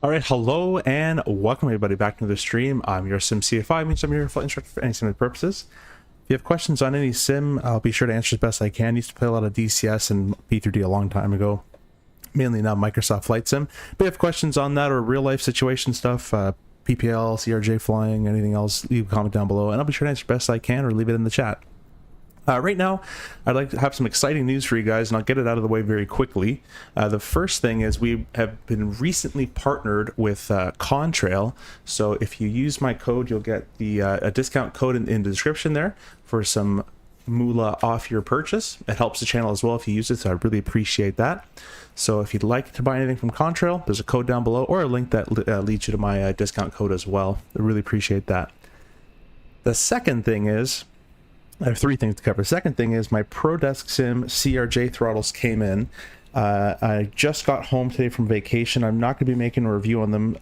All right, hello and welcome everybody back to the stream. I'm your sim CFI, means I'm your flight instructor for any sim purposes. If you have questions on any sim, I'll be sure to answer as best I can. Used to play a lot of DCS and P3D a long time ago, mainly now Microsoft Flight Sim. But if you have questions on that or real life situation stuff, PPL, CRJ flying, anything else, leave a comment down below and I'll be sure to answer best I can or leave it in the chat. Right now, I'd like to have some exciting news for you guys, and I'll get it out of the way very quickly. The first thing is we have been recently partnered with Contrail, so if you use my code, you'll get the a discount code in the description there for some moolah off your purchase. It helps the channel as well if you use it, so I really appreciate that. So if you'd like to buy anything from Contrail, there's a code down below or a link that leads you to my discount code as well. I really appreciate that. The second thing is, I have three things to cover. Second thing is my ProdeskSIm CRJ throttles came in. I just got home today from vacation. I'm not going to be making a review on them.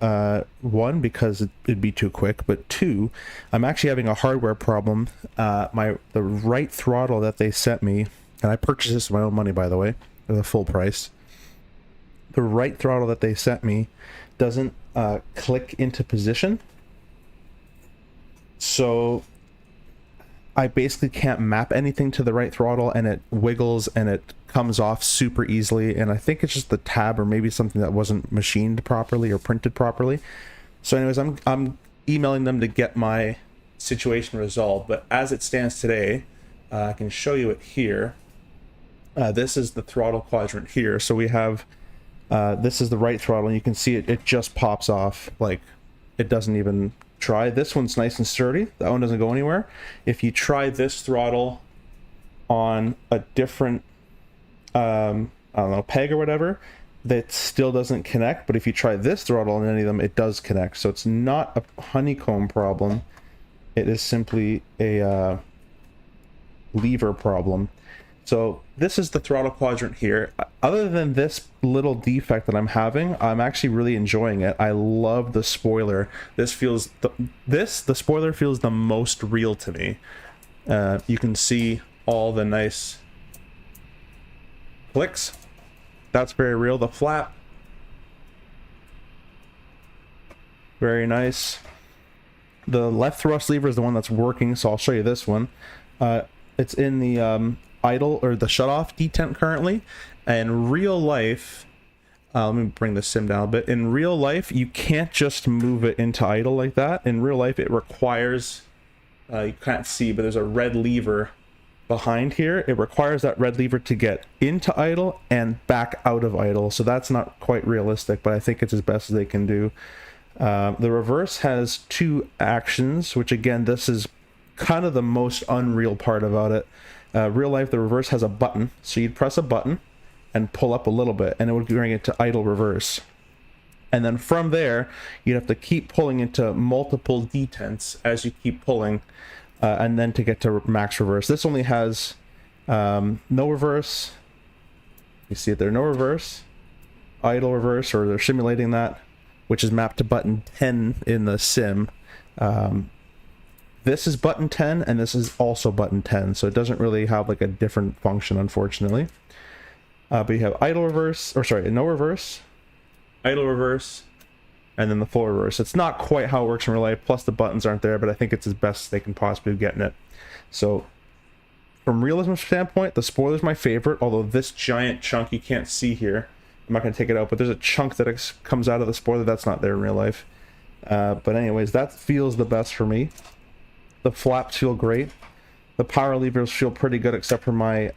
One, because it'd be too quick, but two, I'm actually having a hardware problem. The right throttle that they sent me, and I purchased this with my own money, by the way, at the full price. The right throttle that they sent me doesn't click into position. So I basically can't map anything to the right throttle, and it wiggles and it comes off super easily, and I think it's just the tab or maybe something that wasn't machined properly or printed properly. So anyways, I'm emailing them to get my situation resolved, but as it stands today, I can show you it here. This is the throttle quadrant here. So we have this is the right throttle, and you can see it just pops off, like it doesn't even try. This one's nice and sturdy. That one doesn't go anywhere. If you try this throttle on a different I don't know, peg or whatever, that still doesn't connect. But if you try this throttle on any of them, it does connect. So it's not a honeycomb problem. It is simply a lever problem. So this is the throttle quadrant here. Other than this little defect that I'm having, I'm actually really enjoying it. I love the spoiler. This feels the spoiler feels the most real to me. You can see all the nice clicks. That's very real. The flap, very nice. The left thrust lever is the one that's working, so I'll show you this one. It's in the idle or the shutoff detent currently, and real life, let me bring the sim down a bit. In real life, you can't just move it into idle like that. In real life, it requires, you can't see, but there's a red lever behind here. It requires that red lever to get into idle and back out of idle. So that's not quite realistic, but I think it's as best as they can do. The reverse has two actions, which again, this is kind of the most unreal part about it. Real life, the reverse has a button, so you'd press a button and pull up a little bit, and it would bring it to idle reverse. And then from there, you'd have to keep pulling into multiple detents as you keep pulling, and then to get to max reverse. This only has no reverse. You see it there, no reverse, idle reverse, or they're simulating that, which is mapped to button 10 in the sim. This is button 10, and this is also button 10, so it doesn't really have like a different function, unfortunately. But you have idle reverse, or sorry, no reverse, idle reverse, and then the full reverse. It's not quite how it works in real life, plus the buttons aren't there, but I think it's as best they can possibly get in it. So from realism standpoint, the spoiler's my favorite, although this giant chunk you can't see here. I'm not going to take it out, but there's a chunk that comes out of the spoiler that's not there in real life. But anyways, that feels the best for me. The flaps feel great. The power levers feel pretty good, except for my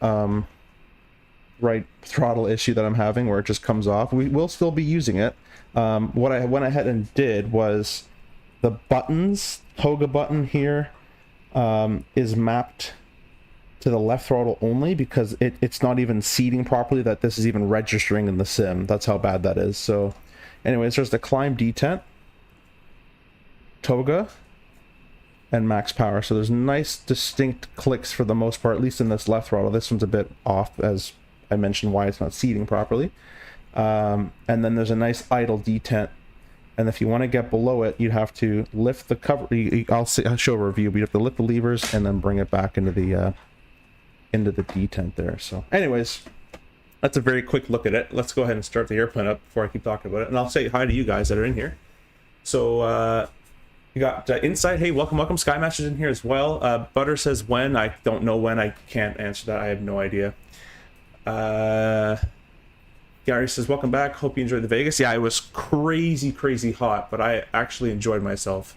right throttle issue that I'm having, where it just comes off. We will still be using it. What I went ahead and did was the buttons, toga button here, is mapped to the left throttle only, because it's not even seating properly that this is even registering in the sim. That's how bad that is. So anyways, there's the climb detent, toga, and max power. So there's nice distinct clicks for the most part, at least in this left throttle. This one's a bit off, as I mentioned, why it's not seating properly. And then there's a nice idle detent, and if you want to get below it, you have to lift the cover. I'll show a review, but you have to lift the levers and then bring it back into the detent there. So anyways, that's a very quick look at it. Let's go ahead and start the airplane up before I keep talking about it. And I'll say hi to you guys that are in here. So you got Insight. Hey, welcome, welcome. Skymaster's in here as well. Butter says when. I don't know when. I can't answer that. I have no idea. Gary says, welcome back. Hope you enjoyed the Vegas. Yeah, it was crazy, crazy hot, but I actually enjoyed myself.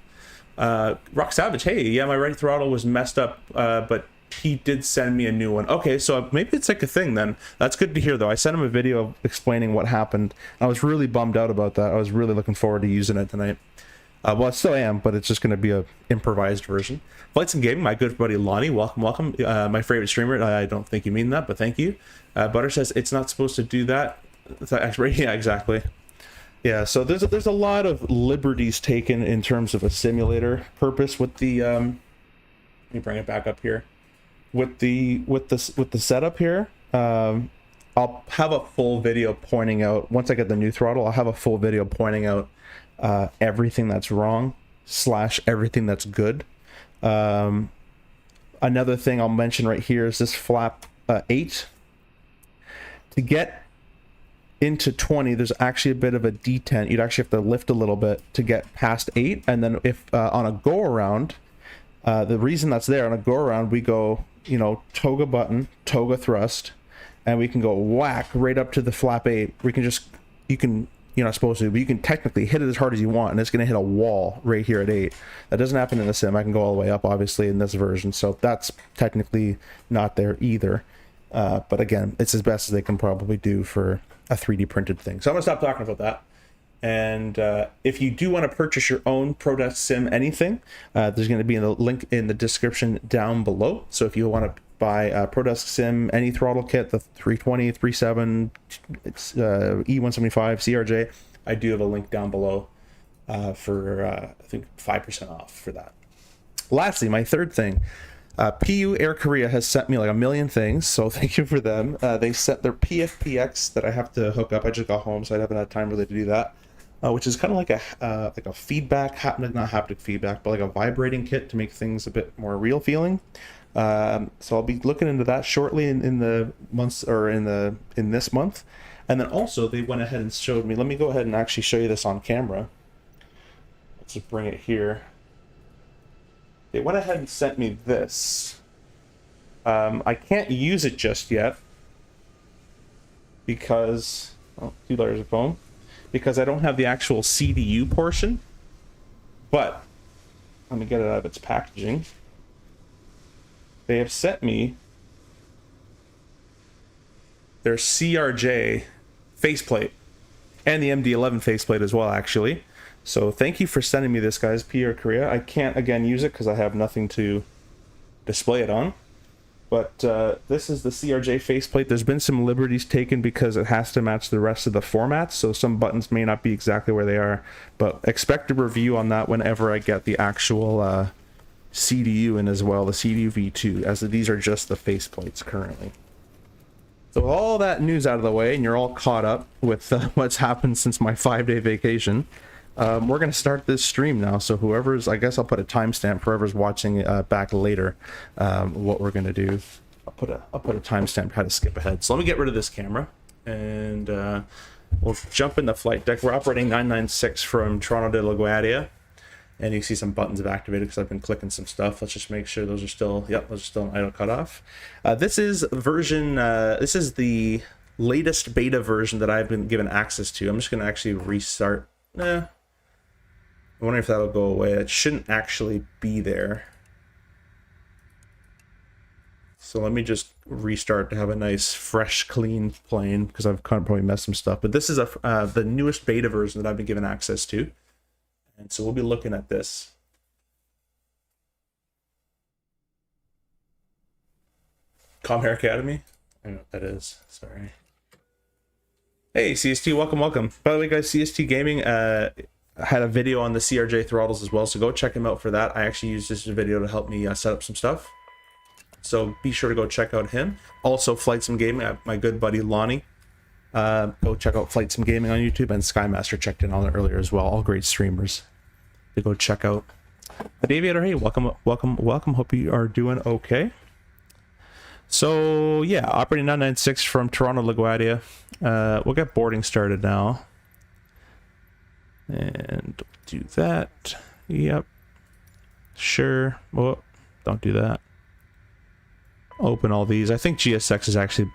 Rock Savage, hey, yeah, my right throttle was messed up, but he did send me a new one. Okay, so maybe it's like a thing then. That's good to hear, though. I sent him a video explaining what happened. I was really bummed out about that. I was really looking forward to using it tonight. Well, I still am, but it's just going to be a improvised version. FlightSIm Gaming, my good buddy Lonnie, welcome, welcome. My favorite streamer. I don't think you mean that, but thank you. Butter says it's not supposed to do that. Yeah, exactly. Yeah, so there's a lot of liberties taken in terms of a simulator purpose with the let me bring it back up here. With the setup here. I'll have a full video pointing out, once I get the new throttle, I'll have a full video pointing out everything that's wrong / everything that's good. Another thing I'll mention right here is this flap 8. To get into 20, there's actually a bit of a detent. You'd actually have to lift a little bit to get past 8, and then if on a go around, the reason that's there on a go around, we go, you know, toga button, toga thrust, and we can go whack right up to the flap 8. We can just, you're not supposed to, but you can technically hit it as hard as you want, and it's going to hit a wall right here at 8. That doesn't happen in the sim. I can go all the way up, obviously, in this version, so that's technically not there either. But again, it's as best as they can probably do for a 3D printed thing. So I'm going to stop talking about that. And if you do want to purchase your own ProdeskSIm anything, there's going to be a link in the description down below. So if you want to buy ProdeskSIm any throttle kit, the 320, 37, E175, CRJ, I do have a link down below for I think 5% off for that. Lastly, my third thing, PU Air Korea has sent me like a million things, so thank you for them. They sent their PFPX that I have to hook up. I just got home, so I haven't had time really to do that. Which is kind of like a feedback, not haptic feedback, but like a vibrating kit to make things a bit more real feeling. So I'll be looking into that shortly in the months, or in this month. And then also they went ahead and showed me. Let me go ahead and actually show you this on camera. Let's just bring it here. They went ahead and sent me this. I can't use it just yet because 2 layers of foam. Because I don't have the actual CDU portion, but let me get it out of its packaging. They have sent me their CRJ faceplate and the MD11 faceplate as well, actually. So thank you for sending me this, guys. PR Korea. I can't again use it because I have nothing to display it on. But this is the CRJ faceplate. There's been some liberties taken because it has to match the rest of the formats, so some buttons may not be exactly where they are. But expect a review on that whenever I get the actual CDU in as well, the CDU V2, as these are just the faceplates currently. So all that news out of the way, and you're all caught up with what's happened since my 5-day vacation. We're going to start this stream now, so whoever's, I guess I'll put a timestamp for whoever's watching back later, what we're going to do. I'll put a timestamp how to skip ahead. So let me get rid of this camera, and we'll jump in the flight deck. We're operating 996 from Toronto to LaGuardia, and you see some buttons have activated because I've been clicking some stuff. Let's just make sure those are still, yep, those are still an idle cutoff. This is version, this is the latest beta version that I've been given access to. I'm just going to actually restart. I wonder if that'll go away. It shouldn't actually be there. So let me just restart to have a nice, fresh, clean plane because I've kind of probably messed some stuff. But this is the newest beta version that I've been given access to. And so we'll be looking at this. Comhair Academy? I don't know what that is. Sorry. Hey, CST, welcome, welcome. By the way, guys, CST Gaming had a video on the CRJ throttles as well, so go check him out for that. I actually used this video to help me set up some stuff. So be sure to go check out him. Also, FlightSIm Gaming, my good buddy Lonnie. Go check out FlightSIm Gaming on YouTube, and Skymaster checked in on it earlier as well. All great streamers to go check out. But Aviator, hey, welcome, welcome, welcome. Hope you are doing okay. So yeah, operating 996 from Toronto LaGuardia. We'll get boarding started now. And do that. Yep. Sure. Well, don't do that. Open all these. I think GSX is actually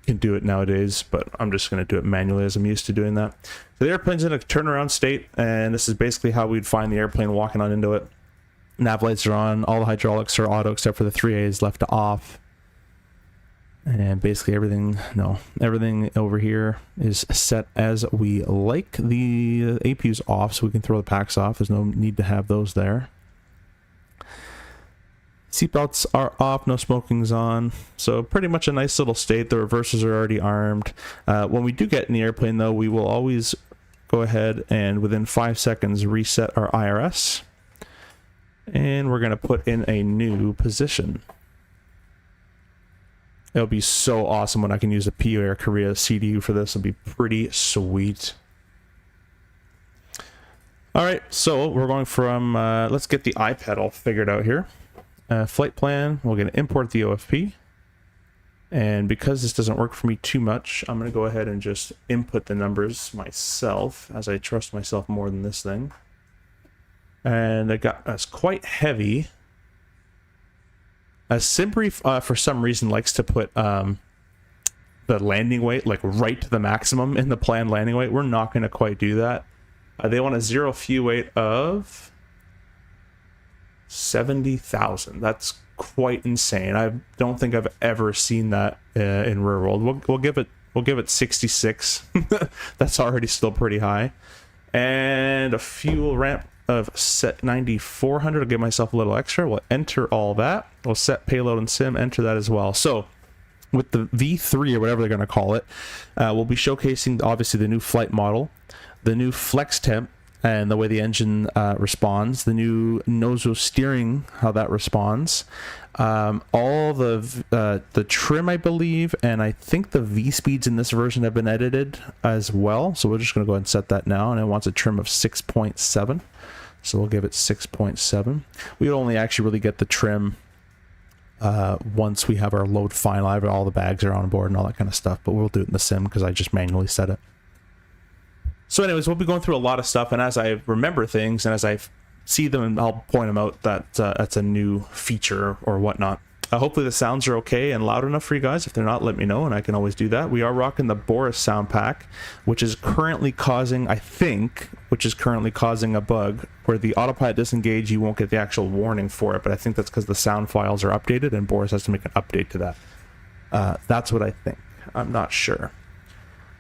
can do it nowadays, but I'm just going to do it manually as I'm used to doing that. So the airplane's in a turnaround state, and this is basically how we'd find the airplane walking on into it. Nav lights are on. All the hydraulics are auto except for the 3As left off. And basically everything over here is set as we like. The APU's off, so we can throw the packs off. There's no need to have those there. Seatbelts are off, no smoking's on. So pretty much a nice little state. The reversers are already armed. When we do get in the airplane, though, we will always go ahead and within 5 seconds reset our IRS. And we're going to put in a new position. It'll be so awesome when I can use a PU Air Korea CDU for this. It'll be pretty sweet. All right, so we're going from, let's get the iPad all figured out here. Flight plan, we're going to import the OFP. And because this doesn't work for me too much, I'm going to go ahead and just input the numbers myself, as I trust myself more than this thing. And it got us quite heavy. Simbrief, for some reason, likes to put the landing weight like right to the maximum in the planned landing weight. We're not going to quite do that. They want a zero fuel weight of 70,000. That's quite insane. I don't think I've ever seen that in real world. We'll give it 66. That's already still pretty high. And a fuel ramp of set 9400. I'll give myself a little extra. We'll enter all that. We'll set payload and sim, enter that as well. So with the V3 or whatever they're going to call it, we'll be showcasing obviously the new flight model, the new flex temp, and the way the engine responds, the new nozzle steering, how that responds, all the trim, I believe, and I think the V speeds in this version have been edited as well. So we're just going to go ahead and set that now, and it wants a trim of 6.7. So we'll give it 6.7. We only actually really get the trim once we have our load finalized, all the bags are on board and all that kind of stuff, but we'll do it in the sim because I just manually set it. So anyways, we'll be going through a lot of stuff, and as I remember things and as I see them, I'll point them out that that's a new feature or whatnot. Hopefully the sounds are okay and loud enough for you guys. If they're not, let me know and I can always do that. We are rocking the Boris sound pack, which is currently causing, I think, a bug where the autopilot disengage, you won't get the actual warning for it, but I think that's because the sound files are updated and Boris has to make an update to that. That's what I think. I'm not sure.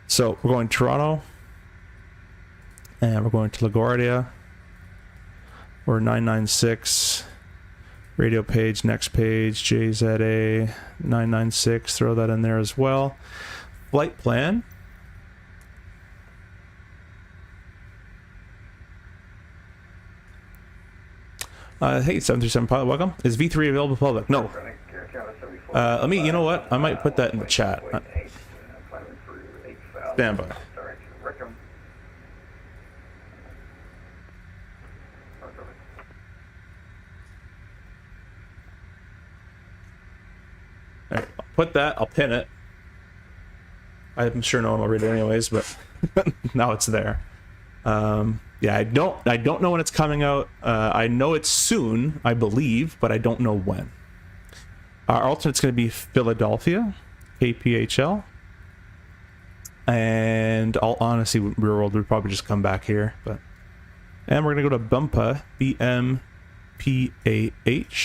So we're going Toronto. And we're going to LaGuardia. We're 996. Radio page, next page, JZA 996. Throw that in there as well. Flight plan. Hey, 737 pilot, welcome. Is V3 available to public? No. You know what? I might put that in the chat. Stand by. Alright, I'll put that, I'll pin it. I'm sure no one will read it anyways, but now it's there. Yeah, I don't know when it's coming out. I know it's soon, I believe, but I don't know when. Our alternate's going to be Philadelphia, KPHL. And all honesty, real world would probably just come back here. And we're going to go to Bumpa, BMPAH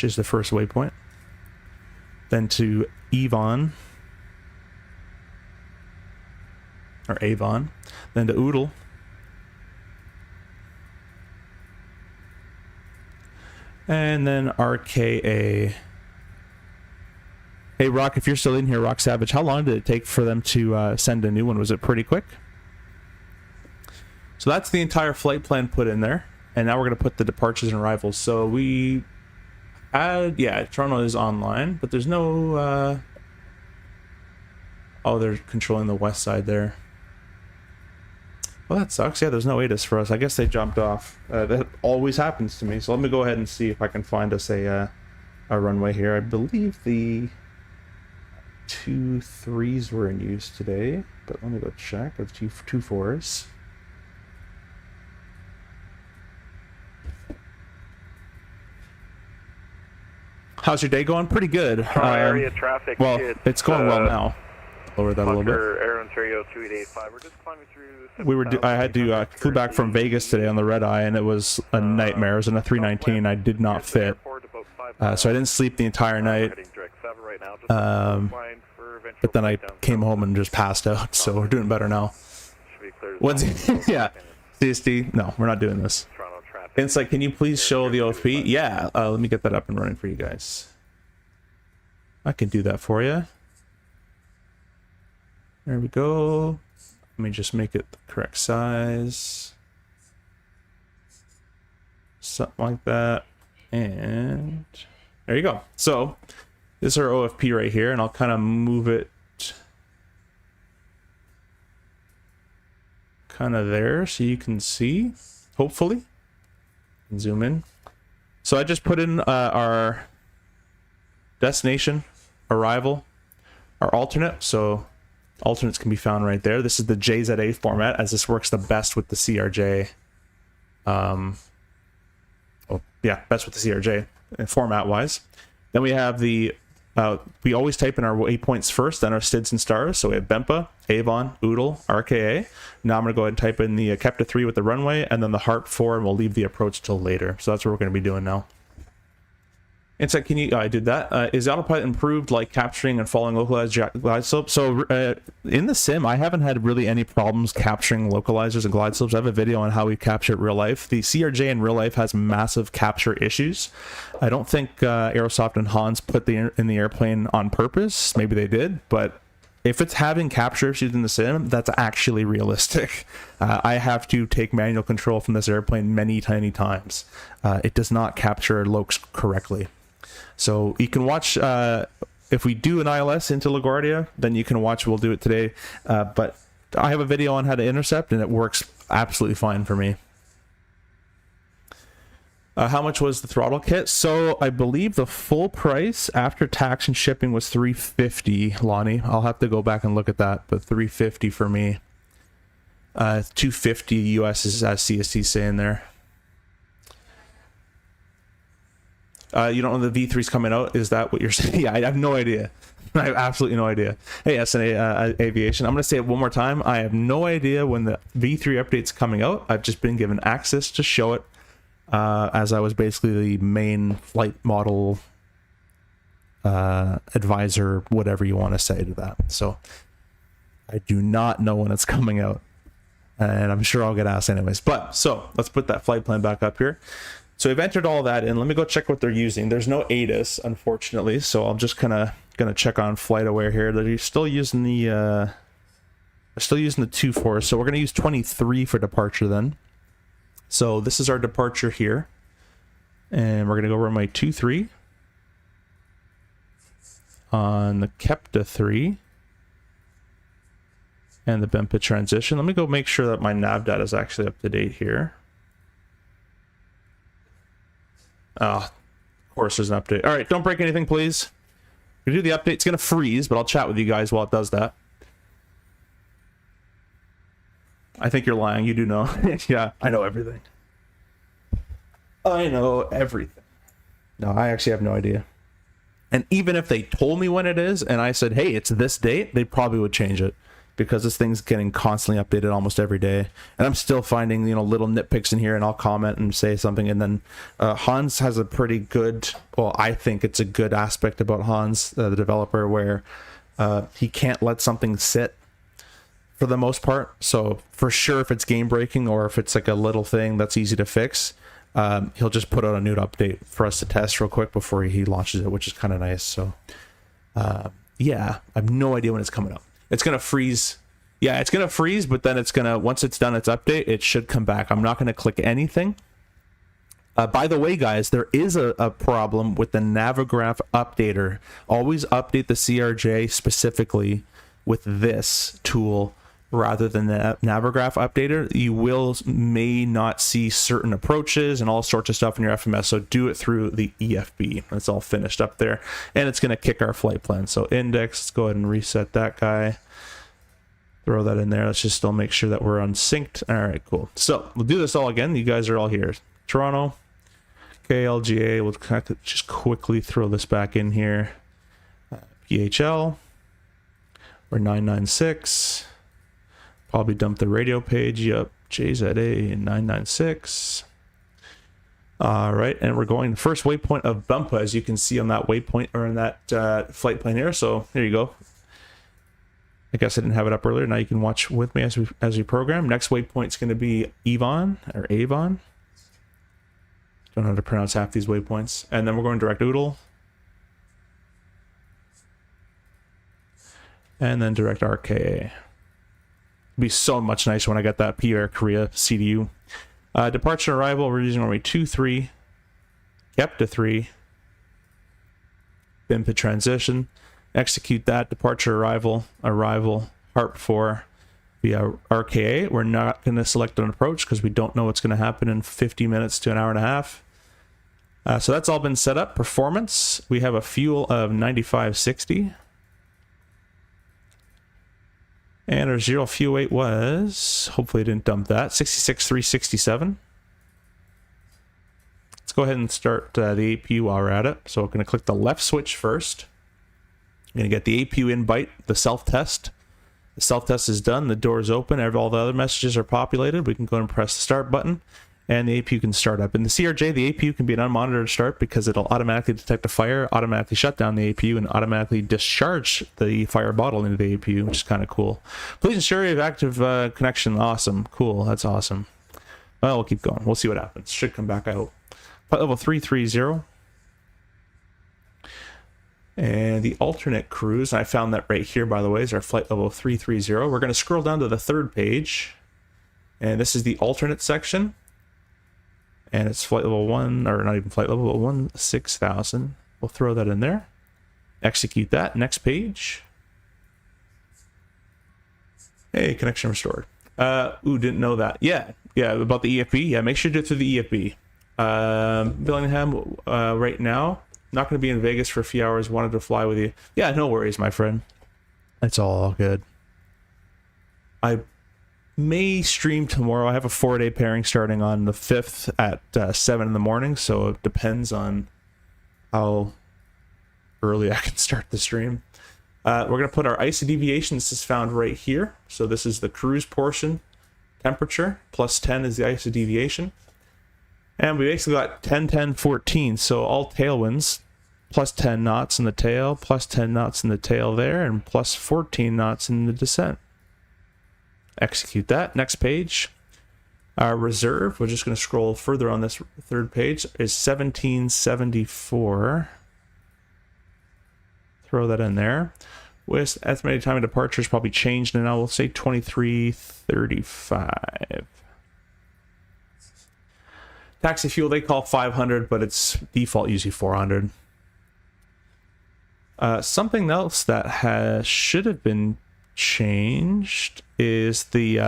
is the first waypoint. Then to Avon, then to Oodle, and then RKA. Hey Rock, if you're still in here, Rock Savage, how long did it take for them to send a new one? Was it pretty quick? So that's the entire flight plan put in there, and now we're going to put the departures and arrivals. So we yeah, Toronto is online, but there's no oh, they're controlling the west side there. Well, that sucks. Yeah, there's no ATIS for us. I guess they jumped off. That always happens to me. So let me go ahead and see if I can find us a runway here. I believe the 2 3s were in use today, but let me go check. There's two 4s. How's your day going? Pretty good. Area traffic. Well, it's going well now. Lower that a little bit. Air Ontario 2885. We're just climbing through. We were. I had to flew back from Vegas today on the red eye, and it was a nightmare. It was in a 319. I did not fit, so I didn't sleep the entire night. But then I came home and just passed out. So we're doing better now. Yeah. CSD. No, we're not doing this. Insight, can you please show the OFP? Yeah, let me get that up and running for you guys. I can do that for you. There we go. Let me just make it the correct size. Something like that. And there you go. So this is our OFP right here, and I'll kind of move it kind of there so you can see, hopefully. Zoom in. So I just put in our destination, arrival, our alternate. So alternates can be found right there. This is the JZA format, as this works the best with the CRJ. Best with the CRJ format wise. Then we have the we always type in our waypoints first, then our STIDs and stars. So we have Bempa, Avon, Oodle, RKA. Now I'm going to go ahead and type in the Kepta 3 with the runway, and then the Harp 4, and we'll leave the approach till later. So that's what we're going to be doing now. Insight, can you... I did that. Is autopilot improved, like capturing and following localized glide slopes? So in the sim, I haven't had really any problems capturing localizers and glide slopes. I have a video on how we capture it real life. The CRJ in real life has massive capture issues. I don't think Aerosoft and Hans put in the airplane on purpose. Maybe they did, but if it's having capture issues in the sim, that's actually realistic. I have to take manual control from this airplane many times. It does not capture lokes correctly. So you can watch, if we do an ILS into LaGuardia, then you can watch, we'll do it today. But I have a video on how to intercept, and it works absolutely fine for me. How much was the throttle kit? So I believe the full price after tax and shipping was $350, Lonnie. I'll have to go back and look at that, but $350 for me. $250 US is as CST saying there. You don't know the V3's coming out? Is that what you're saying? Yeah, I have no idea. I have absolutely no idea. Hey, SNA Aviation, I'm going to say it one more time. I have no idea when the V3 update's coming out. I've just been given access to show it, as I was basically the main flight model advisor, whatever you want to say to that. So I do not know when it's coming out, and I'm sure I'll get asked anyways. But so let's put that flight plan back up here. So we've entered all that in. Let me go check what they're using. There's no ATIS, unfortunately, so I'm just gonna check on FlightAware here. They're still using the 2.4, so we're gonna use 23 for departure then. So this is our departure here, and we're gonna go runway 23 on the Kepta 3 and the Bempa transition. Let me go make sure that my nav data is actually up to date here. Of course there's an update. All right, don't break anything, please. We do the update. It's going to freeze, but I'll chat with you guys while it does that. I think you're lying. You do know. Yeah, I know everything. I know everything. No, I actually have no idea. And even if they told me when it is, and I said, hey, it's this date, they probably would change it. Because this thing's getting constantly updated almost every day, and I'm still finding, you know, little nitpicks in here, and I'll comment and say something. And then Hans has a pretty good, well, I think it's a good aspect about Hans, the developer, where he can't let something sit for the most part. So for sure, if it's game breaking or if it's like a little thing that's easy to fix, he'll just put out a new update for us to test real quick before he launches it, which is kind of nice. So yeah, I have no idea when it's coming up. It's going to freeze. Yeah, it's going to freeze, but then it's going to, once it's done its update, it should come back. I'm not going to click anything. By the way, guys, there is a problem with the Navigraph updater. Always update the CRJ specifically with this tool rather than the Navigraph updater, you may not see certain approaches and all sorts of stuff in your FMS. So do it through the EFB. That's all finished up there, and it's going to kick our flight plan. So index, let's go ahead and reset that guy. Throw that in there. Let's just still make sure that we're unsynced. All right, cool. So we'll do this all again. You guys are all here. Toronto, KLGA. We'll just quickly throw this back in here. PHL. We're 996. Probably dump the radio page. Yep. JZA 996. All right, and we're going the first waypoint of Bumpa, as you can see on that waypoint or in that flight plan here. So here you go. I guess I didn't have it up earlier. Now you can watch with me as we program. Next waypoint is going to be Avon or Avon. Don't know how to pronounce half these waypoints. And then we're going direct Oodle. And then direct RKA. It'd be so much nicer when I got that PR Korea CDU. Departure and arrival, we're using runway 23. Kept to 3. BIMPA transition. Execute that. Departure, arrival, HARP 4 via RKA. We're not going to select an approach because we don't know what's going to happen in 50 minutes to an hour and a half. So that's all been set up. Performance, we have a fuel of 9560. And our zero fuel weight was, hopefully I didn't dump that, 66,367. Let's go ahead and start the APU while we're at it. So we're going to click the left switch first. I'm going to get the APU invite, the self-test. The self-test is done. The door is open. All the other messages are populated. We can go and press the start button, and the APU can start up. In the CRJ, the APU can be an unmonitored start because it'll automatically detect a fire, automatically shut down the APU, and automatically discharge the fire bottle into the APU, which is kind of cool. Please ensure you have active connection. Awesome. Cool. That's awesome. Well, we'll keep going. We'll see what happens. Should come back, I hope. Flight level 330. And the alternate cruise, I found that right here, by the way, is our flight level 330. We're going to scroll down to the third page. And this is the alternate section. And it's flight level 1, or not even flight level, but 16,000. We'll throw that in there. Execute that. Next page. Hey, connection restored. Ooh, didn't know that. Yeah, about the EFB. Yeah, make sure you do it through the EFB. Billingham, right now. Not going to be in Vegas for a few hours. Wanted to fly with you. Yeah, no worries, my friend. It's all good. I may stream tomorrow. I have a 4-day pairing starting on the 5th at 7 in the morning, so it depends on how early I can start the stream. We're going to put our ISO deviation. This is found right here. So this is the cruise portion. Temperature, plus 10 is the ISO deviation. And we basically got 10, 10, 14. So all tailwinds, plus 10 knots in the tail, plus 10 knots in the tail there, and plus 14 knots in the descent. Execute that. Next page. Our reserve, we're just going to scroll further on this third page, is 1774. Throw that in there. With estimated time of departure is probably changed, and now we'll say 23:35. Taxi fuel, they call 500, but it's default usually 400. Something else that should have been changed is the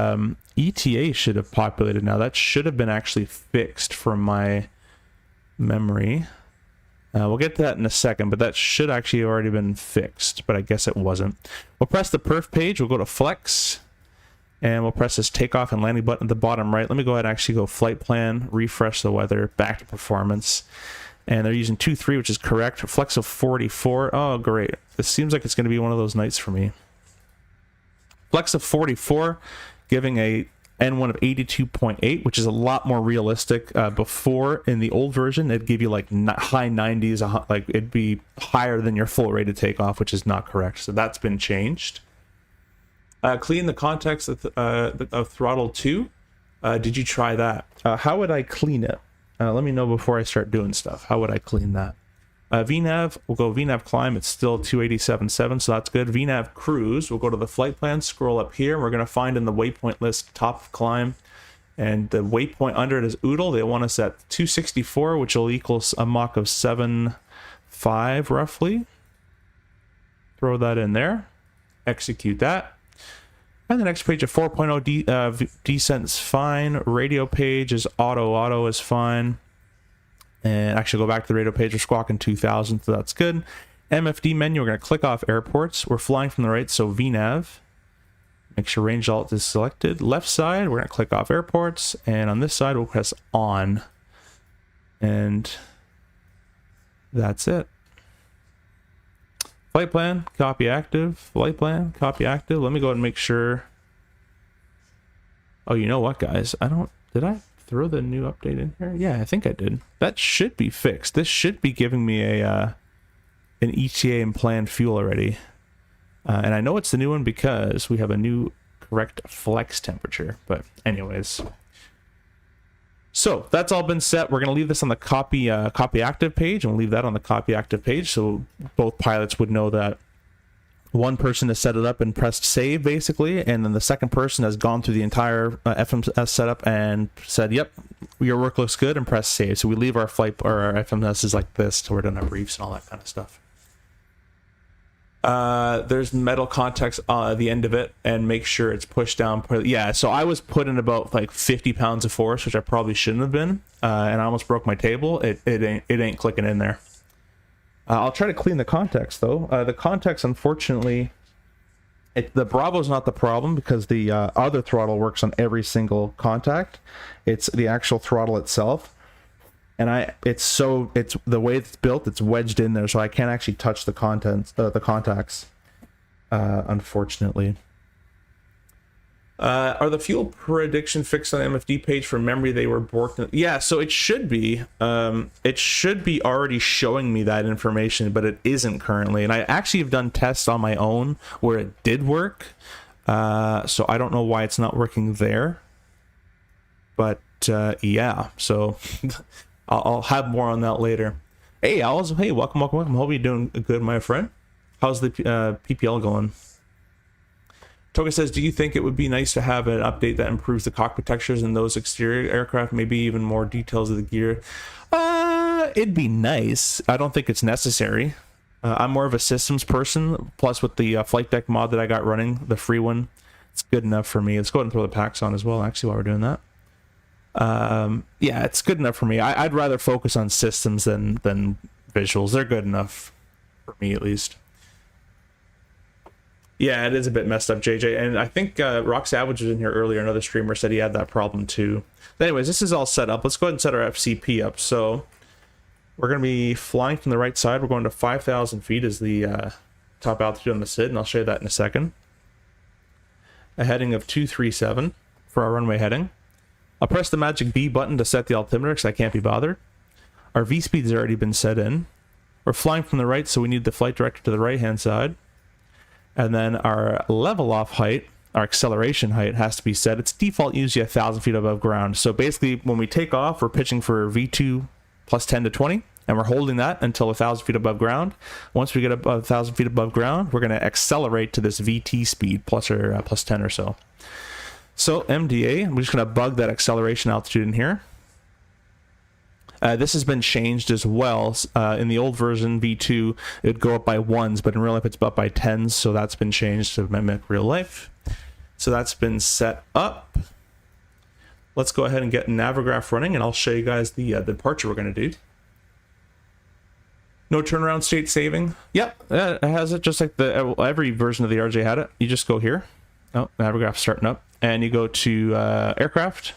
ETA should have populated now. That should have been actually fixed from my memory. We'll get to that in a second, but that should actually have already been fixed, but I guess it wasn't. We'll press the perf page. We'll go to flex. And we'll press this takeoff and landing button at the bottom right. Let me go ahead and actually go flight plan, refresh the weather, back to performance. And they're using 2.3, which is correct. Flex of 44. Oh, great. This seems like it's going to be one of those nights for me. Flex of 44, giving a N1 of 82.8, which is a lot more realistic. Before, in the old version, it'd give you like high 90s, like it'd be higher than your full rated takeoff, which is not correct. So that's been changed. Clean the context of throttle 2. Did you try that? How would I clean it? Let me know before I start doing stuff. How would I clean that? VNAV, we'll go VNAV climb. It's still 287.7, so that's good. VNAV cruise, we'll go to the flight plan, scroll up here. We're going to find in the waypoint list top of climb. And the waypoint under it is Oodle. They want us at 264, which will equal a Mach of 7.5 roughly. Throw that in there. Execute that. And the next page of 4.0 descent's fine. Radio page is auto is fine. And actually go back to the radio page, we're squawking 2000, so that's good. MFD menu, we're going to click off airports. We're flying from the right, so VNAV. Make sure range alt is selected. Left side, we're going to click off airports. And on this side, we'll press on. And that's it. Flight plan, copy active. Flight plan, copy active. Let me go ahead and make sure. Oh, you know what, guys? Did I throw the new update in here? Yeah, I think I did. That should be fixed. This should be giving me an ETA and planned fuel already. And I know it's the new one because we have a new correct flex temperature. But anyways. So that's all been set. We're going to leave this on the copy active page, and we'll leave that on the copy active page so both pilots would know that one person has set it up and pressed save, basically, and then the second person has gone through the entire FMS setup and said, yep, your work looks good, and press save. So we leave our flight or our FMSs like this, so we're done our briefs and all that kind of stuff. There's metal contacts at the end of it, and make sure it's pushed down. Yeah, so I was put in about like 50 pounds of force, which I probably shouldn't have been, and I almost broke my table. It ain't clicking in there. I'll try to clean the contacts though. The contacts, unfortunately, the Bravo's not the problem because the other throttle works on every single contact. It's the actual throttle itself. And it's the way it's built, it's wedged in there, so I can't actually touch the contacts, unfortunately. Are the fuel prediction fixed on the MFD page for memory they were borked? Yeah, so it should be. It should be already showing me that information, but it isn't currently. And I actually have done tests on my own where it did work. So I don't know why it's not working there. But yeah, so I'll have more on that later. Hey, Owls. Hey, welcome. Hope you're doing good, my friend. How's the PPL going? Toga says, do you think it would be nice to have an update that improves the cockpit textures in those exterior aircraft, maybe even more details of the gear? It'd be nice. I don't think it's necessary. I'm more of a systems person, plus with the flight deck mod that I got running, the free one, it's good enough for me. Let's go ahead and throw the packs on as well, actually, while we're doing that. Yeah, it's good enough for me. I'd rather focus on systems than visuals. They're good enough for me, at least. Yeah, it is a bit messed up, JJ. And I think Rock Savage was in here earlier. Another streamer said he had that problem too. But anyways, this is all set up. Let's go ahead and set our FCP up. So we're going to be flying from the right side. We're going to 5,000 feet as the top altitude on the SID, and I'll show you that in a second. A heading of 237 for our runway heading. I'll press the magic B button to set the altimeter because I can't be bothered. Our V-speed has already been set in. We're flying from the right, so we need the flight director to the right-hand side. And then our level off height, our acceleration height, has to be set. It's default usually 1,000 feet above ground. So basically, when we take off, we're pitching for V2 plus 10 to 20, and we're holding that until 1,000 feet above ground. Once we get above 1,000 feet above ground, we're going to accelerate to this VT speed, plus 10 or so. So MDA, we're just going to bug that acceleration altitude in here. This has been changed as well. In the old version, V2, it would go up by 1s, but in real life it's up by 10s, so that's been changed to mimic real life. So that's been set up. Let's go ahead and get Navigraph running, and I'll show you guys the departure we're going to do. No turnaround state saving. Yep, it has it just like every version of the RJ had it. You just go here. Oh, Navigraph's starting up. And you go to aircraft.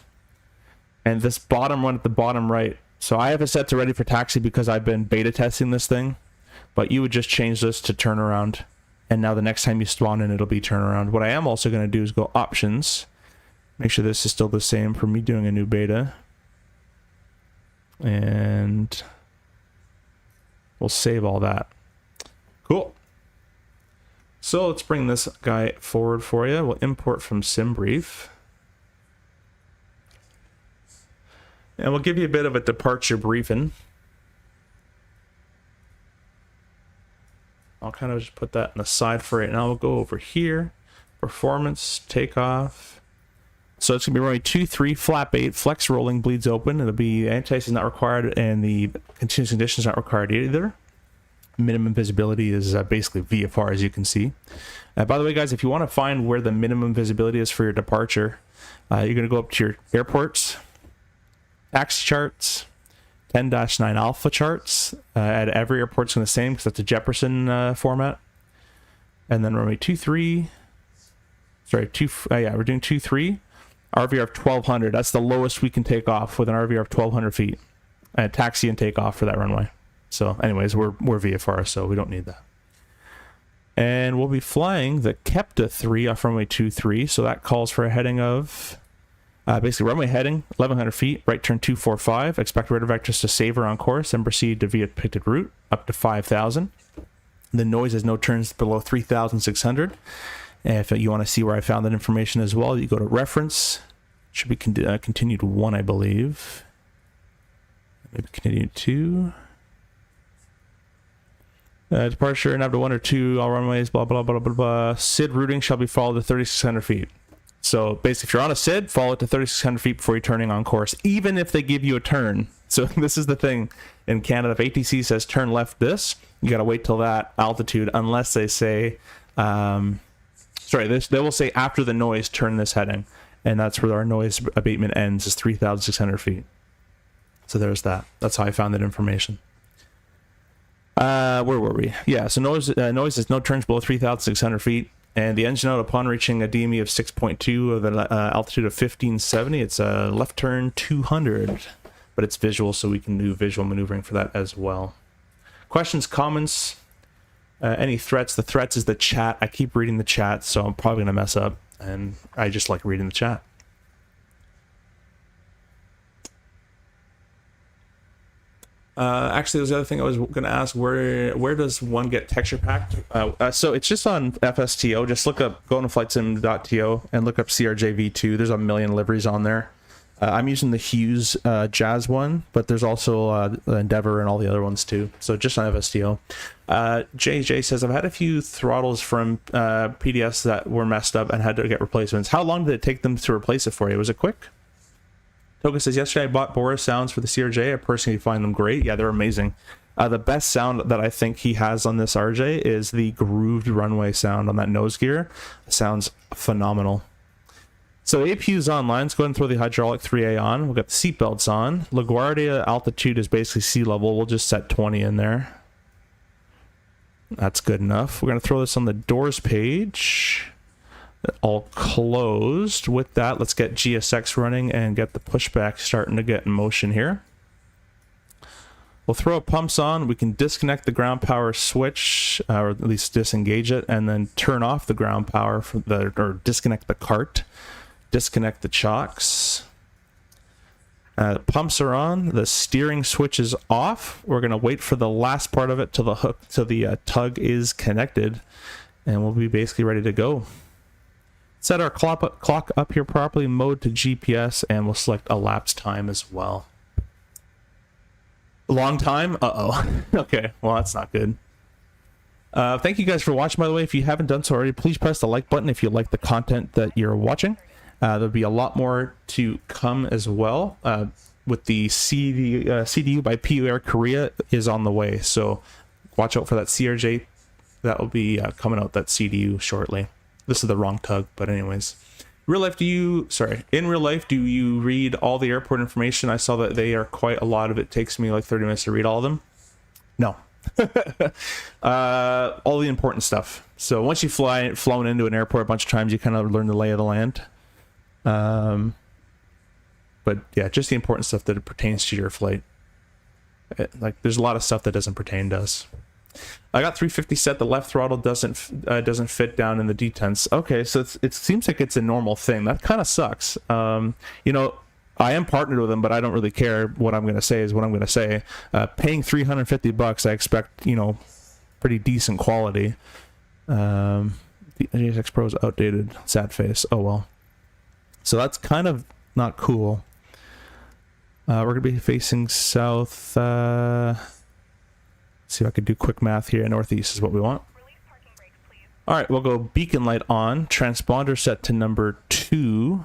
And this bottom one at the bottom right. So I have it set to ready for taxi because I've been beta testing this thing. But you would just change this to turnaround. And now the next time you spawn in, it'll be turnaround. What I am also going to do is go options. Make sure this is still the same for me doing a new beta. And we'll save all that. Cool. So let's bring this guy forward for you. We'll import from SimBrief. And we'll give you a bit of a departure briefing. I'll kind of just put that on the side for right now. We'll go over here. Performance, takeoff. So it's going to be running 2-3, flap 8, flex rolling, bleeds open. It'll be anti-ice is not required and the continuous conditions not required either. minimum visibility is basically VFR, as you can see. By the way, guys, if you want to find where the minimum visibility is for your departure, you're going to go up to your airports, taxi charts, 10-9 alpha charts. At every airport's going to the same because that's a Jefferson format. And then runway 23, sorry, we're doing 23, RVR of 1200. That's the lowest we can take off with an RVR of 1200 feet. And taxi and take off for that runway. So anyways, we're VFR, so we don't need that. And we'll be flying the Kepta 3 off runway 23. So that calls for a heading of basically runway heading 1100 feet, right turn 245. Expect radar vectors to savor on course and proceed to via depicted route up to 5000. The noise has no turns below 3600. And if you want to see where I found that information as well, you go to reference. Should be continued 1, I believe. Maybe continue 2. Departure, nav to 1 or 2, all runways, blah, blah, blah, blah, blah. SID routing shall be followed to 3600 feet. So basically, if you're on a SID, follow it to 3600 feet before you're turning on course, even if they give you a turn. So this is the thing in Canada. If ATC says turn left this, you got to wait till that altitude, unless they say, they will say after the noise, turn this heading. And that's where our noise abatement ends, is 3,600 feet. So there's that. That's how I found that information. Where were we? Yeah, so noise is no turns below 3,600 feet. And the engine out upon reaching a DME of 6.2 of an altitude of 1570. It's a left turn 200, but it's visual, so we can do visual maneuvering for that as well. Questions, comments, any threats? The threats is the chat. I keep reading the chat, so I'm probably going to mess up, and I just like reading the chat. Actually, there's the other thing I was going to ask. Where does one get texture packed? So it's just on FSTO. Just look up, go on flightsim.to and look up CRJ V2. There's a million liveries on there. I'm using the Hughes Jazz one, but there's also Endeavor and all the other ones too. So just on FSTO. JJ says, I've had a few throttles from PDS that were messed up and had to get replacements. How long did it take them to replace it for you? Was it quick? Toka says, yesterday I bought Boris sounds for the CRJ. I personally find them great. Yeah, they're amazing. The best sound that I think he has on this RJ is the grooved runway sound on that nose gear. It sounds phenomenal. So APU's online. Let's go ahead and throw the hydraulic 3A on. We'll get the seatbelts on. LaGuardia altitude is basically sea level. We'll just set 20 in there. That's good enough. We're going to throw this on the doors page. All closed. With that, let's get GSX running and get the pushback starting to get in motion here. We'll throw pumps on. We can disconnect the ground power switch, or at least disengage it, and then turn off the ground power or disconnect the cart. Disconnect the chocks. Pumps are on. The steering switch is off. We're going to wait for the last part of it till the tug is connected, and we'll be basically ready to go. Set our clock up here properly, mode to GPS, and we'll select elapsed time as well. Long time? Uh-oh. Okay, well, that's not good. Thank you guys for watching, by the way. If you haven't done so already, please press the like button if you like the content that you're watching. There'll be a lot more to come as well. With the CDU by PU Air Korea is on the way, so watch out for that CRJ. That will be coming out, that CDU, shortly. This is the wrong tug, but anyways. In real life, do you read all the airport information? I saw that they are quite a lot of it. Takes me like 30 minutes to read all of them. No. All the important stuff. So once you've flown into an airport a bunch of times, you kind of learn the lay of the land. But yeah, just the important stuff that it pertains to your flight. Like, there's a lot of stuff that doesn't pertain to us. I got 350 set. The left throttle doesn't fit down in the detents. Okay, so it seems like it's a normal thing. That kind of sucks. You know, I am partnered with them, but I don't really care. What I'm going to say is what I'm going to say. Paying $350, I expect, you know, pretty decent quality. The GSX Pro is outdated. Sad face. Oh well. So that's kind of not cool. We're going to be facing south. See if I can do quick math here. Northeast is what we want. All right, we'll go beacon light on. Transponder set to number 2.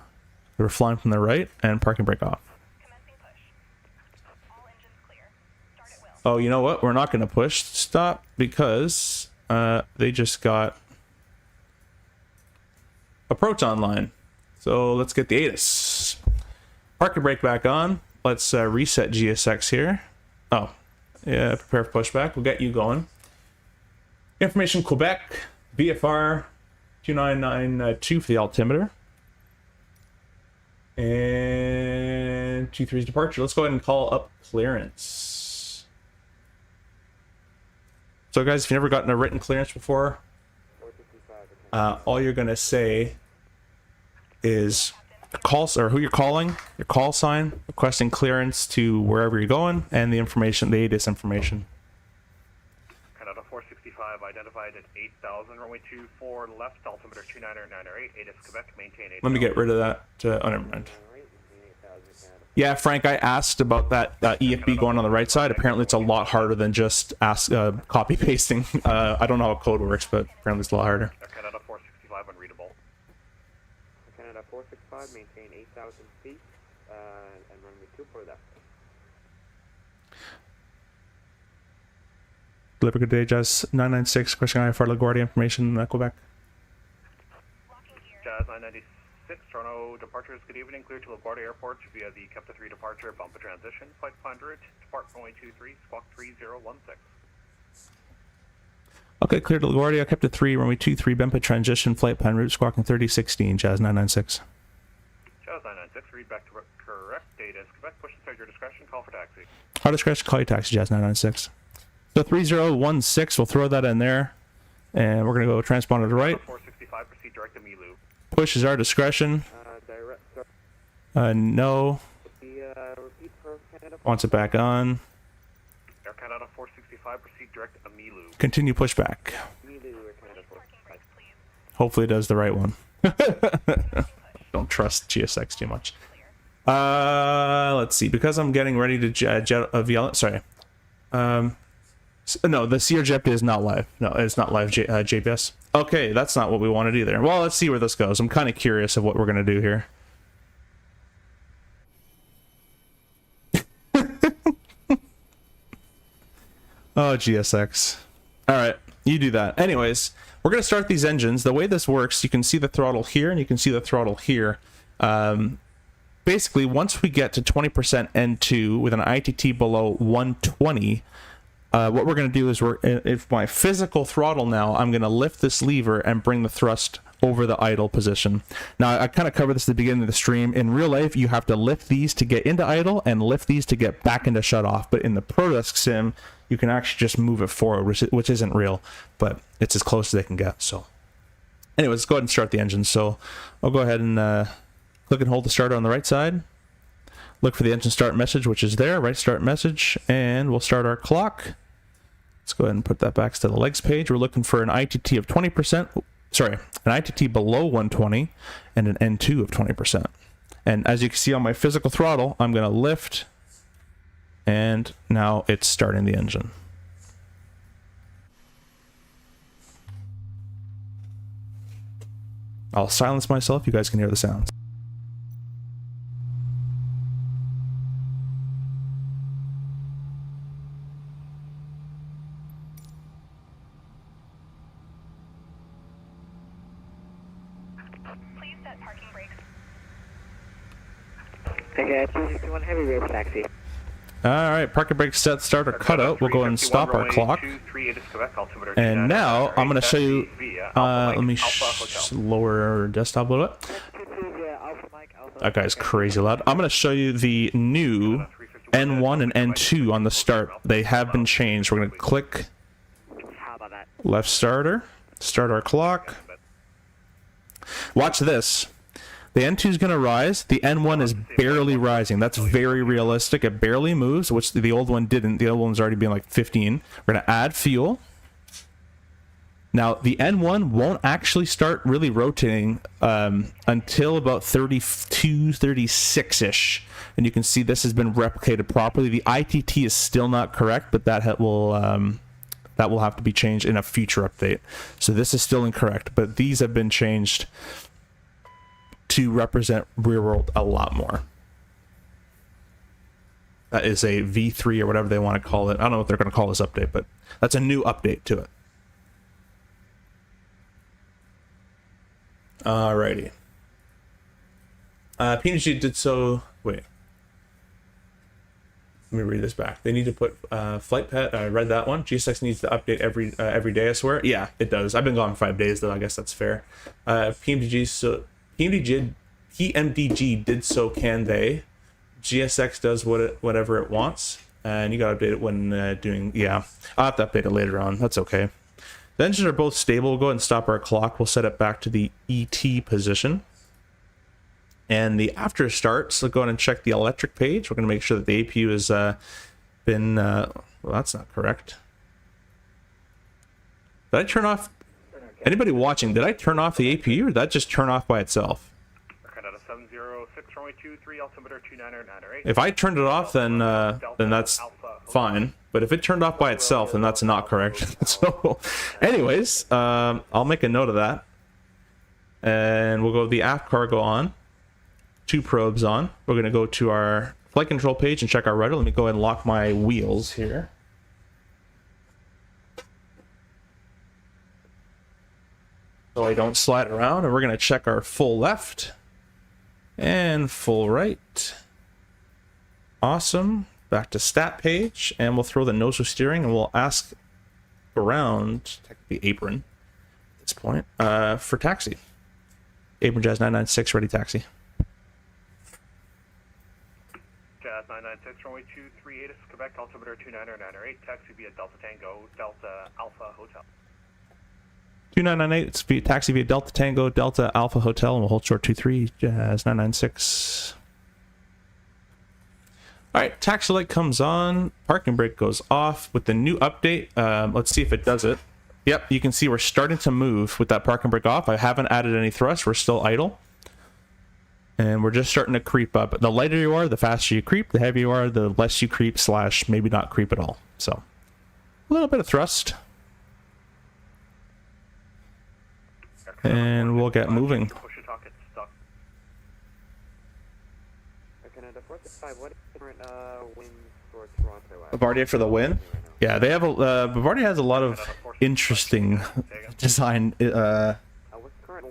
We're flying from the right, and parking brake off. Commencing push. All engines clear. Start at will. Oh, you know what? We're not going to push stop because they just got a proton line. So let's get the ATIS. Parking brake back on. Let's reset GSX here. Oh, yeah, prepare for pushback. We'll get you going. Information Quebec, BFR 2992 for the altimeter. And 23's departure. Let's go ahead and call up clearance. So guys, if you've never gotten a written clearance before, all you're going to say is or who you're calling, your call sign, requesting clearance to wherever you're going, and the information, the ATIS information. Canada 465 identified at 8,000, runway 24 left, altimeter 29908, ATIS Quebec, maintain 8,000. Let me get rid of that. Oh, never mind. Yeah, Frank, I asked about that EFB going on the right side. Apparently it's a lot harder than just copy pasting. I don't know how code works, but apparently it's a lot harder. Canada 465 unreadable. Canada 465, maintain 8,000 feet, and runway 24 left. Deliver good day, Jazz 996, question IFR LaGuardia information, Quebec. Jazz 996, Toronto departures, good evening, clear to LaGuardia Airport via the Kepta 3 departure, bump a transition, flight 500, depart runway 23, squawk 3016. Okay, clear to LaGuardia, Kepta 3, runway 23, Bempa transition, flight plan route, squawking 3016, Jazz 996. Jazz 996, read back to correct, data is Quebec, push inside your discretion, call for taxi. Our discretion, call you taxi, Jazz 996. So 3016, we'll throw that in there, and we're going to go transponder to right. 465, proceed direct to Milu. Push is our discretion. No. Repeat for Canada. Wants it back on. Air Canada 465, proceed direct to Milu. Continue pushback. Milu, Air Canada 465. Hopefully it does the right one. Don't trust GSX too much. Let's see. Because I'm getting ready to sorry. No, the CRJ is not live. No, it's not live, JPS. Okay, that's not what we wanted either. Well, let's see where this goes. I'm kind of curious of what we're going to do here. Oh, GSX. All right, you do that. Anyways, we're going to start these engines. The way this works, you can see the throttle here and you can see the throttle here. Basically, once we get to 20% N2 with an ITT below 120, what we're going to do is if my physical throttle now, I'm going to lift this lever and bring the thrust over the idle position. Now, I kind of covered this at the beginning of the stream. In real life, you have to lift these to get into idle and lift these to get back into shut off. But in the ProdeskSIm, you can actually just move it forward, which isn't real, but it's as close as they can get. So anyways, let's go ahead and start the engine. So I'll go ahead and click and hold the starter on the right side. Look for the engine start message, which is there, right start message, and we'll start our clock. Let's go ahead and put that back to the legs page. We're looking for an ITT of 20%, sorry, an ITT below 120 and an N2 of 20%. And as you can see on my physical throttle, I'm going to lift, and now it's starting the engine. I'll silence myself, you guys can hear the sounds. Please set parking brakes. Okay, 261 heavy race taxi. Alright, parking brake set, starter cutout. We'll go and stop our clock. And now I'm going to show you, let me lower desktop a little bit. That guy's crazy loud. I'm going to show you the new N1 and N2 on the start. They have been changed. We're going to click left starter, start our clock. Watch this. The N2 is going to rise. The N1 is barely rising. That's very realistic. It barely moves, which the old one didn't. The old one's already been like 15. We're going to add fuel. Now, the N1 won't actually start really rotating until about 32, 36-ish. And you can see this has been replicated properly. The ITT is still not correct, but that will have to be changed in a future update. So this is still incorrect, but these have been changed to represent rear world a lot more. That is a V3 or whatever they want to call it. I don't know what they're going to call this update, but that's a new update to it. Alrighty. PNG did so. Wait. Let me read this back. They need to put flight pet. I read that one. GSX needs to update every day, I swear. Yeah, it does. I've been gone 5 days though. I guess that's fair. PMDG did so. Can they? GSX does whatever it wants, and you gotta update it when doing. Yeah, I'll have to update it later on. That's okay. The engines are both stable. We'll go ahead and stop our clock. We'll set it back to the ET position. And the after start, so go ahead and check the electric page. We're going to make sure that the APU has been... well, that's not correct. Did I turn off... Anybody watching, did I turn off the APU, or did that just turn off by itself? If I turned it off, then that's fine. But if it turned off by itself, then that's not correct. So, anyways, I'll make a note of that. And we'll go the aft cargo on. 2 probes on. We're going to go to our flight control page and check our rudder. Let me go ahead and lock my wheels here. So I don't slide around. And we're going to check our full left and full right. Awesome. Back to stat page, and we'll throw the nose of steering, and we'll ask around, technically apron at this point, for taxi. Apron Jazz 996, ready taxi. Jazz 996, runway 238 is Quebec, altimeter 29998, taxi via Delta Tango, Delta Alpha Hotel. 2998, it's taxi via Delta Tango, Delta Alpha Hotel, and we'll hold short 23, Jazz 996. Alright, taxi light comes on, parking brake goes off. With the new update, let's see if it does it. Yep, you can see we're starting to move with that parking brake off. I haven't added any thrust, we're still idle. And we're just starting to creep up. The lighter you are, the faster you creep. The heavier you are, the less you creep / maybe not creep at all. So, a little bit of thrust. And we'll get moving. Bavaria for the win. Yeah, they have a Bavaria has a lot of interesting design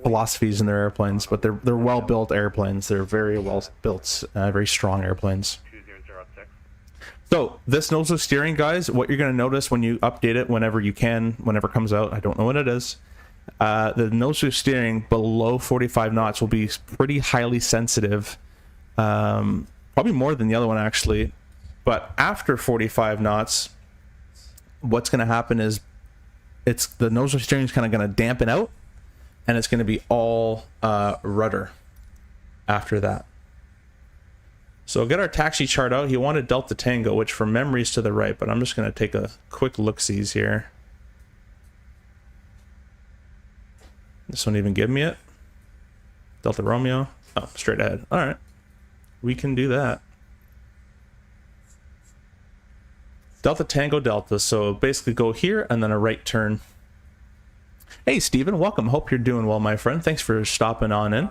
philosophies in their airplanes, but they're well built airplanes. They're very well built, very strong airplanes. So this nose of steering, guys, what you're going to notice when you update it, whenever you can, whenever it comes out, I don't know when it is. The nose of steering below 45 knots will be pretty highly sensitive, probably more than the other one actually. But after 45 knots, what's going to happen is the nose of steering is kind of going to dampen out, and it's going to be all rudder after that. So get our taxi chart out. He wanted Delta Tango, which from memory is to the right, but I'm just going to take a quick look-sees here. This won't even give me it. Delta Romeo. Oh, straight ahead. All right. We can do that. Delta Tango Delta. So basically go here and then a right turn. Hey, Steven. Welcome. Hope you're doing well, my friend. Thanks for stopping on in.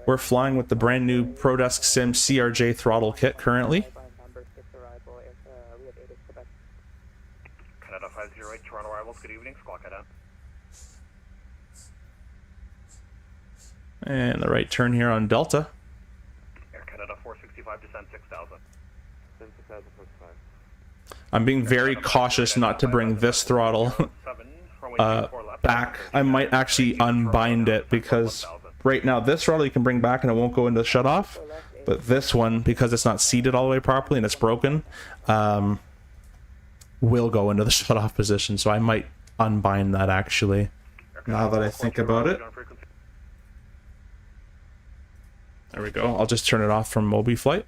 We're flying with the brand new ProdeskSIm CRJ throttle kit currently. Canada 508, Toronto arrivals. Good evening. Squawk head out. And the right turn here on Delta. Air Canada 465, descend 6,000. I'm being very cautious not to bring this throttle back. I might actually unbind it because right now this throttle you can bring back and it won't go into the shutoff. But this one, because it's not seated all the way properly and it's broken, will go into the shutoff position. So I might unbind that actually, now that I think about it. There we go. I'll just turn it off from Mobi Flight.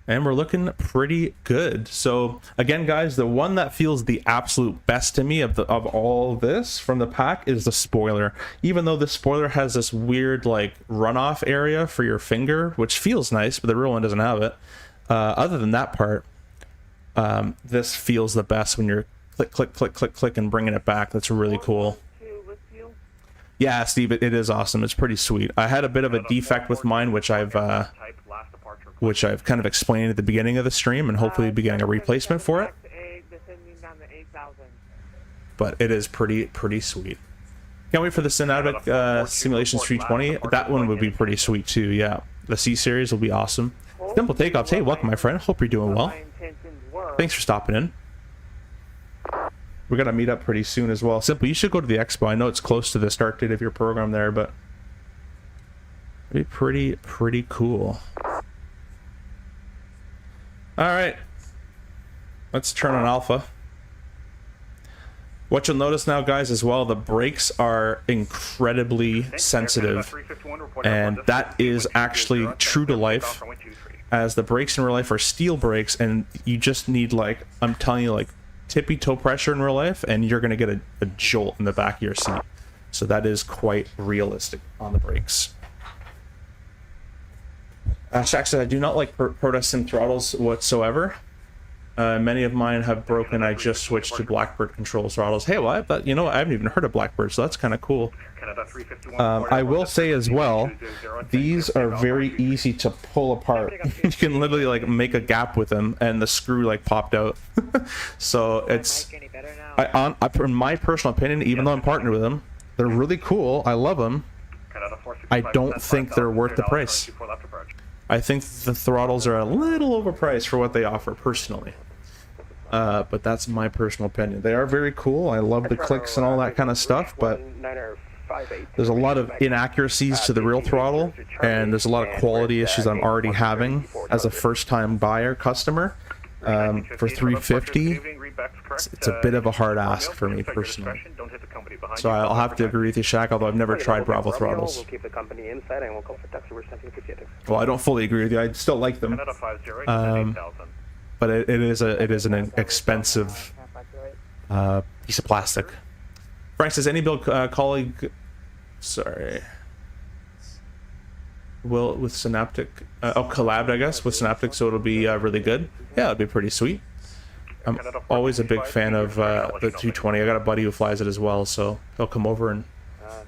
And we're looking pretty good. So again, guys, the one that feels the absolute best to me of all this from the pack is the spoiler. Even though the spoiler has this weird like runoff area for your finger, which feels nice, but the real one doesn't have it. Other than that part, this feels the best when you're click, click, click, click, click, and bringing it back. That's really cool. Yeah, Steve, it is awesome. It's pretty sweet. I had a bit of a defect with mine, which I've kind of explained at the beginning of the stream, and hopefully be getting a replacement for it. But it is pretty sweet. Can't wait for the Synaptic Simulations 320. That one would be pretty sweet too. Yeah, the C series will be awesome. Simple takeoffs. Hey, welcome, my friend. Hope you're doing well. Thanks for stopping in. We're gonna meet up pretty soon as well. Simple, you should go to the expo. I know it's close to the start date of your program there, but it'd be pretty cool. All right, let's turn on alpha. What you'll notice now, guys, as well, the brakes are incredibly sensitive, and that is actually true to life, as the brakes in real life are steel brakes, and you just need, like, I'm telling you, like, tippy toe pressure in real life, and you're going to get a jolt in the back of your seat. So that is quite realistic on the brakes. Shaq said, I do not like ProdeskSIm throttles whatsoever. Many of mine have broken. I just switched to Blackbird control throttles. Hey, well, I haven't even heard of Blackbird, so that's kind of cool. I will say as well, these are very easy to pull apart. You can literally like make a gap with them, and the screw like popped out. So it's, in my personal opinion, even though I'm partnered with them, they're really cool. I love them. I don't think they're worth the price. I think the throttles are a little overpriced for what they offer, personally. But that's my personal opinion. They are very cool. I love the clicks and all that kind of stuff, but there's a lot of inaccuracies to the real throttle, and there's a lot of quality issues I'm already having as a first-time buyer customer. For 350, it's a bit of a hard ask for me personally. So I'll have to agree with you, Shaq, although I've never tried Bravo throttles. Well, I don't fully agree with you. I still like them. But it is an expensive piece of plastic. Frank says, any build colleague, sorry, will with Synaptic, collabed, I guess, with Synaptic, so it'll be really good. Yeah, it'll be pretty sweet. I'm always a big fan of the 220. I got a buddy who flies it as well, so he'll come over and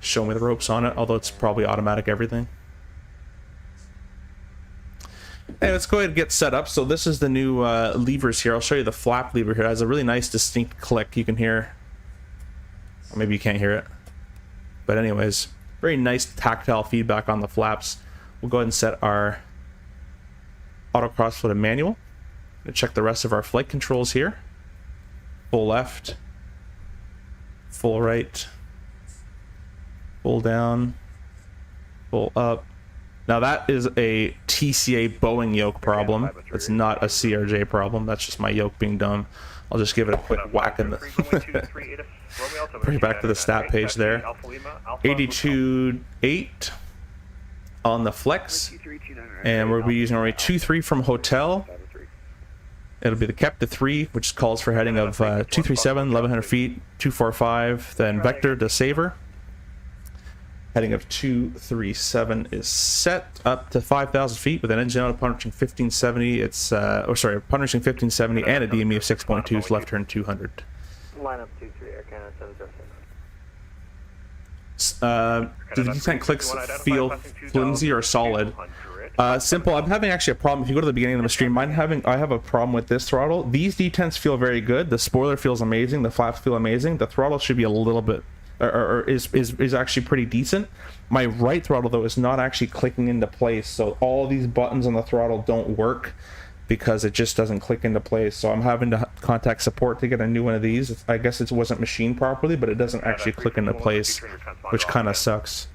show me the ropes on it, although it's probably automatic everything. Hey, let's go ahead and get set up. So this is the new levers here. I'll show you the flap lever here. It has a really nice distinct click you can hear. Or maybe you can't hear it. But anyways, very nice tactile feedback on the flaps. We'll go ahead and set our auto crossfoot and manual. Gonna check the rest of our flight controls here. Full left, full right, full down, full up. Now that is a TCA Boeing yoke problem. It's not a CRJ problem. That's just my yoke being dumb. I'll just give it a quick whack in the bring it back to the stat page there. 82.8 on the flex, and we'll be using already 2.3 from hotel. It'll be the Kepta 3, which calls for heading of 237, 1100 feet, 245, then vector to Saver. Heading of 237 is set up to 5,000 feet with an engine out of punching 1570. It's punching 1570 and a DME of 6.2, so left turn 200. Line up 23, Air Canada 707. Do the descent clicks feel flimsy or solid? Simple. I'm having actually a problem. If you go to the beginning of the stream, I have a problem with this throttle. These detents feel very good. The spoiler feels amazing. The flaps feel amazing. The throttle should be a little bit, or is actually pretty decent. My right throttle though is not actually clicking into place. So all these buttons on the throttle don't work because it just doesn't click into place. So I'm having to contact support to get a new one of these. I guess it wasn't machined properly, but it doesn't actually click into place, which kind of sucks.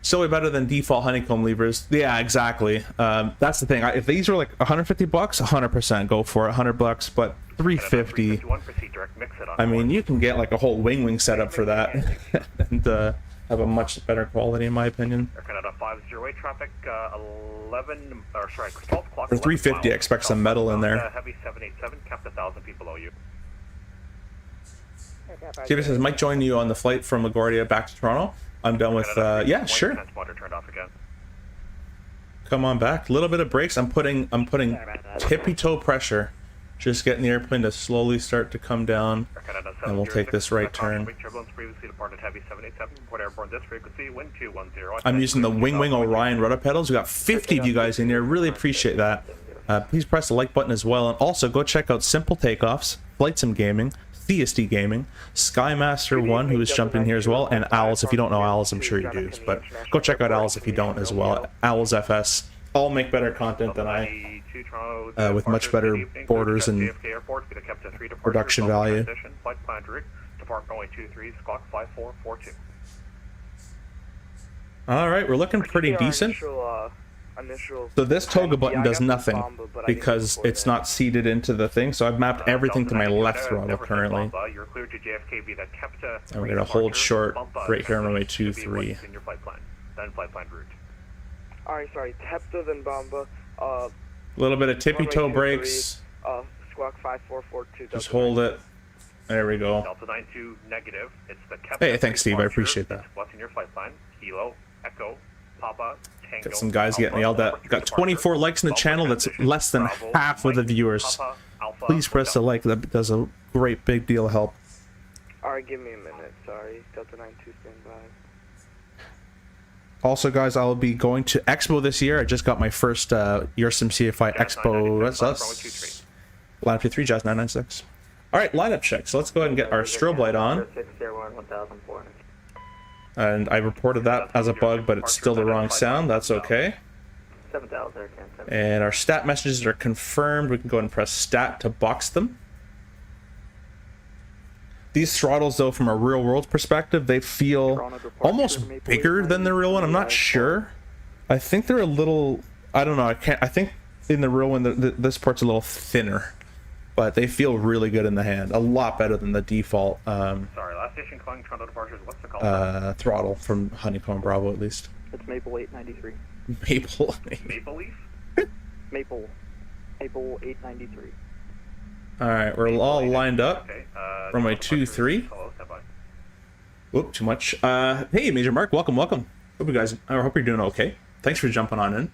So way better than default honeycomb levers. Yeah, exactly. That's the thing. If these were like 150 bucks, 100% go for it. 100 bucks, but 350. I mean, you can get like a whole wing setup for that, and have a much better quality, in my opinion. Canada 508 traffic, 11 or sorry, 12 o'clock. For 350, I expect some metal in there. Heavy 787, kept 1,000 feet below you. Steven says, Mike joined you on the flight from LaGuardia back to Toronto. I'm done with, yeah, sure. Come on back. A little bit of brakes. I'm putting tippy toe pressure. Just getting the airplane to slowly start to come down. and we'll take this right turn. Turbulence previously departed heavy 787. Report airborne this frequency, wind 210. I'm using the Wing Orion rudder pedals. We got 50 of you guys in here. Really appreciate that. Please press the like button as well, and also go check out Simple Takeoffs, FlightSIm Gaming, Theisty Gaming, Skymaster1, who has jumped in here as well, and Owls. If you don't know Owls, I'm sure you do, but go check out Owls if you don't as well. Owls FS all make better content than I, with much better borders and production value. All right, we're looking pretty decent. So this toga button does nothing because it's not seated into the thing, so I've mapped everything to my left throttle currently. And we're going to hold short right here on runway 23. Alright, sorry, Tepta then Bomba. A little bit of tippy toe brakes. Squawk 5442. Just hold it. There we go. Delta 92 negative. It's the Hey, thanks Steve, I appreciate that. What's in your flight plan? Kilo, Echo, Papa, Tango. Got some guys getting yelled at. Got 24 likes in the channel. That's less than half of the viewers. Please press the like. That does a great big deal of help. Alright, give me a minute. Sorry. Delta 92 stand by. Also, guys, I'll be going to EXPO this year. I just got my first Sim CFI EXPO. That's us. Line up to 3, Jazz 996. All right, lineup check. So let's go ahead and get our strobe light on. And I reported that as a bug, but it's still the wrong sound. That's okay. And our stat messages are confirmed. We can go ahead and press stat to box them. These throttles, though, from a real-world perspective, they feel almost bigger than the real one. I'm not sure. I think they're a little... I don't know. I think in the real one, this part's a little thinner. But they feel really good in the hand. A lot better than the default Sorry, last station calling Toronto departures. What's the call? Throttle from Honeycomb Bravo, at least. It's Maple 893. Maple. Maple Leaf? Maple 893. Alright, we're all lined up. Okay, Runway 23. Whoop, too much. Hey, Major Mark, welcome. Hope you guys, I hope you're doing okay. Thanks for jumping on in.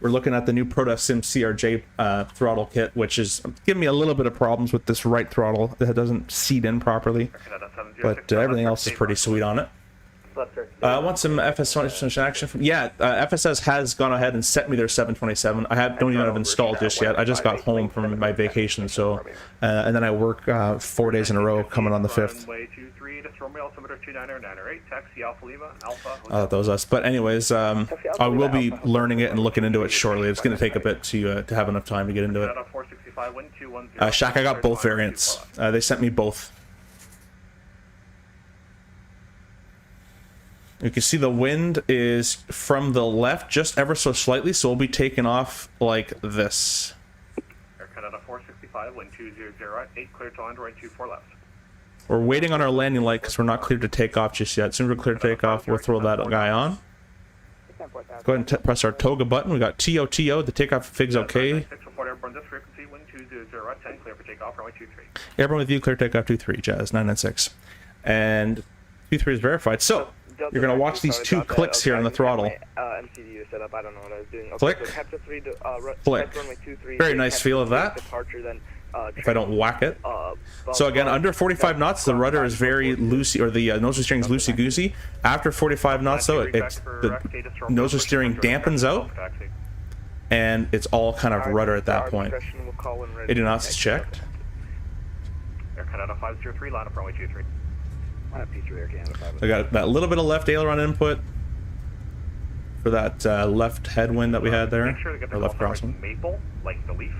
We're looking at the new ProdeskSIm CRJ throttle kit, which is giving me a little bit of problems with this right throttle. It doesn't seat in properly, but everything else is pretty sweet on it. I want some FS action from... Yeah, FSS has gone ahead and sent me their 727. Don't even have installed just yet. I just got home from my vacation, so... and then I work 4 days in a row coming on the 5th. That was us. But anyways, I will be learning it and looking into it shortly. It's going to take a bit to have enough time to get into it. Shaq, I got both variants. They sent me both. You can see the wind is from the left just ever so slightly, so we'll be taking off like this. Air Canada 465, wind 200 at 8, clear to land, right 24 left. We're waiting on our landing light because we're not cleared to take off just yet. As soon as we're cleared to take off, we'll throw that guy on. Go ahead and press our toga button. We got TOTO, the takeoff fig's okay. Airborne with you, clear takeoff 23, Jazz 996. And 23 is verified. So, you're going to watch these two clicks here on the throttle. Click. Click. Very nice feel of that. If I don't whack it. So again, under 45 knots, the rudder is very loosey, or the nose steering is loosey-goosey. After 45 knots, though, the nose steering dampens out, and it's all kind of rudder at that point. 80 knots is checked. Air Canada 503, line up runway 23. I got that little bit of left aileron input for that left headwind that we had there, or left crosswind. Maple, like the leaf.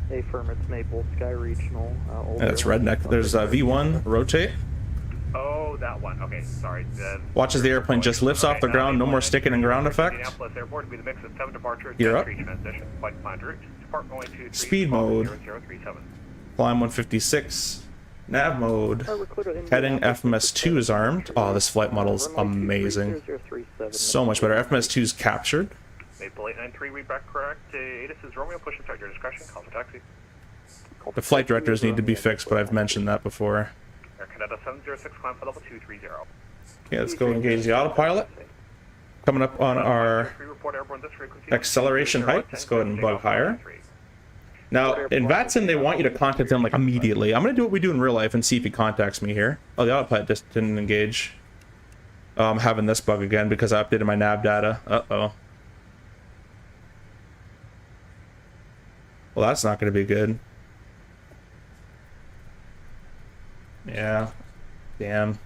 Hey, firm, it's Maple, Sky Regional. And it's redneck. There's V1, rotate. Oh, that one. Okay, sorry. Watch as the airplane just lifts off the ground. No more sticking and ground effect. Gear up. Speed mode. Climb 156. Nav mode. Heading FMS2 is armed. Oh, this flight model is amazing. So much better. FMS2 is captured. Maple 893, read back correct. This is Romeo, push and start your discretion. Call for taxi. The flight directors need to be fixed, but I've mentioned that before. Air Canada 706, climb for level 230. Okay, let's go engage the autopilot. Coming up on our acceleration height. Let's go ahead and bug higher. Now, in Vatson, they want you to contact him like immediately. I'm going to do what we do in real life and see if he contacts me here. Oh, the autopilot just didn't engage. Oh, I'm having this bug again because I updated my nav data. Uh-oh. Well, that's not going to be good. Yeah. Damn.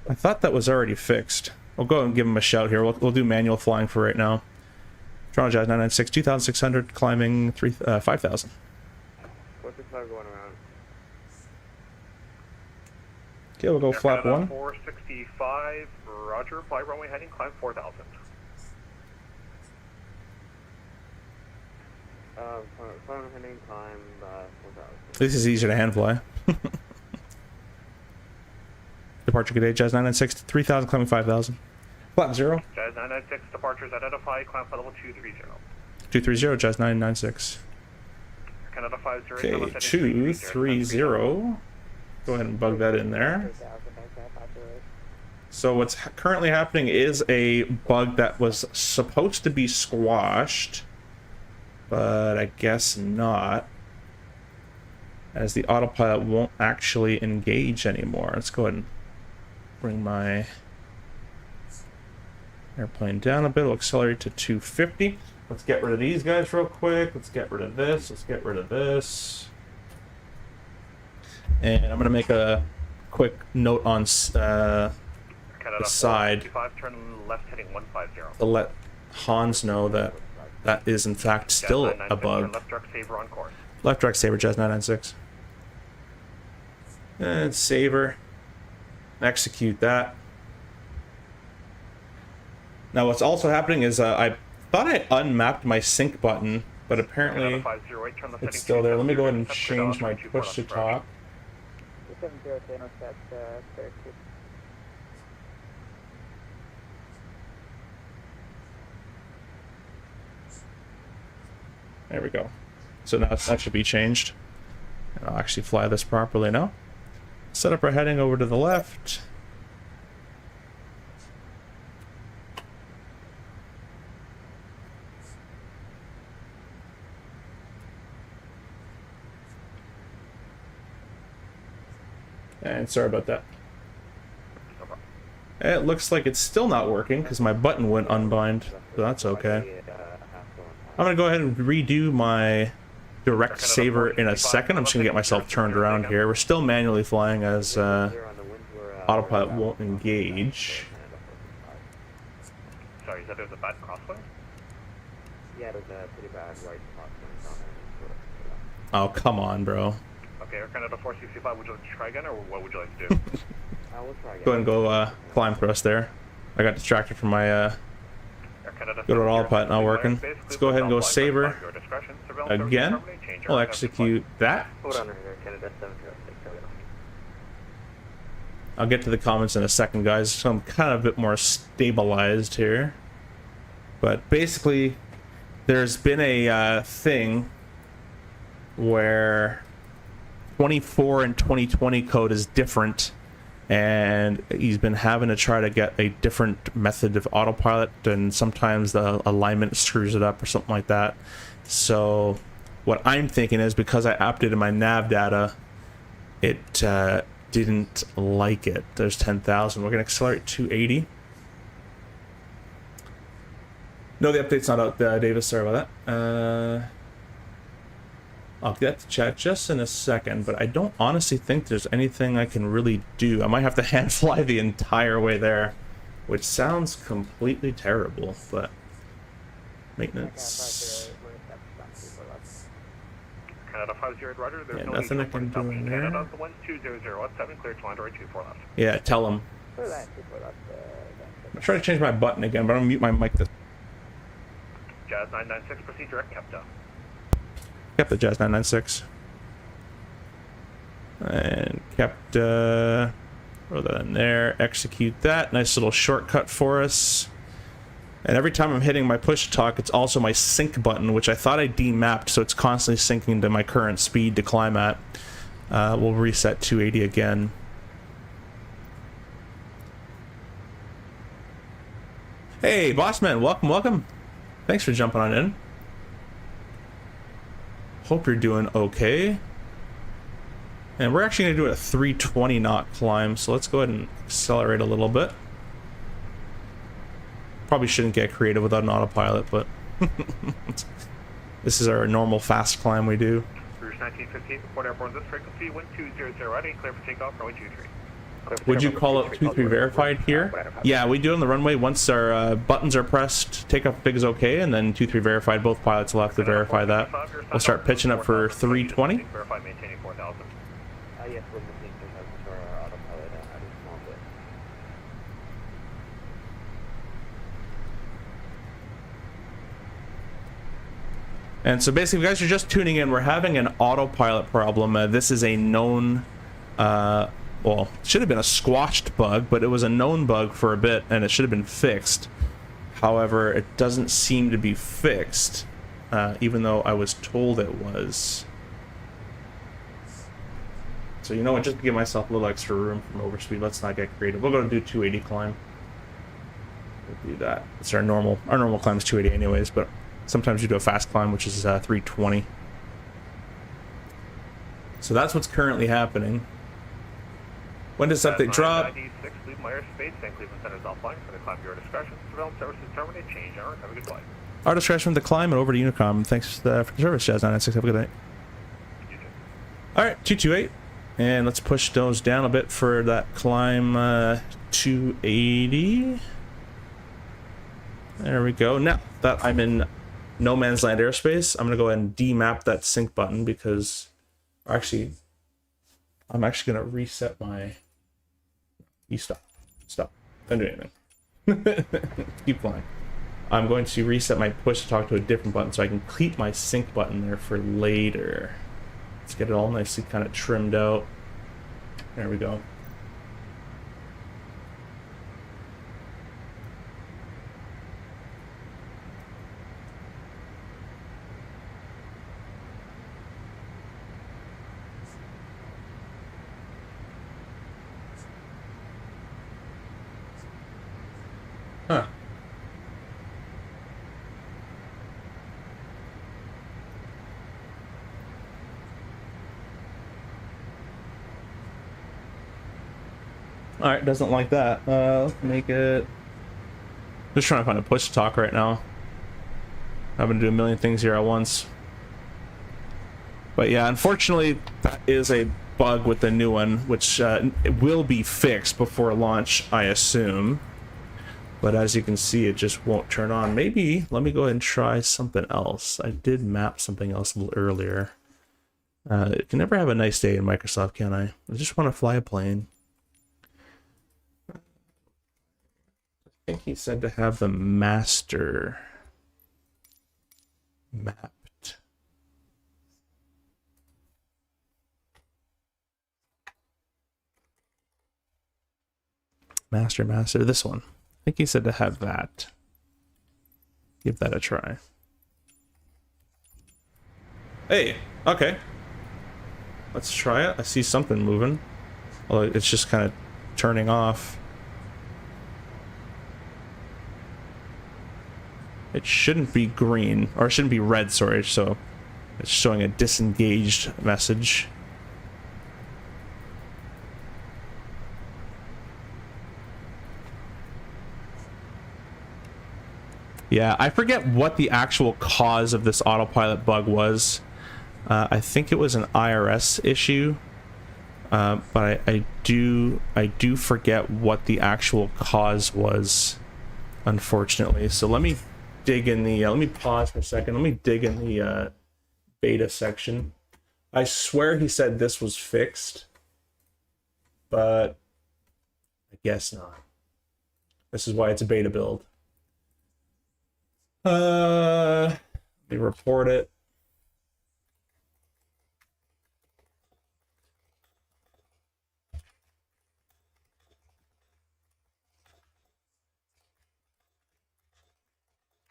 I thought that was already fixed. We'll go and give him a shout here. We'll do manual flying for right now. Toronto Jazz 996, 2,600, climbing 5,000. 465 going around. Okay, we'll go flap 1. 465, roger, fly runway heading, climb 4,000. Climb heading, climb 4,000. This is easier to hand fly. Departure good day, Jazz 996, 3,000, climbing 5,000. Flap 0. Jazz 996, departures identified, climb flight level 230. 230, Jazz 996. Canada 50. Okay, 230. Go ahead and bug that in there. So what's currently happening is a bug that was supposed to be squashed, but I guess not, as the autopilot won't actually engage anymore. Let's go ahead and bring my airplane down a bit. We'll accelerate to 250. Let's get rid of these guys real quick. Let's get rid of this. Let's get rid of this. And I'm going to make a quick note on the side turn left heading 150. to let Hans know that that is in fact still a bug. Left direct saver on course. Left direct saver, Jazz 996. And saver. Execute that. Now what's also happening is I thought I unmapped my sync button, but apparently it's still there. Let me go ahead and change my push to talk. There we go. So now that should be changed. And I'll actually fly this properly now. Set up our heading over to the left. And sorry about that. It looks like it's still not working because my button went unbind, so that's okay. I'm going to go ahead and redo my direct saver in a second. I'm just going to get myself turned around here. We're still manually flying as autopilot won't engage. Sorry, is that there's a bad crosswind? Yeah, there's a pretty bad right crosswind. Oh, come on, bro. Okay, Air Canada 465, would you like to try again, or what would you like to do? We'll try again. Go ahead and go climb for us there. I got distracted from my good old autopilot not working. Let's go ahead and go saver again. We'll execute that. Hold on, Air Canada 706. I'll get to the comments in a second, guys. So I'm kind of a bit more stabilized here. But basically, there's been a thing where 24 and 2020 code is different, and he's been having to try to get a different method of autopilot, and sometimes the alignment screws it up or something like that. So what I'm thinking is, because I updated my nav data, it didn't like it. There's 10,000. We're going to accelerate 280. No, the update's not out, Davis. Sorry about that. I'll get to chat just in a second, but I don't honestly think there's anything I can really do. I might have to hand fly the entire way there, which sounds completely terrible, but maintenance. Canada 50 Roger, there's no nothing I can do in there. Canada, the one's 20017, clear to land right 24 left. Yeah, tell him. I'm trying to change my button again, but I'm gonna mute my mic. Jazz 996, proceed direct Kepta. Kept the Jazz 996 and kept throw that in there, execute that. Nice little shortcut for us. And every time I'm hitting my push to talk, it's also my sync button, which I thought I demapped, so it's constantly syncing to my current speed to climb at. We'll reset 280 again. Hey Bossman, welcome. Thanks for jumping on in. Hope you're doing okay. And we're actually going to do a 320 knot climb, so let's go ahead and accelerate a little bit. Probably shouldn't get creative without an autopilot, but this is our normal fast climb we do. Rouge 1915, report airborne this frequency, wind 200 ready, clear for takeoff, runway 23. Would you call it 23 verified here? Yeah, we do on the runway. Once our buttons are pressed, takeoff big is okay, and then 23 verified. Both pilots will have to verify that. We'll start pitching up for 320. Verify maintaining 4,000. Yes, we're looking for our autopilot at a small bit. And so basically, if you guys are just tuning in, we're having an autopilot problem. This is a known, well, it should have been a squashed bug, but it was a known bug for a bit, and it should have been fixed. However, it doesn't seem to be fixed, even though I was told it was. So you know what, just to give myself a little extra room from overspeed, let's not get creative. We'll go to do 280 climb. We'll do that. It's our normal climb is 280 anyways, but sometimes you do a fast climb, which is 320. So that's what's currently happening. When does update drop? 96, leave my airspace, and Cleveland Center is offline for the climb your discretion. Surveillance services terminate, change error, have a good flight. Our discretion with the climb and over to Unicom. Thanks for the service, Jazz 996. Have a good night. You too. Alright, 228. And let's push those down a bit for that climb 280. There we go. Now that I'm in no man's land airspace, I'm going to go ahead and demap that sync button because I'm actually going to reset my... You stop. Don't do anything. Keep flying. I'm going to reset my push to talk to a different button so I can keep my sync button there for later. Let's get it all nicely kind of trimmed out. There we go. Huh. Alright, doesn't like that. Let's make it... Just trying to find a push to talk right now. I'm gonna do a million things here at once. But yeah, unfortunately, that is a bug with the new one, which it will be fixed before launch, I assume. But as you can see, it just won't turn on. Maybe, let me go ahead and try something else. I did map something else a little earlier. You can never have a nice day in Microsoft, can I? I just want to fly a plane. I think he said to have the master mapped. Master, this one. I think he said to have that. Give that a try. Hey, okay. Let's try it. I see something moving. Although it's just kind of turning off. It shouldn't be green, or it shouldn't be red, sorry, so it's showing a disengaged message. Yeah, I forget what the actual cause of this autopilot bug was. I think it was an IRS issue, but I do forget what the actual cause was, unfortunately. So let me dig in the let me pause for a second. Let me dig in the beta section. I swear he said this was fixed, but I guess not. This is why it's a beta build. Let me report it.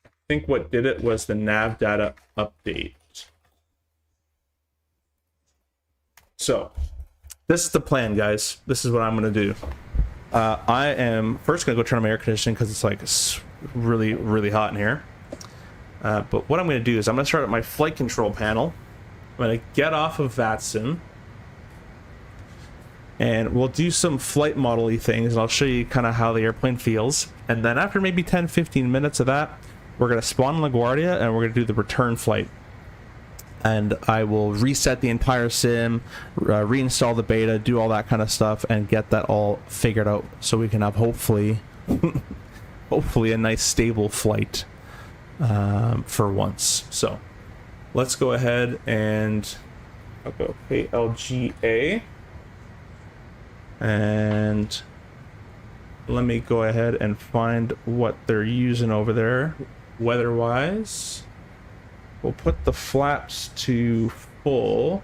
I think what did it was the nav data update. So this is the plan, guys. This is what I'm going to do. I am first going to go turn on my air conditioning because it's really, really hot in here. But what I'm going to do is I'm going to start at my flight control panel. going to get off of VATSIM. And we'll do some flight model-y things, and I'll show you kind of how the airplane feels. And then after maybe 10-15 minutes of that, we're going to spawn in LaGuardia, and we're going to do the return flight. And I will reset the entire sim, reinstall the beta, do all that kind of stuff, and get that all figured out so we can have hopefully hopefully a nice stable flight for once. So let's go ahead and I'll go KLGA, and let me go ahead and find what they're using over there weather wise. We'll put the flaps to full.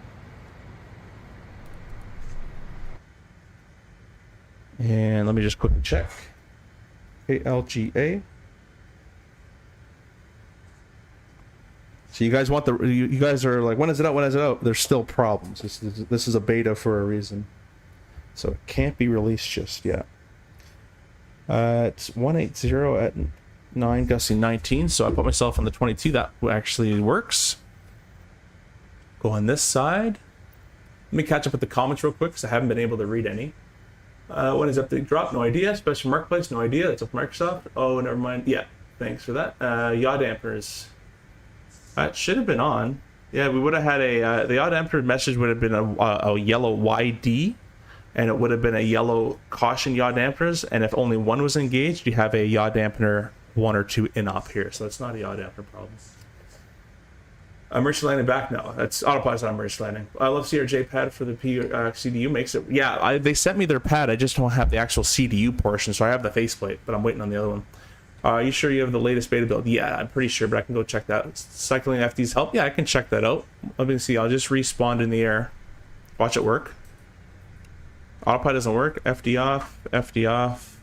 And let me just quickly check. KLGA. So you guys want you guys are like, when is it out? When is it out? There's still problems. This is a beta for a reason. So it can't be released just yet. It's 180 at 9 gusting 19, so I put myself on the 22. That actually works. Go on this side. Let me catch up with the comments real quick because I haven't been able to read any. When is update drop? No idea. Special marketplace? No idea. That's up Microsoft. Oh, never mind. Yeah, thanks for that. Yaw dampeners. That should have been on. Yeah, we would have had a the yaw dampener message would have been a yellow YD, and it would have been a yellow caution yaw dampeners. And if only one was engaged, you have a yaw dampener 1 or 2 in up here, so it's not a yaw dampener problem. Emergency landing back? No, that's autopilot's not emergency landing. I love CRJ pad for the CDU makes it. Yeah, they sent me their pad. I just don't have the actual CDU portion, so I have the faceplate, but I'm waiting on the other one. Are you sure you have the latest beta build? Yeah, I'm pretty sure, but I can go check that. Cycling FD's help? Yeah, I can check that out. Let me see. I'll just respawn in the air. Watch it work. Autopilot doesn't work. FD off. FD off.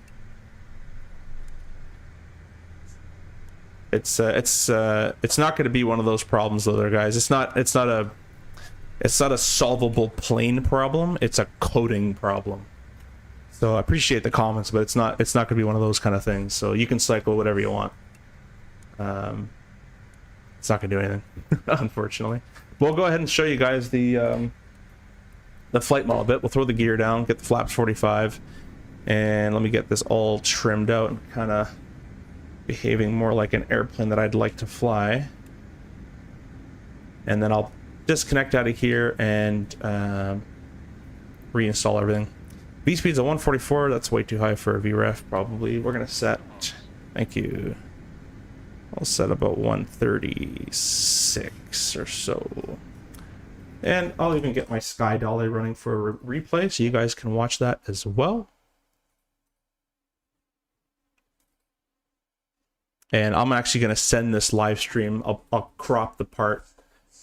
It's not going to be one of those problems though, there, guys. It's not a solvable plane problem. It's a coding problem. So I appreciate the comments, but it's not going to be one of those kind of things. So you can cycle whatever you want. It's not going to do anything, unfortunately. We'll go ahead and show you guys the flight model bit. We'll throw the gear down, get the flaps 45, and let me get this all trimmed out and kind of behaving more like an airplane that I'd like to fly. And then I'll disconnect out of here and reinstall everything. V speed's a 144. That's way too high for a VREF, probably. We're gonna set, thank you, I'll set about 136 or so. And I'll even get my Sky Dolly running for a replay so you guys can watch that as well. And I'm actually going to send this live stream. I'll crop the part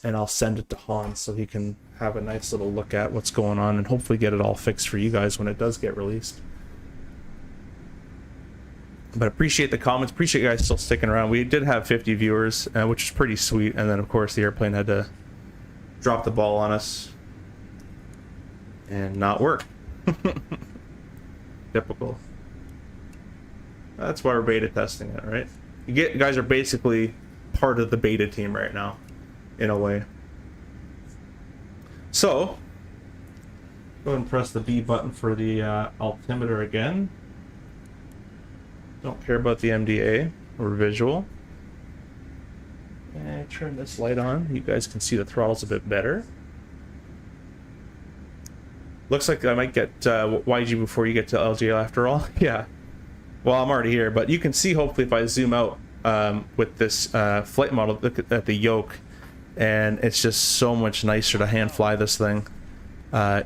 and I'll send it to Hans so he can have a nice little look at what's going on and hopefully get it all fixed for you guys when it does get released. But appreciate the comments. Appreciate you guys still sticking around. We did have 50 viewers, which is pretty sweet. And then, of course, the airplane had to drop the ball on us and not work. Typical. That's why we're beta testing it, right? You guys are basically part of the beta team right now, in a way. So, go ahead and press the B button for the altimeter again. Don't care about the MDA or visual. And turn this light on. You guys can see the throttles a bit better. Looks like I might get YG before you get to LGL after all. Yeah. Well, I'm already here, but you can see hopefully if I zoom out with this flight model, look at the yoke, and it's just so much nicer to hand fly this thing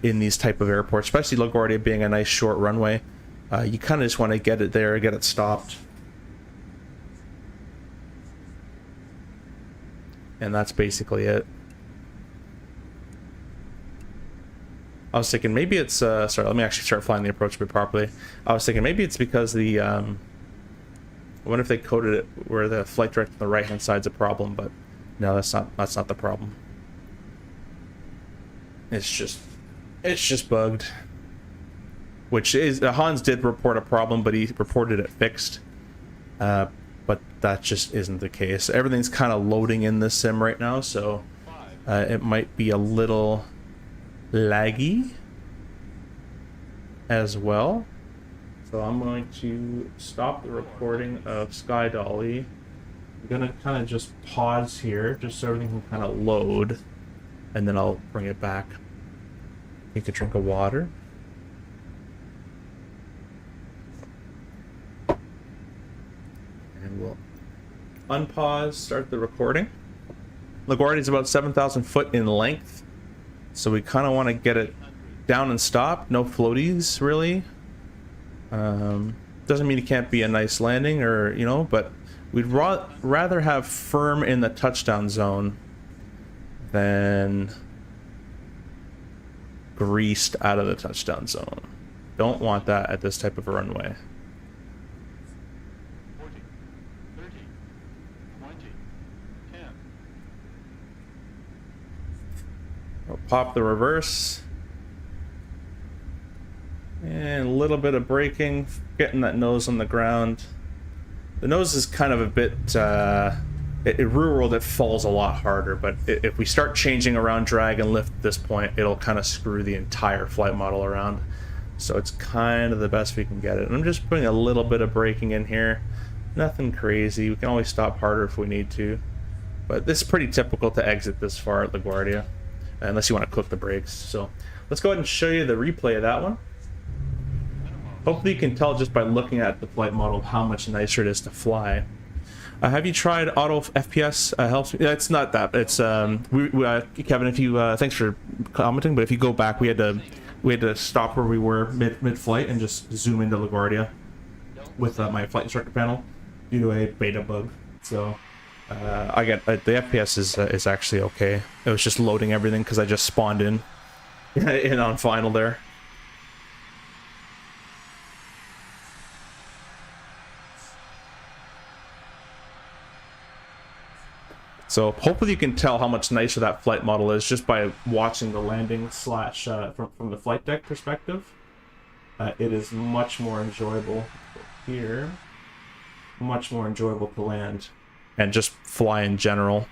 in these type of airports, especially LaGuardia being a nice short runway. You kind of just want to get it there, get it stopped. And that's basically it. I was thinking maybe it's sorry, let me actually start flying the approach bit properly. I was thinking maybe it's because the I wonder if they coded it where the flight director on the right hand side's a problem, but no, that's not the problem. It's just bugged. Which is Hans did report a problem, but he reported it fixed. But that just isn't the case. Everything's kind of loading in this sim right now, so It might be a little laggy as well. So I'm going to stop the recording of Sky Dolly. I'm gonna kind of just pause here just so everything can kind of load, and then I'll bring it back. Take a drink of water. And we'll unpause, start the recording. LaGuardia is about 7,000 foot in length, so we kind of want to get it down and stop. No floaties, really. Doesn't mean it can't be a nice landing, or, you know, but we'd rather have firm in the touchdown zone than greased out of the touchdown zone. Don't want that at this type of a runway. 40, 30, 20, 10. I'll pop the reverse. And a little bit of braking, getting that nose on the ground. The nose is kind of a bit, in real world it falls a lot harder, but if we start changing around drag and lift at this point, it'll kind of screw the entire flight model around. So it's kind of the best we can get it. And I'm just putting a little bit of braking in here. Nothing crazy. We can always stop harder if we need to. But this is pretty typical to exit this far at LaGuardia, unless you want to cook the brakes. So let's go ahead and show you the replay of that one. Hopefully you can tell just by looking at the flight model how much nicer it is to fly. Have you tried auto FPS? Helps me. It's not that. It's Kevin. If you thanks for commenting, but if you go back, we had to stop where we were mid flight and just zoom into LaGuardia with my flight instructor panel due to a beta bug. So I get the FPS is actually okay. It was just loading everything because I just spawned in on final there. So hopefully you can tell how much nicer that flight model is just by watching the landing slash from the flight deck perspective. It is much more enjoyable here, much more enjoyable to land and just fly in general.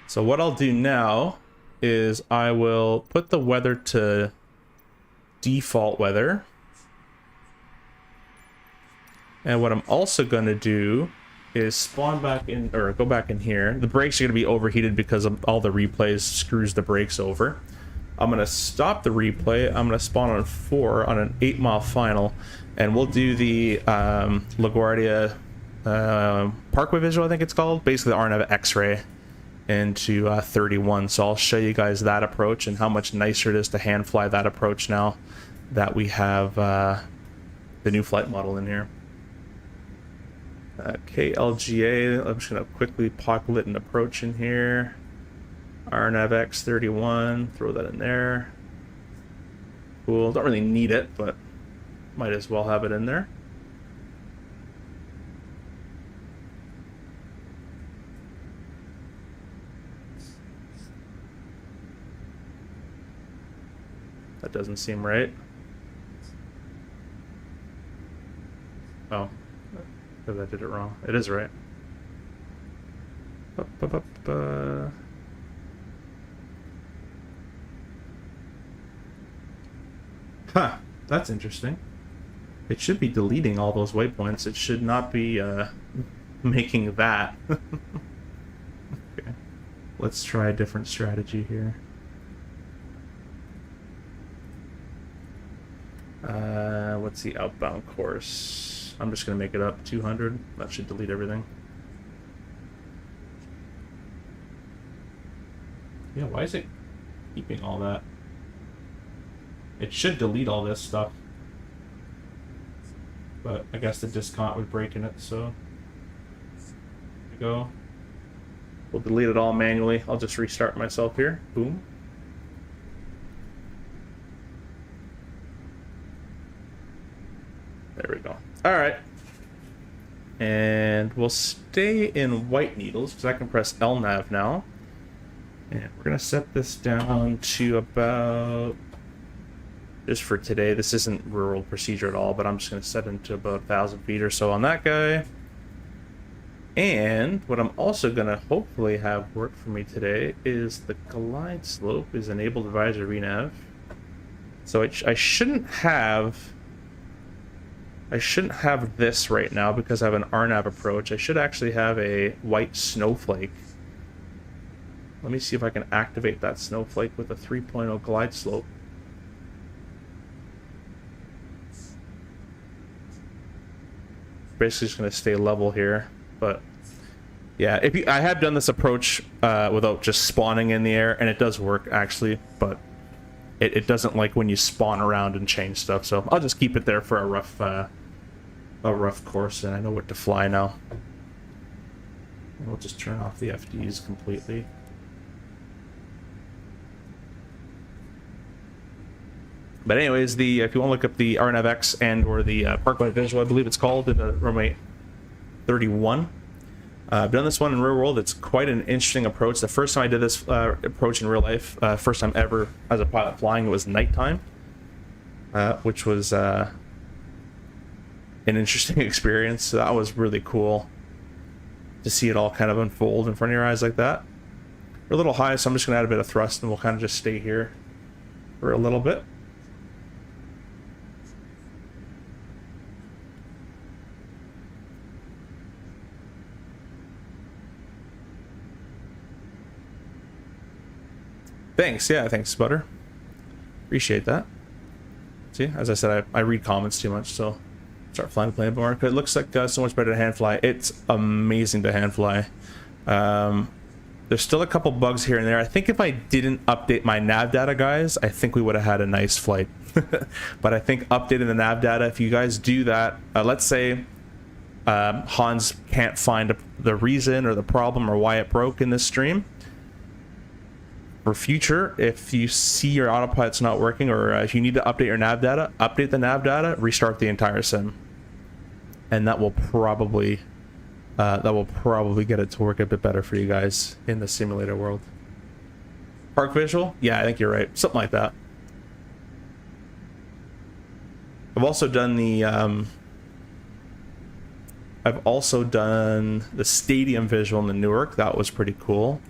So what I'll do now is I will put the weather to default weather, and what I'm also going to do is spawn back in, or go back in here. The brakes are going to be overheated because of all the replays screws the brakes over. I'm going to stop the replay. I'm going to spawn on 4 on an 8-mile final, and we'll do the LaGuardia Parkway visual, I think it's called, basically the RNAV X-ray into 31. So I'll show you guys that approach and how much nicer it is to hand fly that approach now that we have the new flight model in here. KLGA, I'm just going to quickly populate an approach in here. RNAV X31, throw that in there. Cool, don't really need it, but might as well have it in there. That doesn't seem right. Oh, because I did it wrong. It is right. Huh, that's interesting. It should be deleting all those waypoints. It should not be making that. Okay, let's try a different strategy here. What's the outbound course? I'm just gonna make it up 200. That should delete everything. Yeah, why is it keeping all that? It should delete all this stuff, but I guess the discount would break in it, so there we go. We'll delete it all manually. I'll just restart myself here. Boom. There we go. All right. And we'll stay in white needles because I can press LNAV now. And we're going to set this down to about just for today. This isn't real world procedure at all, but I'm just going to set into about 1,000 feet or so on that guy. And what I'm also going to hopefully have work for me today is the glide slope is enabled advisor renav. So I shouldn't have this right now because I have an RNAV approach. I should actually have a white snowflake. Let me see if I can activate that snowflake with a 3.0 glide slope. Basically just going to stay level here, but yeah, I have done this approach without just spawning in the air, and it does work actually, but it doesn't like when you spawn around and change stuff. So I'll just keep it there for a rough course, and I know what to fly now. And we'll just turn off the FDs completely. But anyways, if you want to look up the RNAVX and or the Parkway Visual, I believe it's called, in the runway 31. I've done this one in real world. It's quite an interesting approach. The first time I did this approach in real life, first time ever as a pilot flying, it was nighttime, which was an interesting experience. So that was really cool to see it all kind of unfold in front of your eyes like that. We're a little high, so I'm just going to add a bit of thrust, and we'll kind of just stay here for a little bit. Thanks, yeah, thanks, Butter. Appreciate that. See, as I said, I read comments too much, so start flying the plane more. It looks like so much better to hand fly. It's amazing to hand fly. There's still a couple bugs here and there. I think if I didn't update my nav data, guys, I think we would have had a nice flight. But I think updating the nav data, if you guys do that, let's say Hans can't find the reason or the problem or why it broke in this stream. For future, if you see your autopilot's not working, or if you need to update your nav data, update the nav data, restart the entire sim, and that will probably get it to work a bit better for you guys in the simulator world. Park visual, yeah, I think you're right, something like that. I've also done the stadium visual in the Newark. That was pretty cool.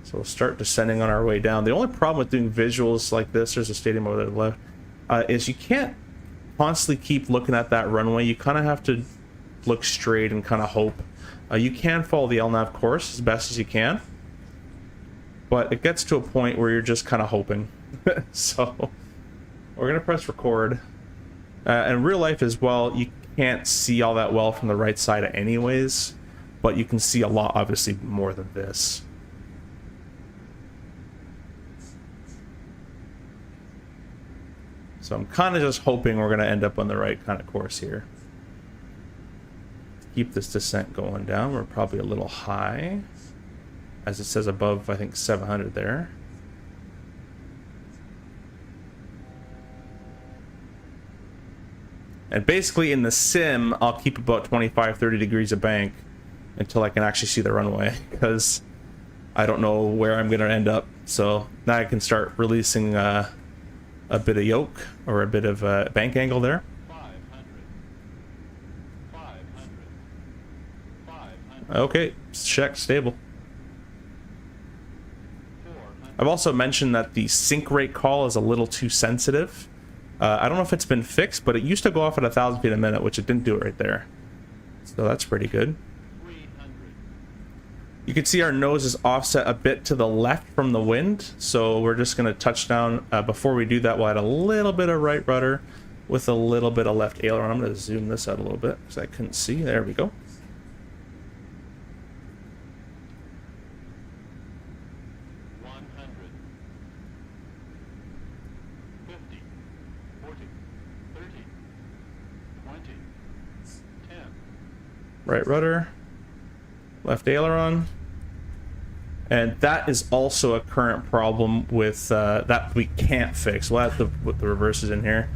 So we'll start descending on our way down. The only problem with doing visuals like this, there's a stadium over to the left, is you can't constantly keep looking at that runway. You kind of have to look straight and kind of hope. You can follow the LNAV course as best as you can, but it gets to a point where you're just kind of hoping. So we're going to press record. In real life as well, you can't see all that well from the right side anyways, but you can see a lot, obviously, more than this. So I'm kind of just hoping we're going to end up on the right kind of course here. Keep this descent going down. We're probably a little high, as it says above, I think, 700 there. And basically in the sim, I'll keep about 25-30 degrees of bank until I can actually see the runway, because I don't know where I'm going to end up. So now I can start releasing a bit of yoke or a bit of bank angle there. 500. Okay, check, stable. I've also mentioned that the sync rate call is a little too sensitive. I don't know if it's been fixed, but it used to go off at 1,000 feet a minute, which it didn't do it right there. So that's pretty good. 300. You can see our nose is offset a bit to the left from the wind, so we're just going to touch down. Before we do that, we'll add a little bit of right rudder with a little bit of left aileron. I'm going to zoom this out a little bit because I couldn't see. There we go. 100. 50. 40. 30. 20. 10. Right rudder, left aileron. And that is also a current problem with that we can't fix. We'll have to put the reverses in here.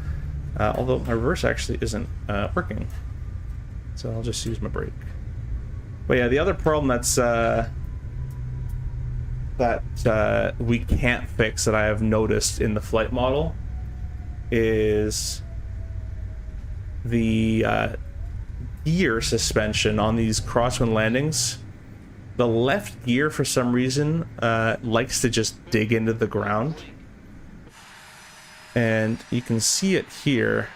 Although my reverse actually isn't working. So I'll just use my brake. But yeah, the other problem that we can't fix that I have noticed in the flight model is the gear suspension on these crosswind landings. The left gear, for some reason, likes to just dig into the ground. And you can see it here.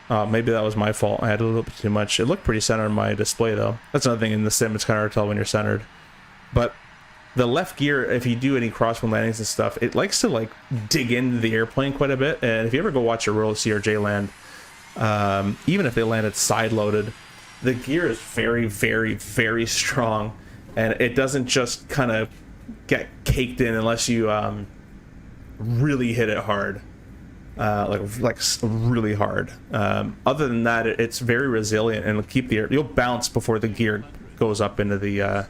Oh, maybe that was my fault. I had a little bit too much. It looked pretty centered on my display, though. That's another thing in the sim. It's kind of hard to tell when you're centered. But the left gear, if you do any crosswind landings and stuff, it likes to like dig into the airplane quite a bit. And if you ever go watch a real CRJ land, even if they landed side loaded, the gear is very, very, very strong, and it doesn't just kind of get caked in unless you really hit it hard, like really hard. Other than that, it's very resilient and it'll keep the air. You'll bounce before the gear goes up into the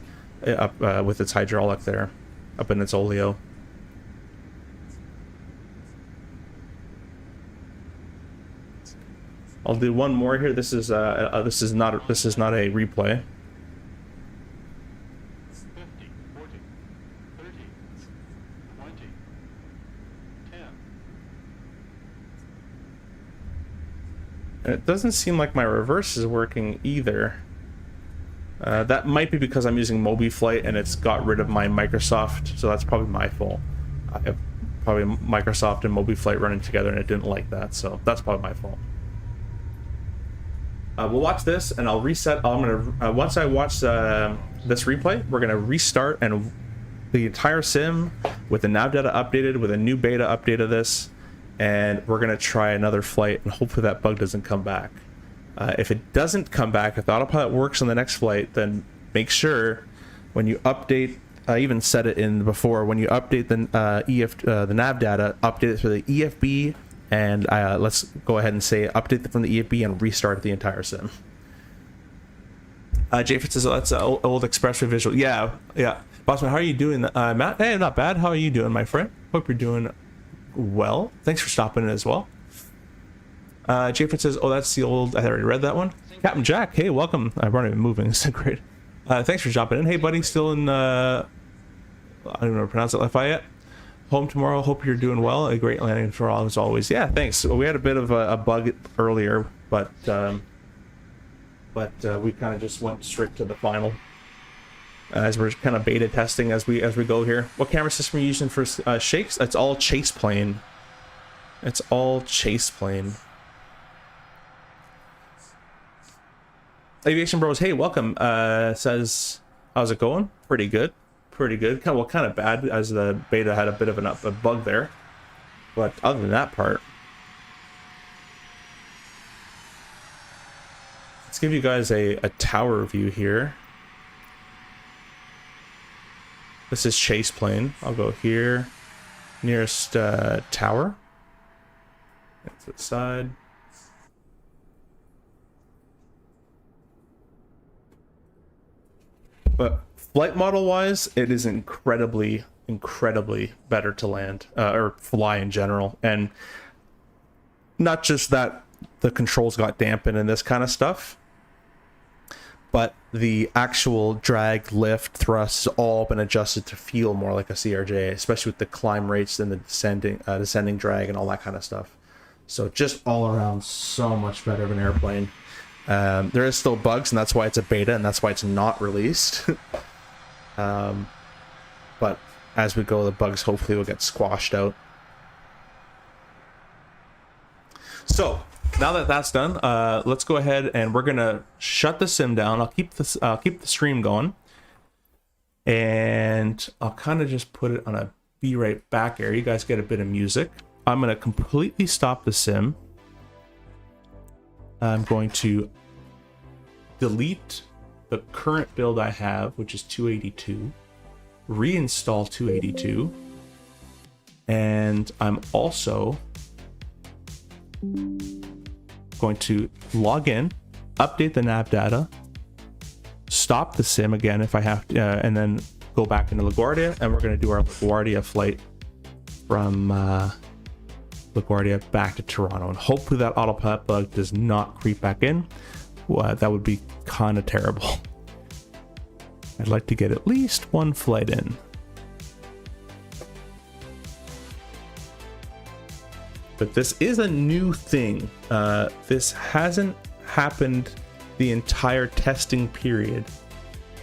with its hydraulic there, up in its oleo. I'll do one more here. This is not a replay. 50, 40, 30, 20, 10. And it doesn't seem like my reverse is working either. That might be because I'm using MobiFlight and it's got rid of my Microsoft, so that's probably my fault. I have probably Microsoft and MobiFlight running together and it didn't like that, so that's probably my fault. We'll watch this and I'll reset. I'm gonna once I watch this replay, we're gonna restart and the entire sim with the nav data updated, with a new beta update of this, and we're gonna try another flight and hopefully that bug doesn't come back. If it doesn't come back, if the autopilot works on the next flight, then make sure when you update, I even said it in before, when you update the nav data, update it for the EFB. And let's go ahead and say update from the EFB and restart the entire sim. Jayford says, oh, that's an old expressway visual. Yeah. Bossman, how are you doing? Matt? Hey, not bad. How are you doing, my friend? Hope you're doing well. Thanks for stopping in as well. Jayford says, oh, that's the old... I already read that one. Captain Jack, hey, welcome. I'm not even moving. It's great. Thanks for jumping in. Hey, buddy, still in... I don't know how to pronounce it, Lafayette. Home tomorrow. Hope you're doing well. A great landing for all as always. Yeah, thanks. We had a bit of a bug earlier, but we kind of just went straight to the final as we're kind of beta testing as we go here. What camera system are you using for shakes? It's all chase plane. It's all chase plane. Aviation Bros, hey, welcome. Says, how's it going? Pretty good. Pretty good. Kind of bad as the beta had a bit of a bug there, but other than that part, let's give you guys a tower view here. This is chase plane. I'll go here, nearest tower. That's the side. But flight model wise, it is incredibly better to land or fly in general. And not just that the controls got dampened and this kind of stuff, but the actual drag, lift, thrust has all been adjusted to feel more like a CRJ, especially with the climb rates and the descending drag and all that kind of stuff. So just all around so much better of an airplane. There is still bugs, and that's why it's a beta, and that's why it's not released. But as we go, the bugs hopefully will get squashed out. So now that that's done, let's go ahead and we're gonna shut the sim down. I'll keep the stream going, and I'll kind of just put it on a be right back area. You guys get a bit of music. I'm gonna completely stop the sim. I'm going to delete the current build I have, which is 282, reinstall 282, and I'm also going to log in, update the nav data, stop the sim again if I have to, and then go back into LaGuardia, and we're going to do our LaGuardia flight from LaGuardia back to Toronto, and hopefully that autopilot bug does not creep back in. That would be kind of terrible. I'd like to get at least one flight in. but this is a new thing. This hasn't happened the entire testing period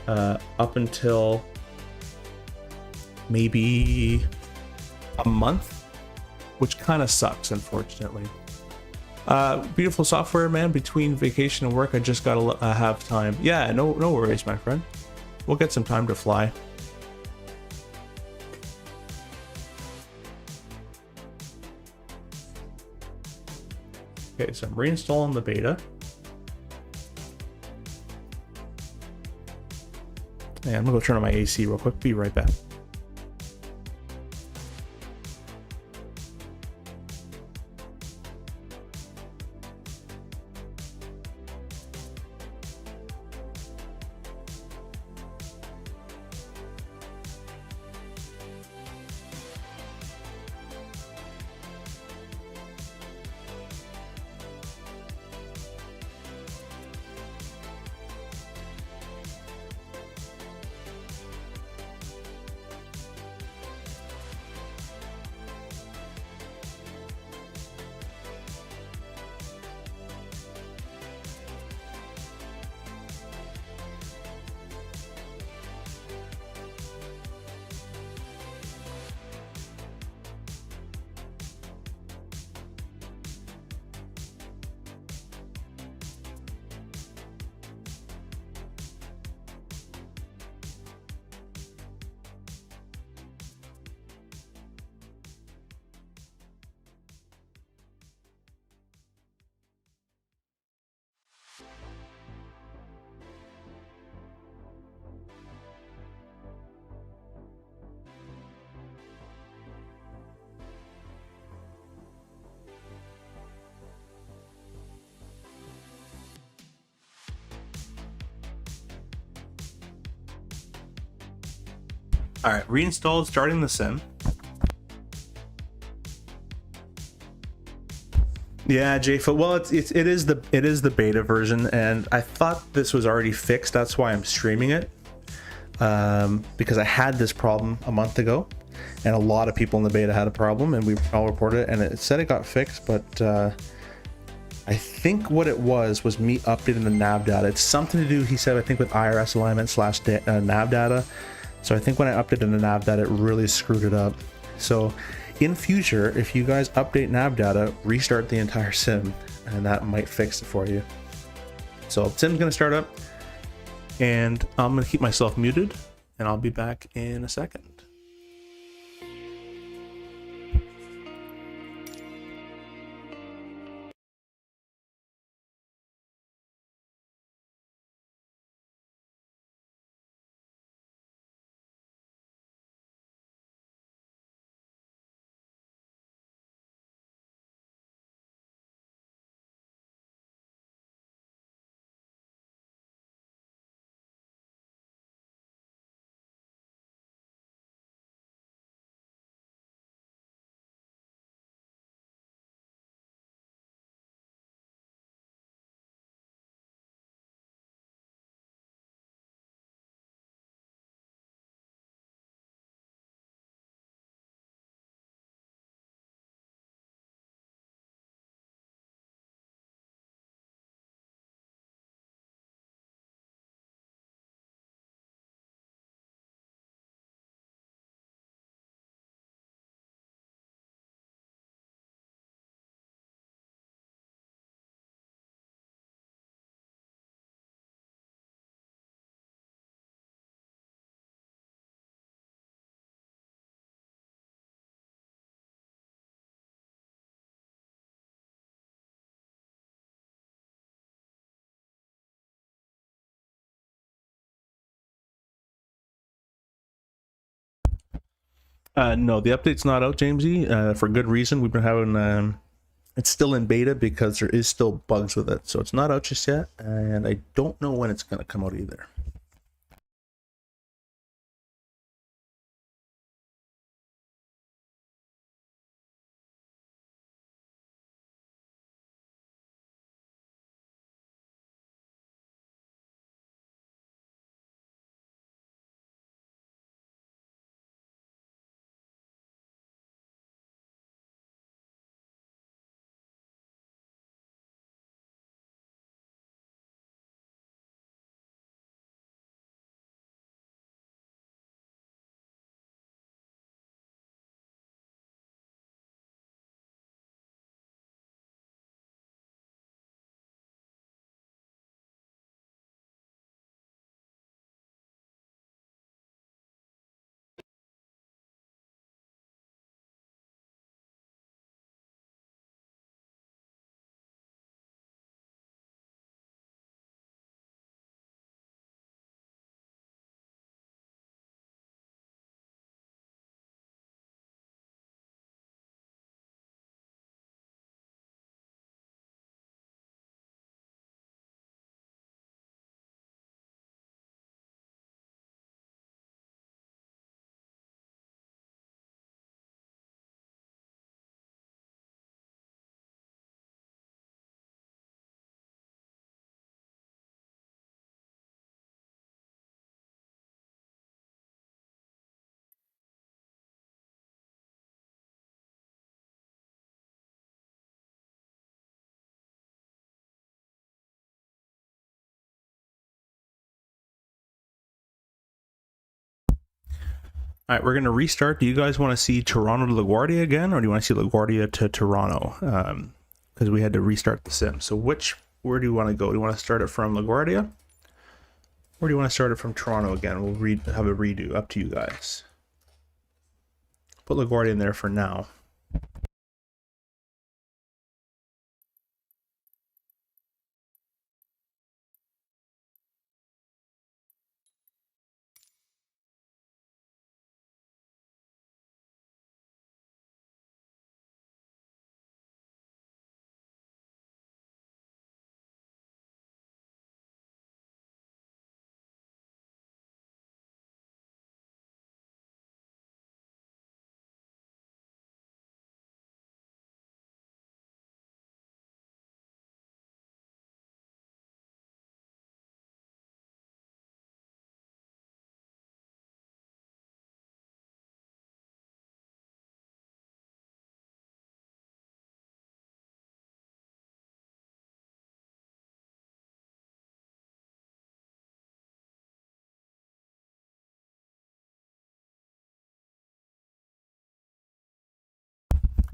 up until maybe a month, which kind of sucks, unfortunately. Beautiful software, man. Between vacation and work, I just gotta have time. Yeah, no worries, my friend. We'll get some time to fly. Okay, so I'm reinstalling the beta. And I'm gonna go turn on my AC real quick. Be right back. All right, reinstalled, starting the sim. Yeah, JFO. Well, it is the beta version, and I thought this was already fixed. That's why I'm streaming it, because I had this problem a month ago, and a lot of people in the beta had a problem, and we all reported it, and it said it got fixed, but I think what it was me updating the nav data. It's something to do, he said, I think with IRS alignment slash nav data. So I think when I updated the nav data, it really screwed it up. So in future, if you guys update nav data, restart the entire sim, and that might fix it for you. So sim's gonna start up, and I'm gonna keep myself muted, and I'll be back in a second. No, the update's not out, Jamesy, for good reason. We've been having, it's still in beta because there is still bugs with it. So it's not out just yet, and I don't know when it's going to come out either. All right, we're going to restart. Do you guys want to see Toronto to LaGuardia again, or do you want to see LaGuardia to Toronto? Because we had to restart the sim. So where do you want to go? Do you want to start it from LaGuardia? Or do you want to start it from Toronto again? We'll have a redo. Up to you guys. Put LaGuardia in there for now.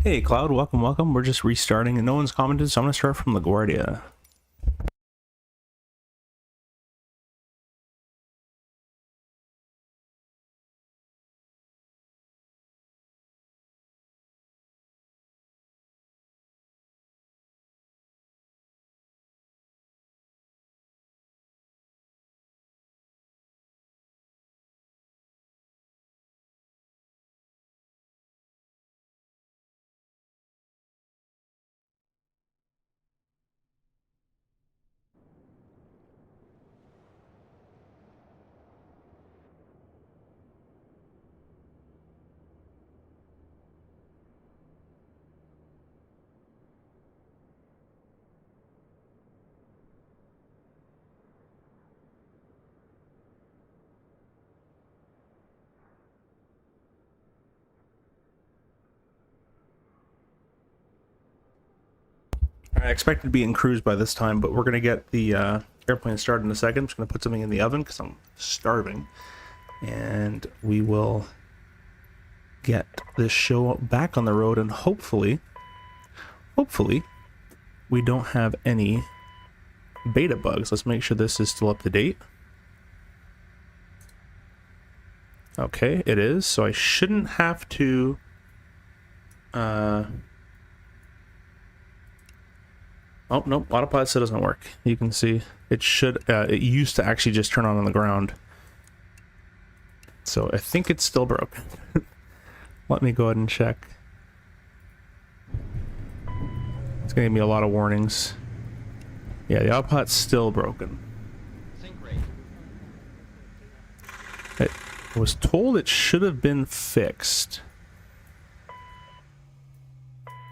Hey, Cloud, welcome, welcome. We're just restarting and no one's commented, so I'm going to start from LaGuardia. I expect to be in cruise by this time, but we're going to get the airplane started in a second. I'm just going to put something in the oven because I'm starving. And we will get this show back on the road, and hopefully, we don't have any beta bugs. Let's make sure this is still up to date. Okay, it is. So I shouldn't have to... Oh, nope, autopilot still doesn't work. You can see it should, it used to actually just turn on the ground. So I think it's still broken. Let me go ahead and check. It's gonna give me a lot of warnings. Yeah, the autopilot's still broken. I was told it should have been fixed,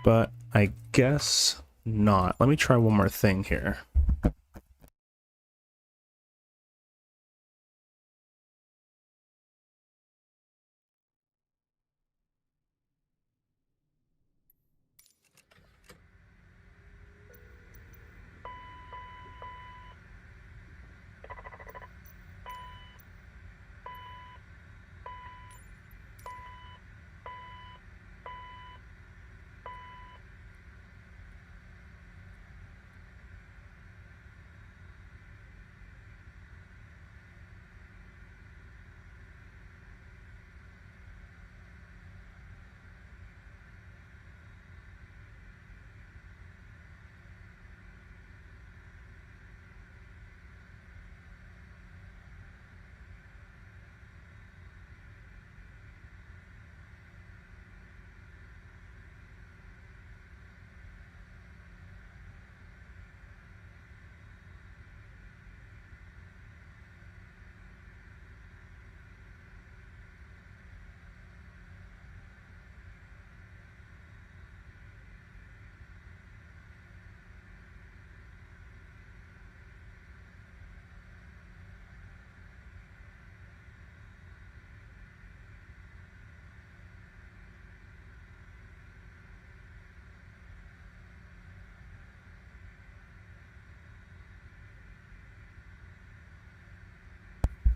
but I guess not. Let me try one more thing here.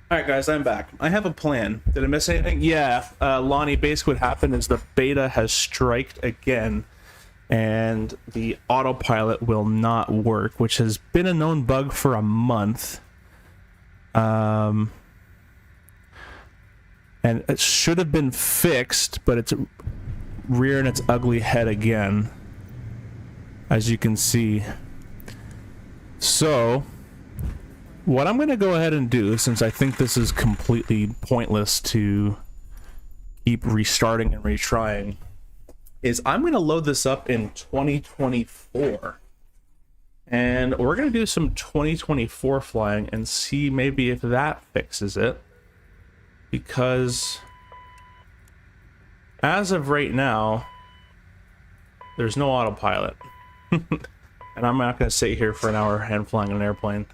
All right, guys, I'm back. I have a plan. Did I miss anything? Yeah, Lonnie, basically what happened is the beta has striked again, and the autopilot will not work, which has been a known bug for a month. And it should have been fixed, but it's rearing its ugly head again, as you can see. So what I'm going to go ahead and do, since I think this is completely pointless to keep restarting and retrying, is I'm going to load this up in 2024. And we're going to do some 2024 flying and see maybe if that fixes it. Because as of right now, there's no autopilot. And I'm not going to sit here for an hour hand flying an airplane.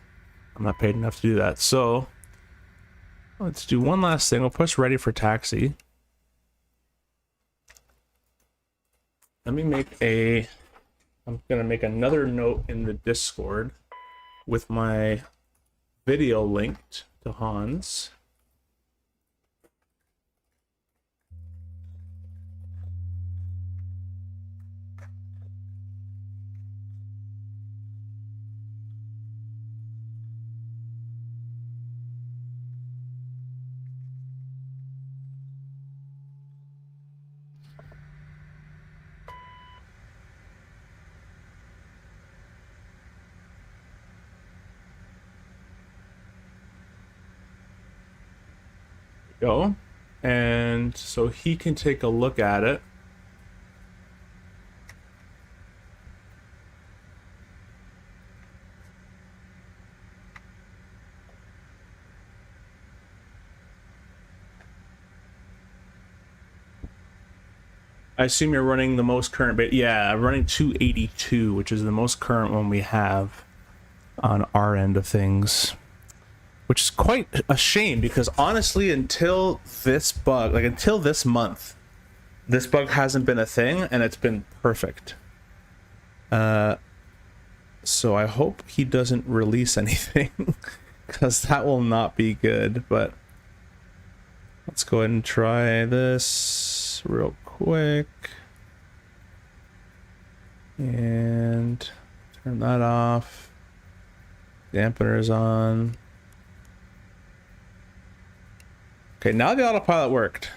I'm not paid enough to do that. So let's do one last thing. We'll push ready for taxi. Let me make I'm going to make another note in the Discord with my video linked to Hans. Go, and so he can take a look at it. I assume you're running the most current beta. Yeah, I'm running 282, which is the most current one we have on our end of things. Which is quite a shame, because honestly, until this bug, like until this month, this bug hasn't been a thing, and it's been perfect. So I hope he doesn't release anything, because that will not be good. But let's go ahead and try this real quick. And turn that off. Dampener's on. Okay, now the autopilot worked.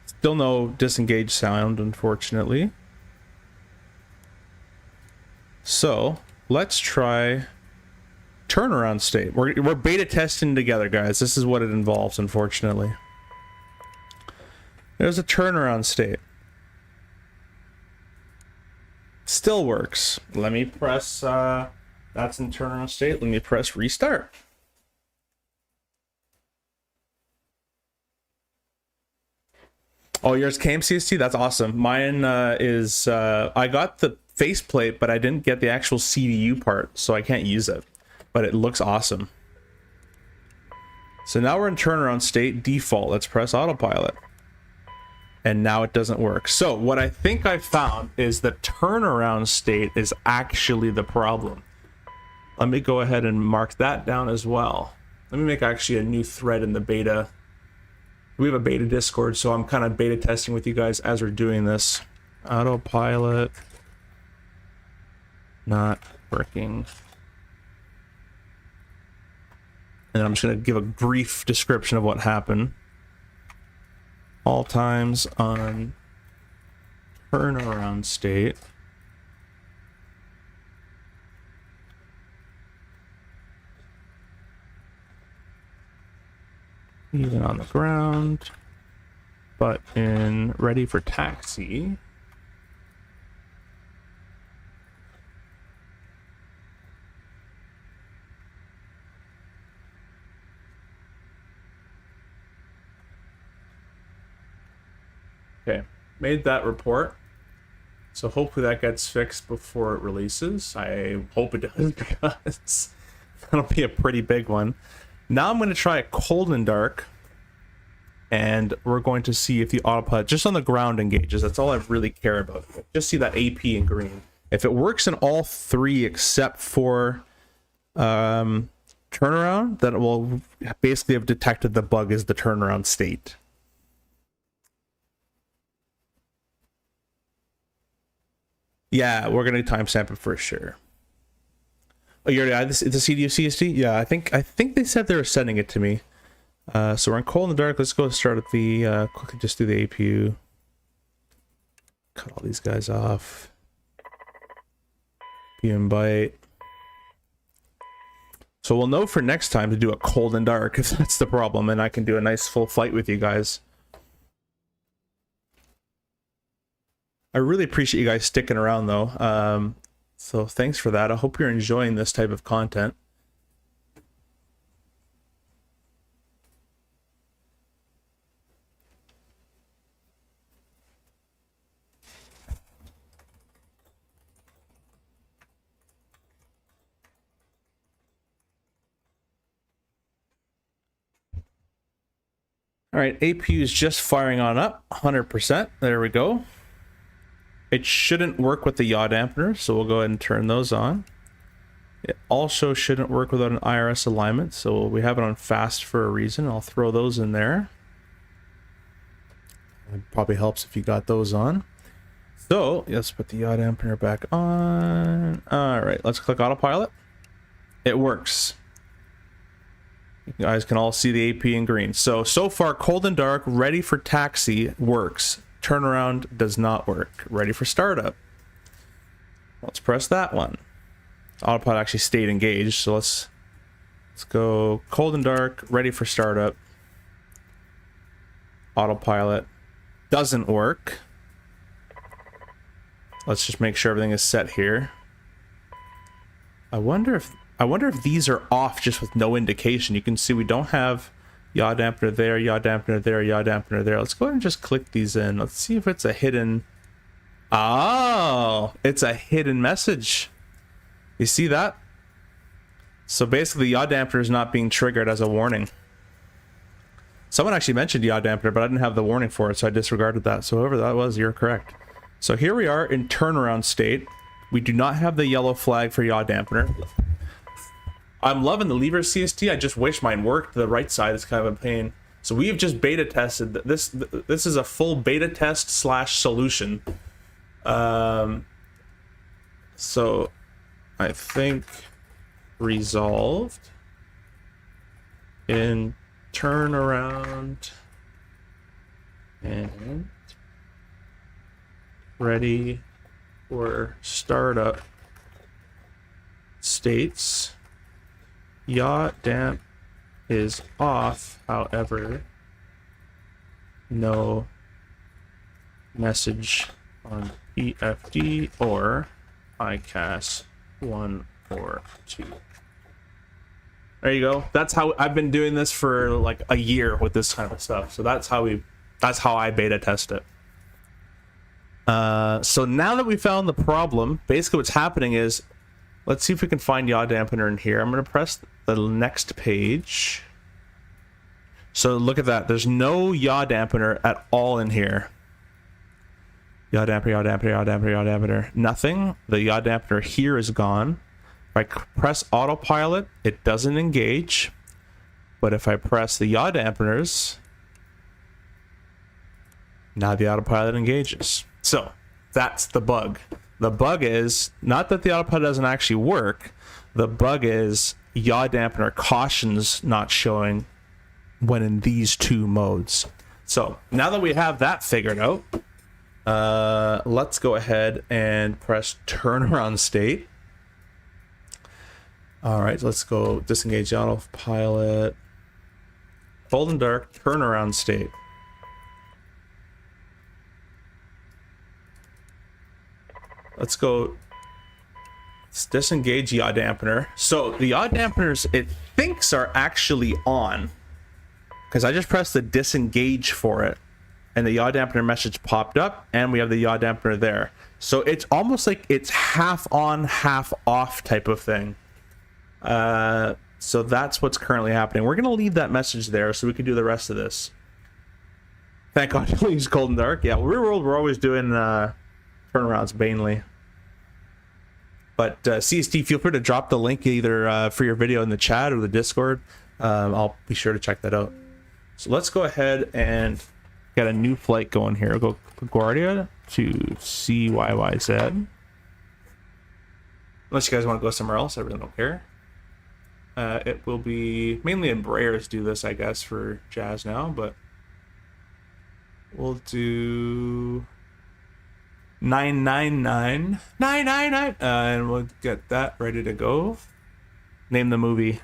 Still no disengaged sound, unfortunately. So let's try turnaround state. We're beta testing together, guys. This is what it involves, unfortunately. There's a turnaround state. Still works. Let me press, that's in turnaround state. Let me press restart. Oh, yours came CST? That's awesome. Mine is, I got the faceplate, but I didn't get the actual CDU part, so I can't use it. But it looks awesome. So now we're in turnaround state, default. Let's press autopilot. And now it doesn't work. So what I think I found is the turnaround state is actually the problem. Let me go ahead and mark that down as well. Let me make actually a new thread in the beta. We have a beta Discord, so I'm kind of beta testing with you guys as we're doing this. Autopilot not working. And I'm just going to give a brief description of what happened. All times on turnaround state. Even on the ground, but in ready for taxi. Okay, made that report. So hopefully that gets fixed before it releases. I hope it does, because that'll be a pretty big one. Now I'm going to try it cold and dark, and we're going to see if the autopilot just on the ground engages. That's all I really care about. Just see that AP in green. If it works in all three except for turnaround, then it will basically have detected the bug as the turnaround state. Yeah, we're gonna timestamp it for sure. Oh, you already had this, the CDU CST? Yeah, I think they said they were sending it to me. So we're in cold in the dark. Let's go start at the quickly just do the APU. Cut all these guys off. PM byte. So we'll know for next time to do a cold and dark if that's the problem, and I can do a nice full flight with you guys. I really appreciate you guys sticking around though. So thanks for that. I hope you're enjoying this type of content. All right, APU is just firing on up, 100%. There we go. It shouldn't work with the yaw dampener, so we'll go ahead and turn those on. It also shouldn't work without an IRS alignment, so we have it on fast for a reason. I'll throw those in there. It probably helps if you got those on. So let's put the yaw dampener back on. All right, let's click autopilot. It works. You guys can all see the AP in green. So far, cold and dark, ready for taxi works. Turnaround does not work. Ready for startup. Let's press that one. Autopilot actually stayed engaged, so let's go cold and dark, ready for startup. Autopilot doesn't work. Let's just make sure everything is set here. I wonder if these are off just with no indication. You can see we don't have yaw dampener there, yaw dampener there, yaw dampener there. Let's go ahead and just click these in. Let's see if it's a hidden... Oh, it's a hidden message. You see that? So basically, yaw dampener is not being triggered as a warning. Someone actually mentioned yaw dampener, but I didn't have the warning for it, so I disregarded that. So whoever that was, you're correct. So here we are in turnaround state. We do not have the yellow flag for yaw dampener. I'm loving the lever CST. I just wish mine worked. The right side is kind of a pain. So we have just beta tested this. This is a full beta test / solution. So I think resolved in turnaround and ready for startup states. Yaw damp is off, however, no message on EFD or ICAS 1 or 2. There you go. That's how I've been doing this for like a year with this kind of stuff. So that's how I beta test it. So now that we found the problem, basically what's happening is, let's see if we can find yaw dampener in here. I'm going to press the next page. So look at that. There's no yaw dampener at all in here. Yaw dampener, yaw dampener, yaw dampener, yaw dampener. Nothing. The yaw dampener here is gone. If I press autopilot, it doesn't engage. But if I press the yaw dampeners, now the autopilot engages. So that's the bug. The bug is not that the autopilot doesn't actually work. The bug is yaw dampener cautions not showing when in these two modes. So now that we have that figured out, let's go ahead and press turnaround state. All right, let's go disengage the autopilot. Cold and dark, turnaround state. Let's go. Let's disengage yaw dampener. So the yaw dampeners, it thinks, are actually on, because I just pressed the disengage for it, and the yaw dampener message popped up, and we have the yaw dampener there. So it's almost like it's half on, half off type of thing. So that's what's currently happening. We're gonna leave that message there so we can do the rest of this. Thank God you use cold and dark. Yeah, real world we're always doing turnarounds mainly. But CST, feel free to drop the link either for your video in the chat or the Discord. I'll be sure to check that out. So let's go ahead and get a new flight going here. We'll go LaGuardia to CYYZ. Unless you guys want to go somewhere else, I really don't care. It will be mainly Embraers do this, I guess, for Jazz now, but we'll do 999, and we'll get that ready to go. Name the movie.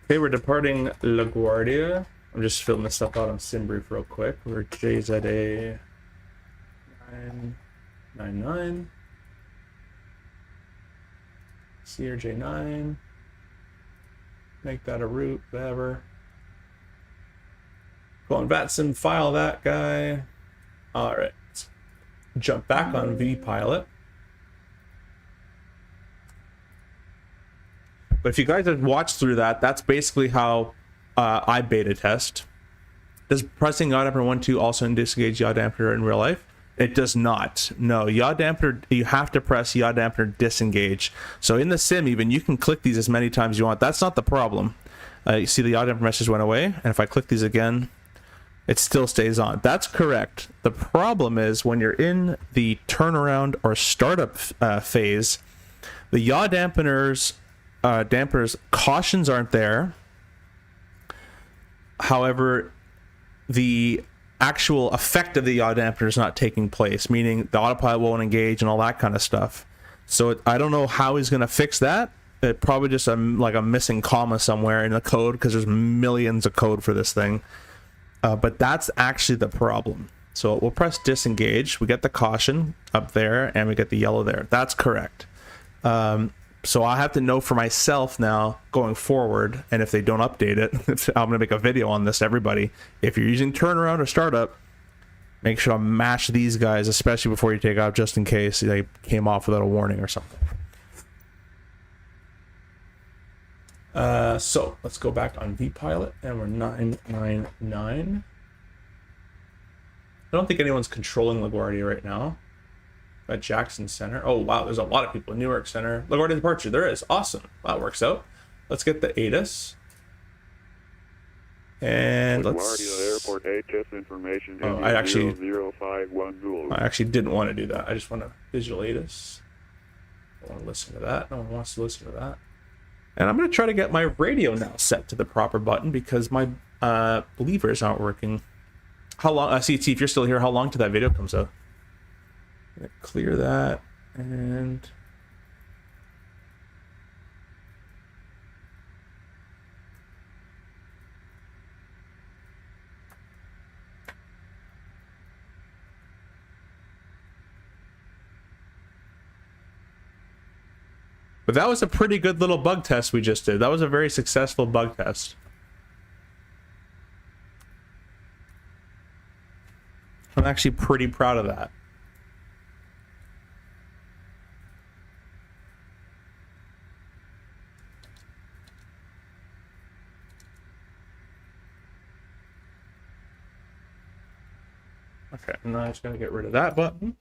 Okay, we're departing LaGuardia. I'm just filling this stuff out on SimBrief real quick. We're JZA 999, CRJ 9. Make that a route, whatever. Go on VATSIM, file that guy. All right, jump back on vPilot. But if you guys have watched through that, that's basically how I beta test. Does pressing yaw dampener 1-2 also disengage yaw dampener in real life? It does not. No, yaw dampener, you have to press yaw dampener disengage. So in the sim even, you can click these as many times as you want. That's not the problem. You see the yaw dampener message went away, and if I click these again, it still stays on. That's correct. The problem is when you're in the turnaround or startup phase, the yaw dampers cautions aren't there. However, the actual effect of the yaw dampener is not taking place, meaning the autopilot won't engage and all that kind of stuff. So I don't know how he's going to fix that. It probably just like a missing comma somewhere in the code, because there's millions of code for this thing. But that's actually the problem. So we'll press disengage. We get the caution up there, and we get the yellow there. That's correct. So I have to know for myself now going forward, and if they don't update it, I'm going to make a video on this to everybody. If you're using turnaround or startup, make sure to mash these guys, especially before you take off, just in case they came off without a warning or something. So let's go back on vPilot, and we're 999. I don't think anyone's controlling LaGuardia right now. At Jackson Center. Oh wow, there's a lot of people in Newark Center. LaGuardia departure. There is. Awesome. That works out. Let's get the ATIS. And LaGuardia Airport HS information. Oh, I actually didn't want to do that. I just want a digital ATIS. I want to listen to that. No one wants to listen to that. And I'm going to try to get my radio now set to the proper button, because my levers aren't working. How long? CT, if you're still here, how long till that video comes out? Clear that, and but that was a pretty good little bug test we just did. That was a very successful bug test. I'm actually pretty proud of that. Okay, now I'm just going to get rid of that button.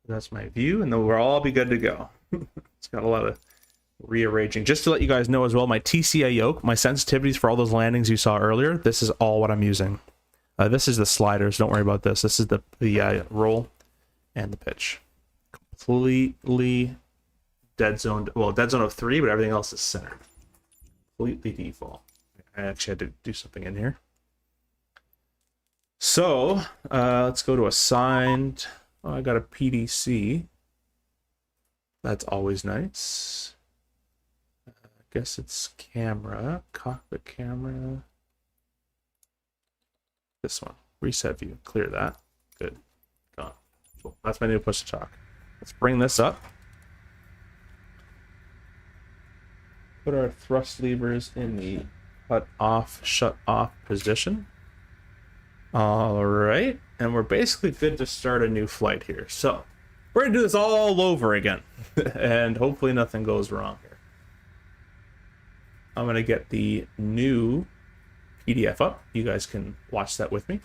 That's my view, and then we'll all be good to go. It's got a lot of rearranging. Just to let you guys know as well, my TCA yoke, my sensitivities for all those landings you saw earlier, this is all what I'm using. This is the sliders. Don't worry about this. This is the roll and the pitch. Completely dead zone. Well, dead zone of 3, but everything else is centered. Completely default. I actually had to do something in here. So let's go to assigned. Oh, I got a PDC. That's always nice. I guess it's camera, cockpit camera. This one, reset view, clear that. Good, gone. Cool. That's my new push to talk. Let's bring this up. Put our thrust levers in the cut off, shut off position. All right, and we're basically good to start a new flight here. So we're gonna do this all over again, and hopefully nothing goes wrong here. I'm gonna get the new PDF up. You guys can watch that with me.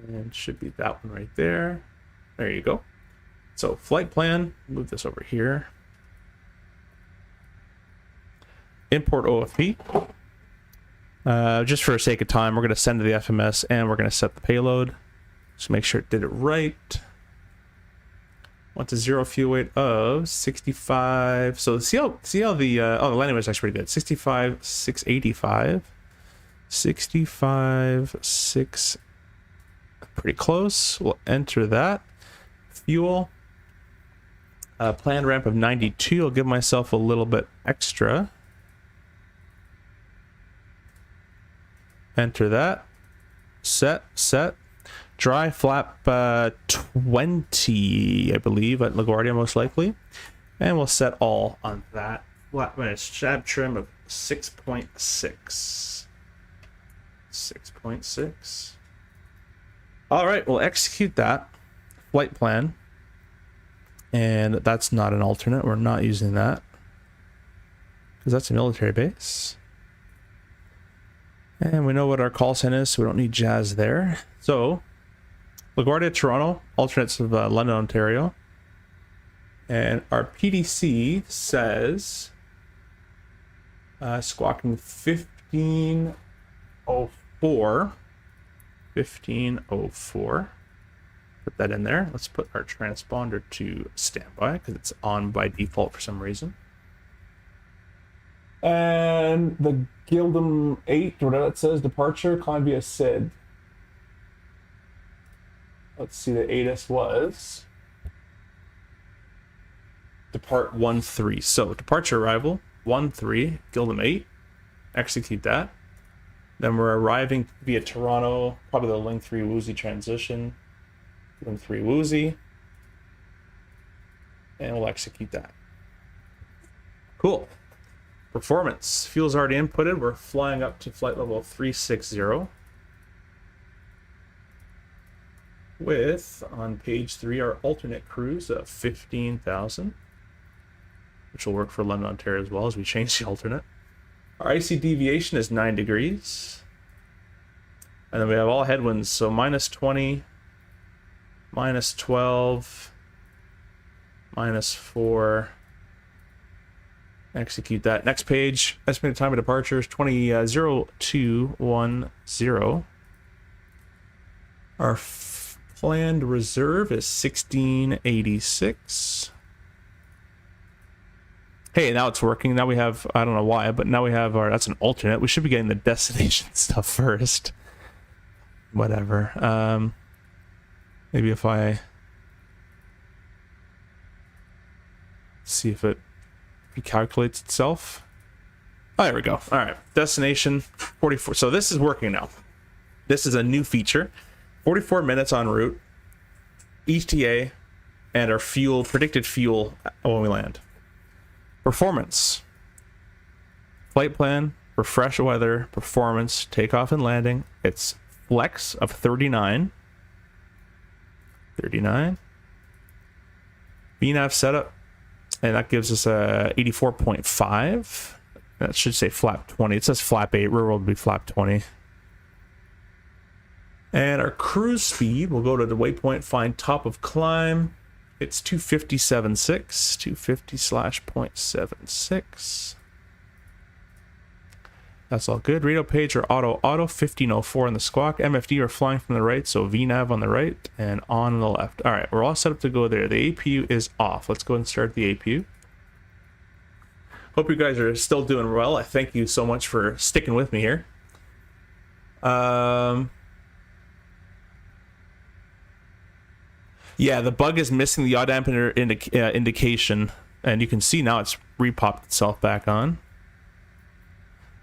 And it should be that one right there. There you go. So flight plan, move this over here. Import OFP. Just for the sake of time, we're going to send to the FMS and we're going to set the payload. So make sure it did it right. Want a zero fuel weight of 65. So see how the the landing was actually pretty good. 65,685. 65,6. Pretty close. We'll enter that. Fuel. Planned ramp of 92. I'll give myself a little bit extra. Enter that. Set. Dry flap 20, I believe, at LaGuardia most likely. And we'll set all on that. Flat stab trim of 6.6. 6.6. All right, we'll execute that flight plan. And that's not an alternate. We're not using that because that's a military base. And we know what our call sign is, so we don't need Jazz there. So, LaGuardia, Toronto, alternates of London, Ontario. And our PDC says squawking 1504. 1504. Put that in there. Let's put our transponder to standby because it's on by default for some reason. And the Gildem 8, or whatever it says, departure, climb via SID. Let's see, the ATIS was depart 13. So departure arrival 13, Gildem 8. Execute that. Then we're arriving via Toronto, probably the Link 3 Woozy transition. Link 3 Woozy. And we'll execute that. Cool. Performance. Fuel's already inputted. We're flying up to flight level 360. With, on page 3, our alternate cruise of 15,000. Which will work for London, Ontario as well as we change the alternate. Our IC deviation is 9 degrees. And then we have all headwinds, so minus 20, minus 12, minus 4. Execute that. Next page, estimated time of departure is 20:0210. Our planned reserve is 1686. Hey, now it's working. Now we have, I don't know why, but now we have our, that's an alternate. We should be getting the destination stuff first. Whatever. Maybe if I see if it recalculates itself. Oh, there we go. All right. Destination 44. So this is working now. This is a new feature. 44 minutes en route. ETA and our fuel, predicted fuel when we land. Performance. Flight plan, refresh weather, performance, takeoff and landing. It's flex of 39. 39. VNAV setup. And that gives us a 84.5. That should say flap 20. It says flap 8. Real world would be flap 20. And our cruise speed, we'll go to the waypoint, find top of climb. It's 250.76. 250/.76. That's all good. Radio page or auto 1504 on the squawk. MFD are flying from the right, so VNAV on the right and on the left. All right, we're all set up to go there. The APU is off. Let's go and start the APU. Hope you guys are still doing well. I thank you so much for sticking with me here. Yeah, the bug is missing the yaw dampener indication, and you can see now it's repopped itself back on.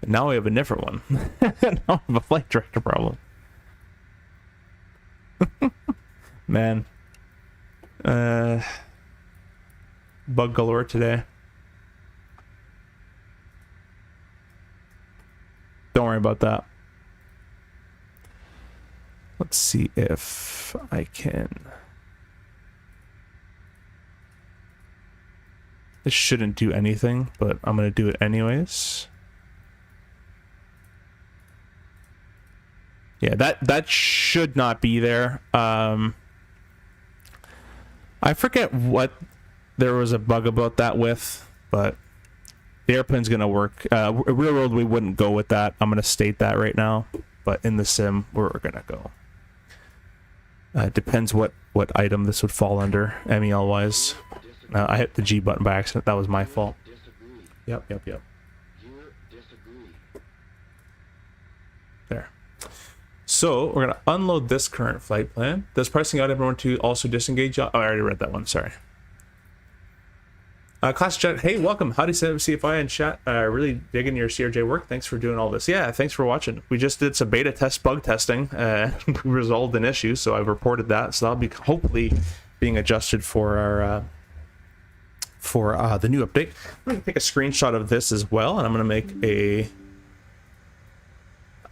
And now we have a different one. Now we have a flight director problem. Man. Bug galore today. Don't worry about that. Let's see if I can... This shouldn't do anything, but I'm going to do it anyways. Yeah, that should not be there. I forget what there was a bug about that with, but the airplane's gonna work. Real world, we wouldn't go with that. I'm gonna state that right now, but in the sim, we're gonna go. Depends what item this would fall under, MEL wise. I hit the G button by accident. That was my fault. Yep. There. So we're gonna unload this current flight plan. Does pricing out everyone to also disengage? Oh, I already read that one. Sorry. Class chat. Hey, welcome. Howdy, CFI and chat. Really digging your CRJ work. Thanks for doing all this. Yeah, thanks for watching. We just did some beta test bug testing. We resolved an issue, so I've reported that. So that'll be hopefully being adjusted for our the new update. I'm gonna take a screenshot of this as well, and I'm gonna make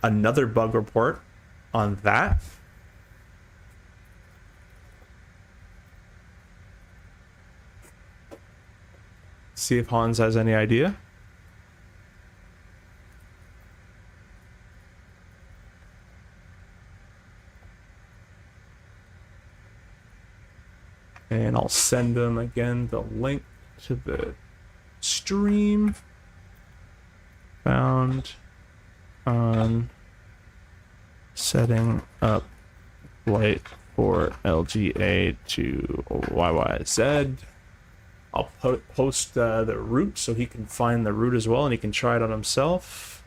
another bug report on that. See if Hans has any idea. And I'll send them again the link to the stream found on setting up flight for LGA to YYZ. I'll post the route so he can find the route as well, and he can try it on himself.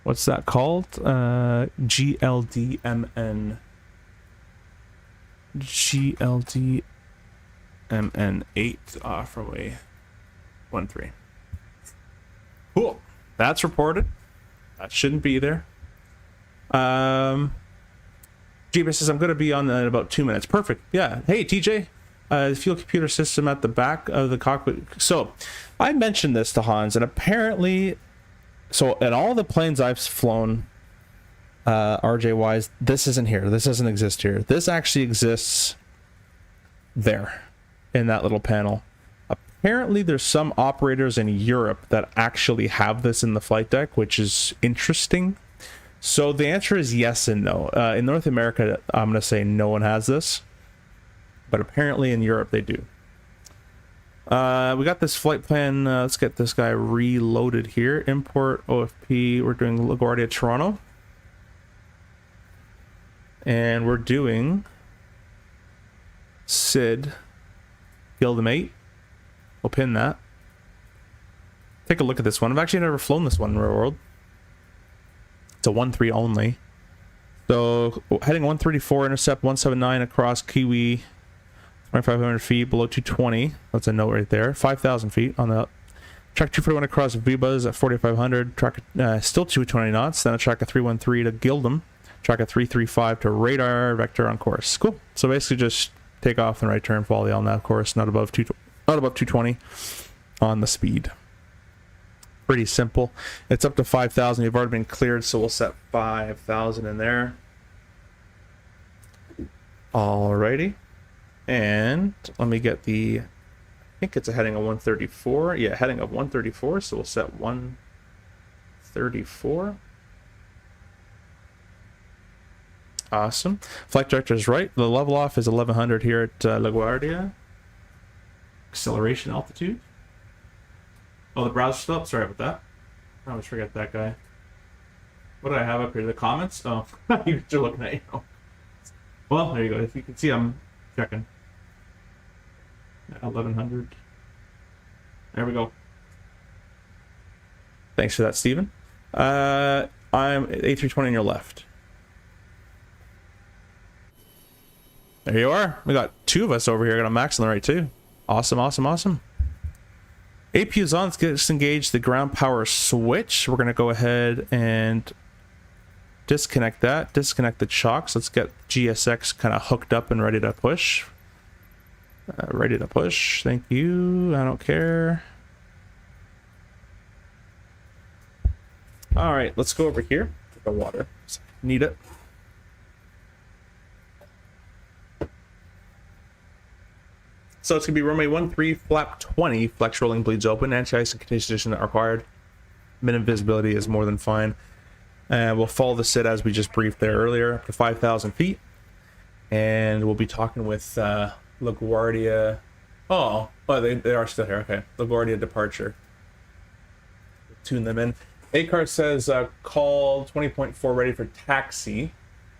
What's that called? GLDMN. GLDMN8 runway 13. Cool. That's reported. That shouldn't be there. Jeebus says I'm going to be on in about 2 minutes. Perfect. Yeah. Hey, TJ. The fuel computer system at the back of the cockpit. So I mentioned this to Hans, and apparently... So in all the planes I've flown, RJ wise, this isn't here. This doesn't exist here. This actually exists there in that little panel. Apparently there's some operators in Europe that actually have this in the flight deck, which is interesting. So the answer is yes and no. In North America, I'm going to say no one has this, but apparently in Europe they do. We got this flight plan. Let's get this guy reloaded here. Import OFP. We're doing LaGuardia Toronto. And we're doing Sid Gildem 8. We'll pin that. Take a look at this one. I've actually never flown this one in real world. It's a 1-3 only. So heading 134, intercept 179 across Kiwi. 2,500 feet below 220. That's a note right there. 5,000 feet on the track 241 across Vibas at 4,500. Track still 220 knots. Then a track of 313 to Gildem. Track of 335 to radar vector on course. Cool. So basically just take off and right turn volley on that course. Not above 220 on the speed. Pretty simple. It's up to 5,000. You've already been cleared, so we'll set 5,000 in there. Alrighty. And let me get the, I think it's a heading of 134. Yeah, heading of 134. So we'll set 134. Awesome. Flight director is right. The level off is 1100 here at LaGuardia. Acceleration altitude. Oh, the browser's still up. Sorry about that. I always forget that guy. What do I have up here? The comments? Oh, you're looking at, you know. Well, there you go. If you can see, I'm checking. 1100. There we go. Thanks for that, Steven. I'm A320 on your left. There you are. We got two of us over here. Got a max on the right too. Awesome, awesome, awesome. AP is on. Let's disengage the ground power switch. We're gonna go ahead and disconnect that. Disconnect the chocks. Let's get GSX kind of hooked up and ready to push. Ready to push. Thank you. I don't care. All right, let's go over here. Get the water. Need it. So it's going to be runway 13, flap 20, flex rolling bleeds open, anti-ice and continuous position not required. Minimum visibility is more than fine. And we'll follow the SID as we just briefed there earlier, up to 5,000 feet. And we'll be talking with LaGuardia. Oh, they are still here. Okay. LaGuardia departure. Tune them in. ACAR says call 20.4 ready for taxi.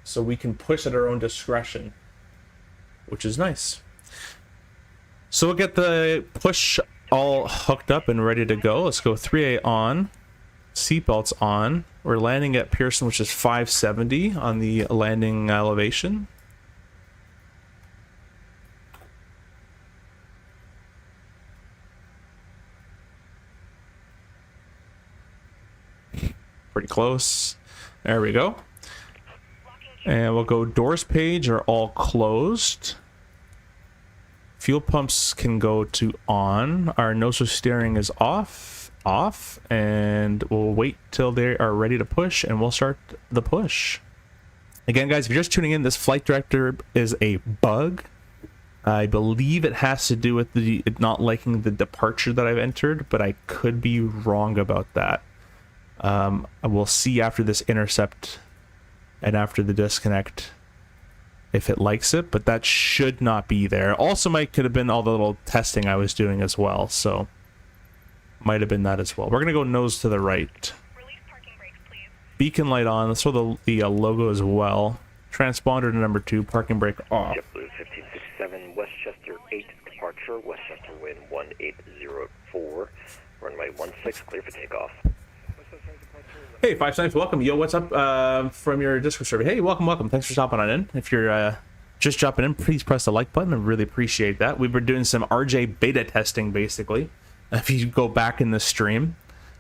So we can push at our own discretion, which is nice. So we'll get the push all hooked up and ready to go. Let's go 3A on. Seatbelts on. We're landing at Pearson, which is 570 on the landing elevation. Pretty close. There we go. And we'll go doors page are all closed. Fuel pumps can go to on. Our nozzle steering is off, and we'll wait till they are ready to push, and we'll start the push. Again, guys, if you're just tuning in, this flight director is a bug. I believe it has to do with the not liking the departure that I've entered, but I could be wrong about that. We'll see after this intercept and after the disconnect if it likes it, but that should not be there. Also could have been all the little testing I was doing as well, so might have been that as well. We're gonna go nose to the right. Release parking brakes, please. Beacon light on. Let's throw the logo as well. Transponder to number 2, parking brake off. JetBlue 1567 Westchester 8 departure, Westchester wind 1804, runway 16 clear for takeoff. Hey, 5 Snipes, welcome. Yo, what's up from your Discord server? Hey, welcome. Thanks for stopping on in. If you're just dropping in, please press the like button. I really appreciate that. We've been doing some RJ beta testing, basically. If you go back in the stream,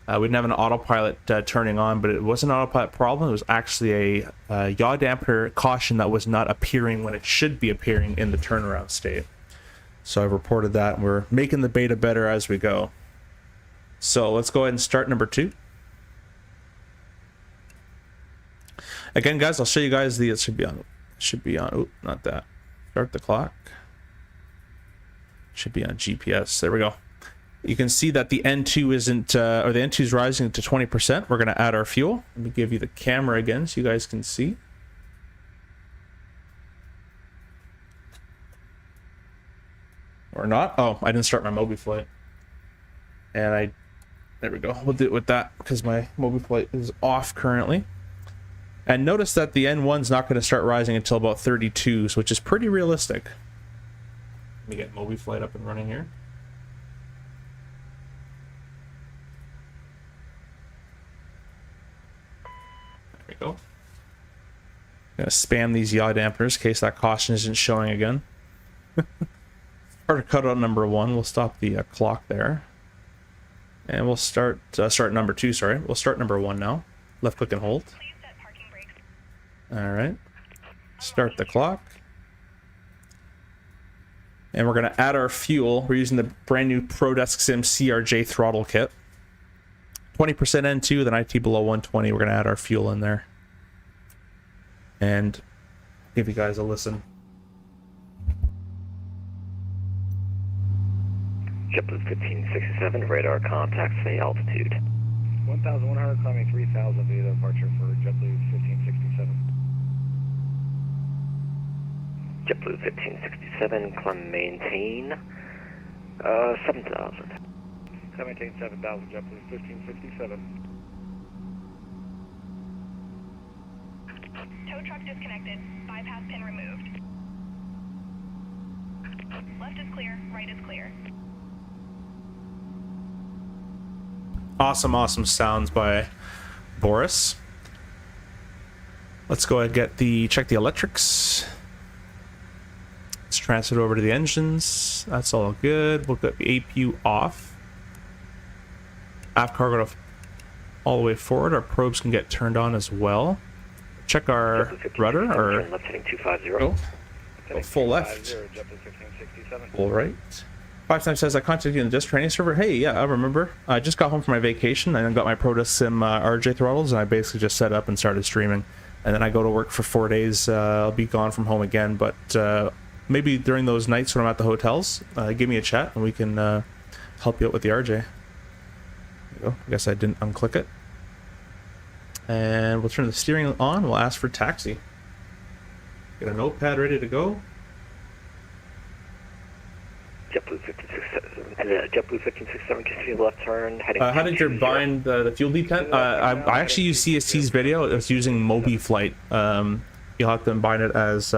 we didn't have an autopilot turning on, but it wasn't an autopilot problem. It was actually a yaw damper caution that was not appearing when it should be appearing in the turnaround state. So I reported that, and we're making the beta better as we go. So let's go ahead and start number 2. Again, guys, I'll show you guys it should be on, oh, not that. Start the clock. Should be on GPS. There we go. You can see that the N2 isn't, or the N2 is rising to 20%. We're going to add our fuel. Let me give you the camera again so you guys can see. Or not. Oh, I didn't start my Mobi flight. And there we go. We'll do it with that because my Mobi flight is off currently. And notice that the N1's not going to start rising until about 32s, which is pretty realistic. Let me get Mobi flight up and running here. There we go. I'm going to spam these yaw dampers in case that caution isn't showing again. Hard to cut out number 1. We'll stop the clock there. And we'll start number 2, sorry. We'll start number 1 now. Left click and hold. All right, start the clock. And we're going to add our fuel. We're using the brand new ProdeskSIm CRJ throttle kit. 20% N2, then IT below 120. We're going to add our fuel in there. And give you guys a listen. JetBlue 1567 radar contact, say altitude. 1,100 climbing 3,000 via departure for JetBlue 1567. JetBlue 1567, climb maintain 7,000. Climb maintain 7,000, JetBlue 1567. Tow truck disconnected. Bypass pin removed. Left is clear, right is clear. Awesome sounds by Boris. Let's go ahead and check the electrics. Let's transfer it over to the engines. That's all good. We'll get the APU off. Aft cargo all the way forward. Our probes can get turned on as well. Check our rudder. Left heading 250. Oh. Go full left. Full right. 5 says, I contacted you in the disc training server. Hey, yeah, I remember. I just got home from my vacation and I got my ProdeskSIm RJ throttles, and I basically just set up and started streaming. And then I go to work for 4 days. I'll be gone from home again, but maybe during those nights when I'm at the hotels, give me a chat and we can help you out with the RJ. There you go. I guess I didn't unclick it. And we'll turn the steering on. We'll ask for taxi. Get a notepad ready to go. JetBlue 1567, continue left turn, heading how did you bind the fuel detent? I actually used CST's video. It's using Mobi Flight. You'll have to bind it as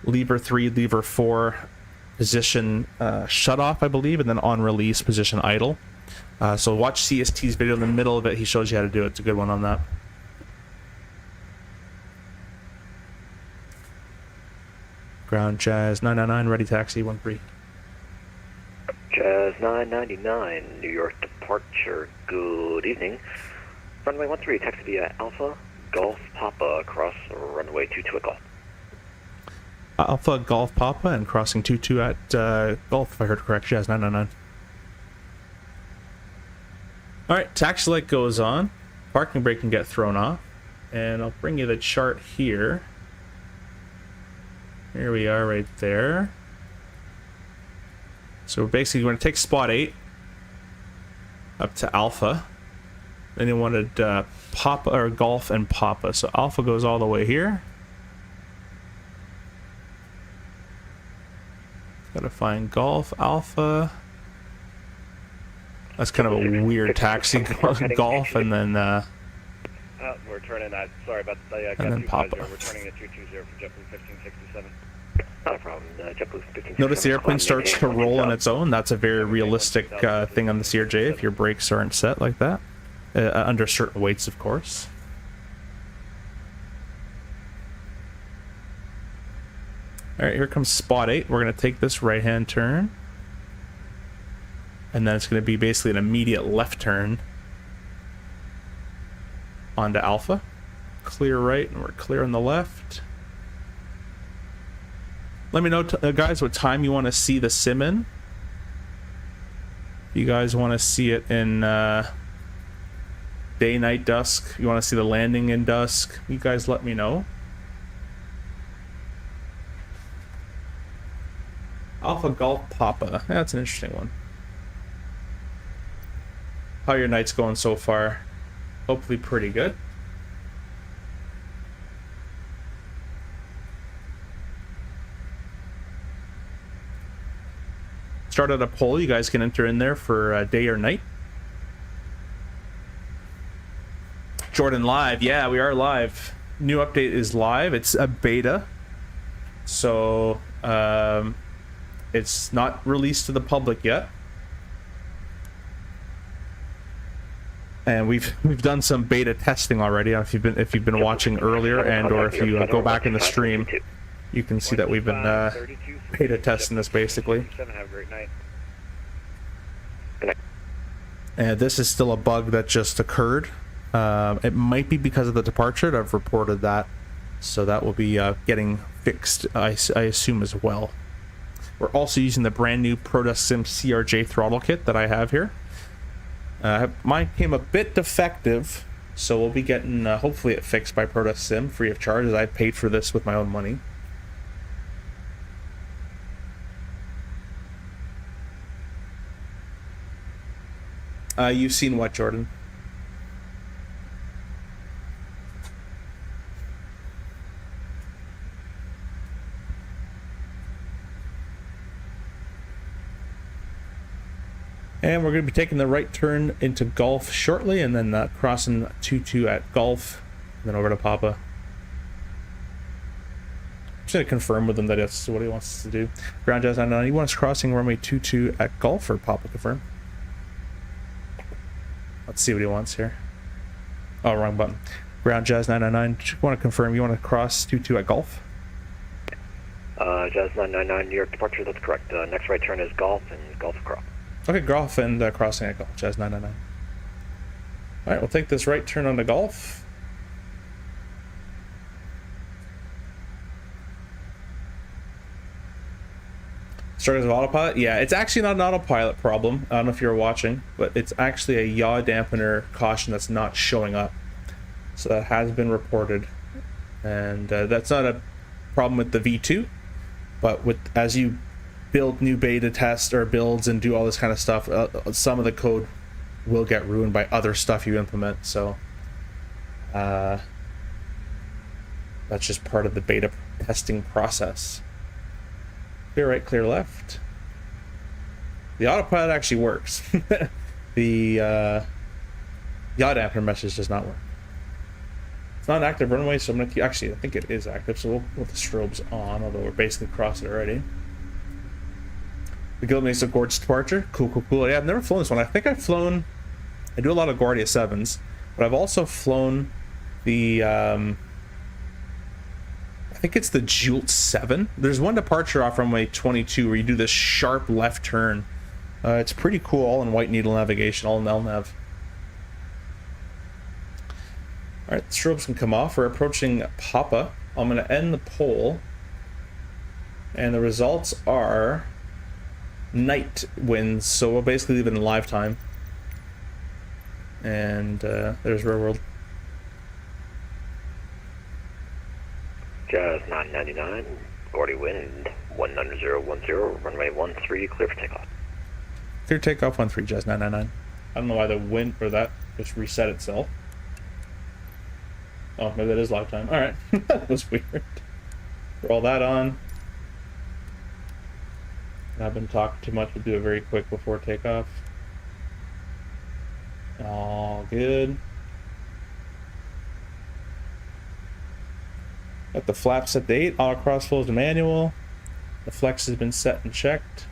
lever 3, lever 4, position shut off, I believe, and then on release, position idle. So watch CST's video. In the middle of it, he shows you how to do it. It's a good one on that. Ground Jazz 999, ready taxi 13. Jazz 999, New York departure, good evening. Runway 13, taxi via Alpha, Golf Papa, across runway 22 at Golf. Alpha, Golf Papa, and crossing 22 at Golf, if I heard correct, Jazz 999. Alright, taxi light goes on, parking brake can get thrown off, and I'll bring you the chart here. Here we are right there. So we're basically going to take spot 8 up to Alpha. Then you wanted Papa or Golf and Papa. So Alpha goes all the way here. Gotta find Golf, Alpha. That's kind of a weird taxi. Golf and then We're turning that. Sorry about the and then Papa. We're turning at 220 for JetBlue 1567. Not a problem. JetBlue 1567. Notice the airplane starts to roll on its own. That's a very realistic thing on the CRJ if your brakes aren't set like that. Under certain weights, of course. Alright, here comes spot 8. We're going to take this right-hand turn. And then it's going to be basically an immediate left turn onto Alpha. Clear right, and we're clear on the left. Let me know, guys, what time you want to see the sim in. If you guys want to see it in day, night, dusk. You want to see the landing in dusk. You guys let me know. Alpha Golf Papa. That's an interesting one. How are your nights going so far? Hopefully pretty good. Start at a poll. You guys can enter in there for day or night. Jordan live. Yeah, we are live. New update is live. It's a beta. So it's not released to the public yet. And we've done some beta testing already. If you've been watching earlier, and or if you go back in the stream, you can see that we've been beta testing this basically. Have a great night. And this is still a bug that just occurred. It might be because of the departure. I've reported that, so that will be getting fixed, I assume, as well. We're also using the brand new ProdeskSIm CRJ throttle kit that I have here. Mine came a bit defective, so we'll be getting hopefully it fixed by ProdeskSIm free of charge, as I paid for this with my own money. You've seen what, Jordan? And we're going to be taking the right turn into Golf shortly, and then crossing 22 at Golf, then over to Papa. I'm just going to confirm with him that that's what he wants us to do. Ground Jazz 999, he wants crossing runway 22 at Golf, or Papa confirm? Let's see what he wants here. Oh, wrong button. Ground Jazz 999, just want to confirm you want to cross 22 at Golf? Jazz 999, New York departure, that's correct. Next right turn is Golf and Golf across. Okay, Golf and crossing at Golf, Jazz 999. Alright, we'll take this right turn on the Golf. Struggles with autopilot? Yeah, it's actually not an autopilot problem. I don't know if you're watching, but it's actually a yaw dampener caution that's not showing up. So that has been reported. And that's not a problem with the V2, but with as you build new beta tests or builds and do all this kind of stuff, some of the code will get ruined by other stuff you implement. So that's just part of the beta testing process. Clear right, clear left. The autopilot actually works. The yaw dampener message does not work. It's not an active runway, so I'm gonna keep, actually I think it is active, so we'll put the strobes on, although we're basically across it already. The guild makes a gorgeous departure. Cool. Yeah, I've never flown this one. I think I've flown, I do a lot of Guardia 7s, but I've also flown the I think it's the Joult 7. There's one departure off runway 22 where you do this sharp left turn. It's pretty cool, all in white needle navigation, all in LNAV. Alright, the strobes can come off. We're approaching Papa. I'm going to end the poll. And the results are night wins, so we'll basically leave it in live time. And there's Real World. Jazz 999, Gordy wind 19010, runway 13, clear for takeoff. Clear takeoff 13, Jazz 999. I don't know why the wind or that just reset itself. Oh, maybe that is live time. Alright, that was weird. Roll that on. I've been talking too much, we'll do it very quick before takeoff. All good. Got the flaps set to 8, auto cross flows to manual. The flex has been set and checked.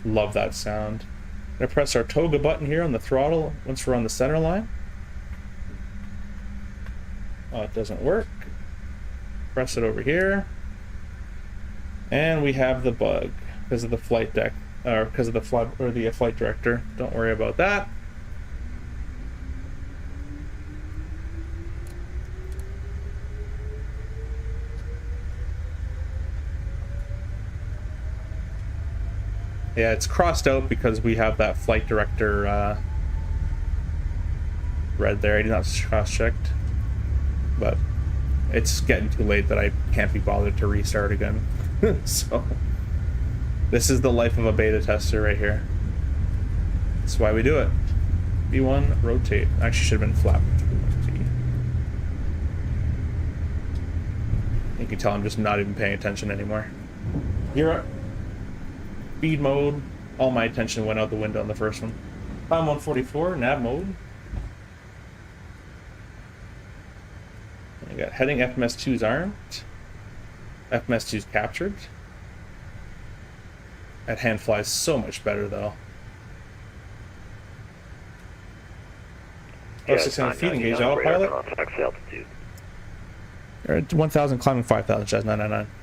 Love that sound. I'm gonna press our toga button here on the throttle once we're on the center line. Oh, it doesn't work. Press it over here. And we have the bug because of the flight deck, or because of the flight director. Don't worry about that. Yeah, it's crossed out because we have that flight director red there. I did not cross-checked, but it's getting too late that I can't be bothered to restart again. So this is the life of a beta tester right here. That's why we do it. B1, rotate. Actually should have been flap. You can tell I'm just not even paying attention anymore. You're up. Speed mode. All my attention went out the window on the first one. Climb 144, nav mode. I got heading FMS2's armed. FMS2's captured. That hand flies so much better though. Oh, 600 feet, engage autopilot. You're at 1,000, climbing 5,000, Jazz 999.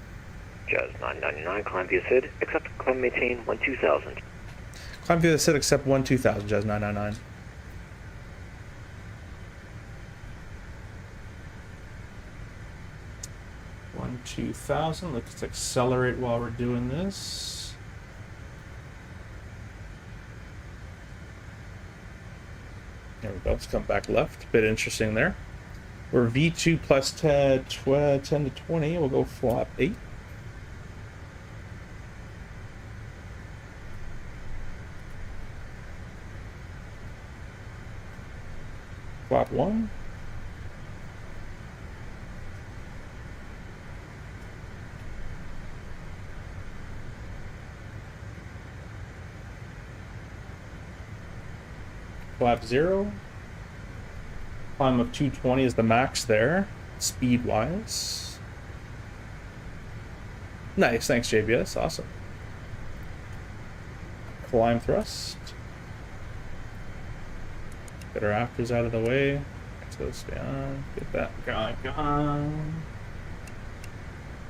Jazz 999, climb via SID, accept, climb maintain 12,000. Climb via SID, accept 12,000, Jazz 999. One 2,000. Let's accelerate while we're doing this. There we go. Let's come back left. Bit interesting there. We're V2 plus 10 to 20. We'll go flap 8. Flap 1. Flap 0. Climb of 220 is the max there, speed-wise. Nice, thanks JBS, awesome. Climb thrust. Get our afters out of the way. So stay on. Get that guy gone.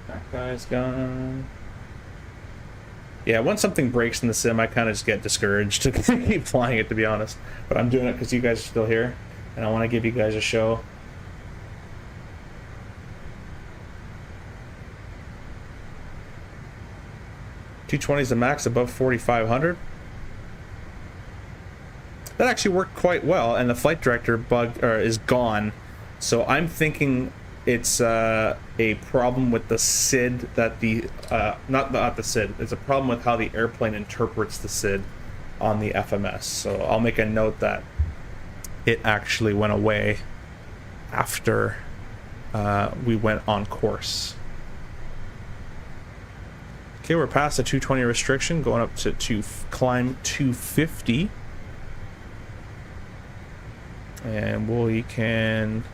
That guy's gone. Yeah, once something breaks in the sim, I kind of just get discouraged to keep flying it, to be honest. But I'm doing it because you guys are still here, and I want to give you guys a show. 220 is the max above 4,500. That actually worked quite well, and the flight director bug is gone. So I'm thinking it's a problem with the SID that the not the SID. It's a problem with how the airplane interprets the SID on the FMS. So I'll make a note that it actually went away after we went on course. Okay, we're past the 220 restriction, going up to climb 250. And we can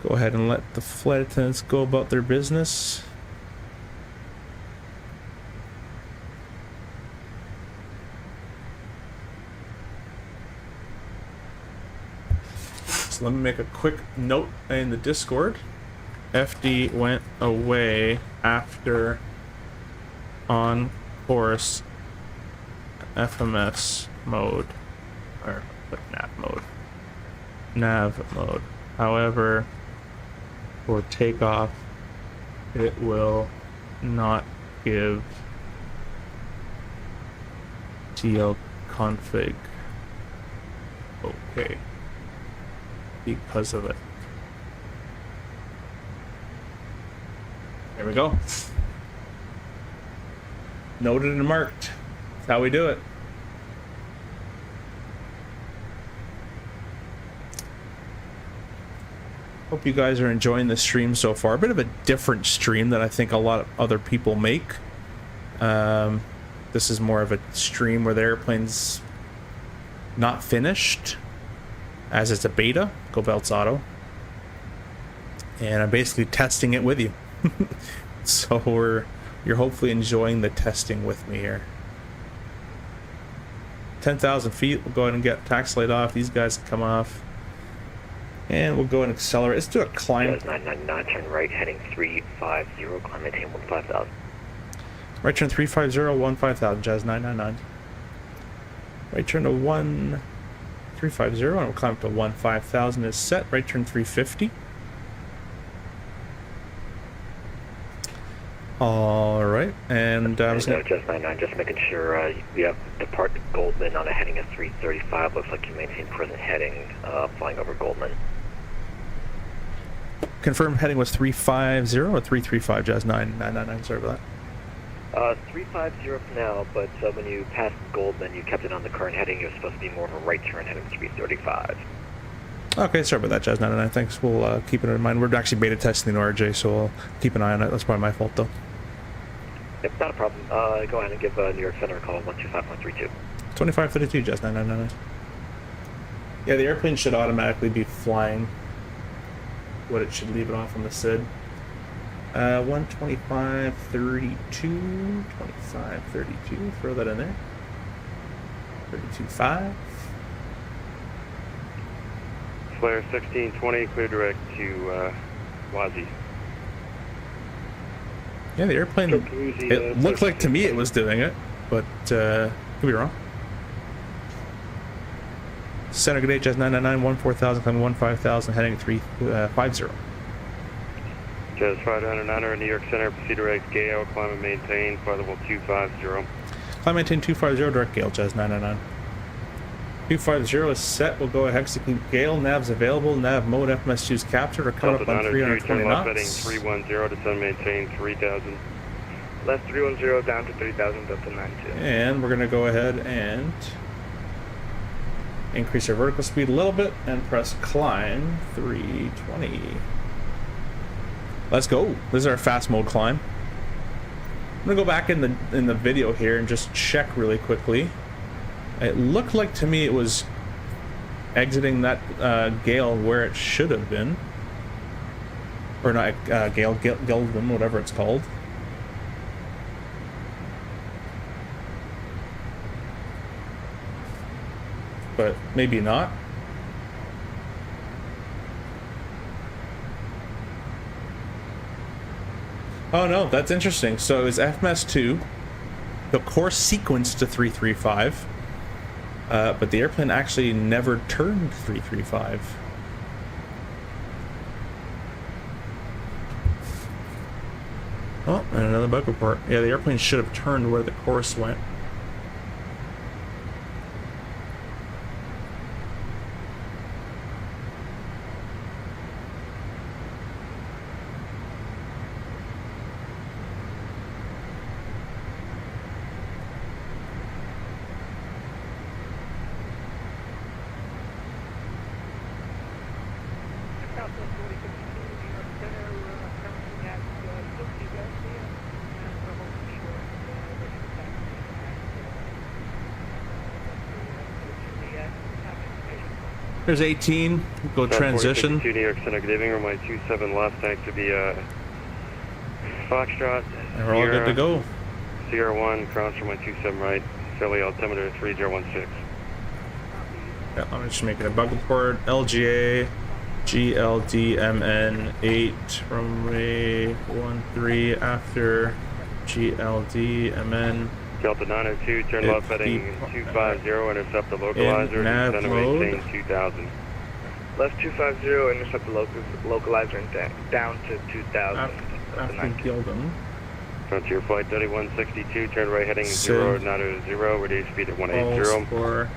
go ahead and let the flight attendants go about their business. So let me make a quick note in the Discord. FD went away after on course FMS mode, or nav mode. However, for takeoff, it will not give TL config okay because of it. There we go. Noted and marked. That's how we do it. Hope you guys are enjoying the stream so far. A bit of a different stream than I think a lot of other people make. This is more of a stream where the airplane's not finished, as it's a beta. Go Belts Auto. And I'm basically testing it with you. So you're hopefully enjoying the testing with me here. 10,000 feet. We'll go ahead and get tax light off. These guys can come off. And we'll go and accelerate. Let's do a climb. 999, turn right, heading 350, climb maintain 15,000. Right turn 350, 15,000, Jazz 999. Right turn to 350, and we'll climb up to 15,000 is set. Right turn 350. All right, and I was going to... Just 99, just making sure we have depart Goldman on a heading of 335. Looks like you maintain present heading, flying over Goldman. Confirmed heading was 350 or 335, Jazz 999, sorry about that. 350 for now, but when you passed Goldman, you kept it on the current heading. You're supposed to be more of a right turn heading 335. Okay, sorry about that, Jazz 99. Thanks. We'll keep it in mind. We're actually beta testing the RJ, so we'll keep an eye on it. That's probably my fault, though. Yep, not a problem. Go ahead and give New York Center a call, 125.32. 2532, Jazz 999. Yeah, the airplane should automatically be flying what it should leave it off on the SID. 125.32, 25.32, throw that in there. 32.5. Flare 1620, clear direct to Wazi. Yeah, the airplane, it looked like to me it was doing it, but could be wrong. Center good day, Jazz 999, 14,000, climbing 15,000, heading 350. Jazz 599, New York Center, proceed direct Gale, climb and maintain, flight level 250. Climb maintain 250, direct Gale, Jazz 999. 250 is set, we'll go ahead, execute Gale, nav's available, nav mode, FMS2 is captured, or coming up on 320 knots. Heading 310, descend maintain 3,000. Left 310 down to 3,000, Delta 92. And we're going to go ahead and increase our vertical speed a little bit and press climb 320. Let's go. This is our fast mode climb. I'm going to go back in the video here and just check really quickly. It looked like to me it was exiting that Gale where it should have been. Or not Gale, Gelden, whatever it's called. But maybe not. Oh no, that's interesting. So it was FMS2, the course sequence to 335, but the airplane actually never turned 335. Oh, and another bug report. Yeah, the airplane should have turned where the course went. There's 18. Go transition. 4052 New York Center, good evening. Runway 27 left. Thanks to be Foxtrot. And we're all good to go. CR1, cross runway 27 right. Philly altimeter 3016. Yeah, I'm just making a bug report. LGA, GLDMN 8, runway 13 after GLDMN. Delta 902, turn left heading 250, intercept the localizer, nav center mode. maintain 2000. Left 250, intercept the localizer and down to 2000. After Gildan. Frontier flight 3162, turn right heading Sim. 090, reduce speed at 180. Calls for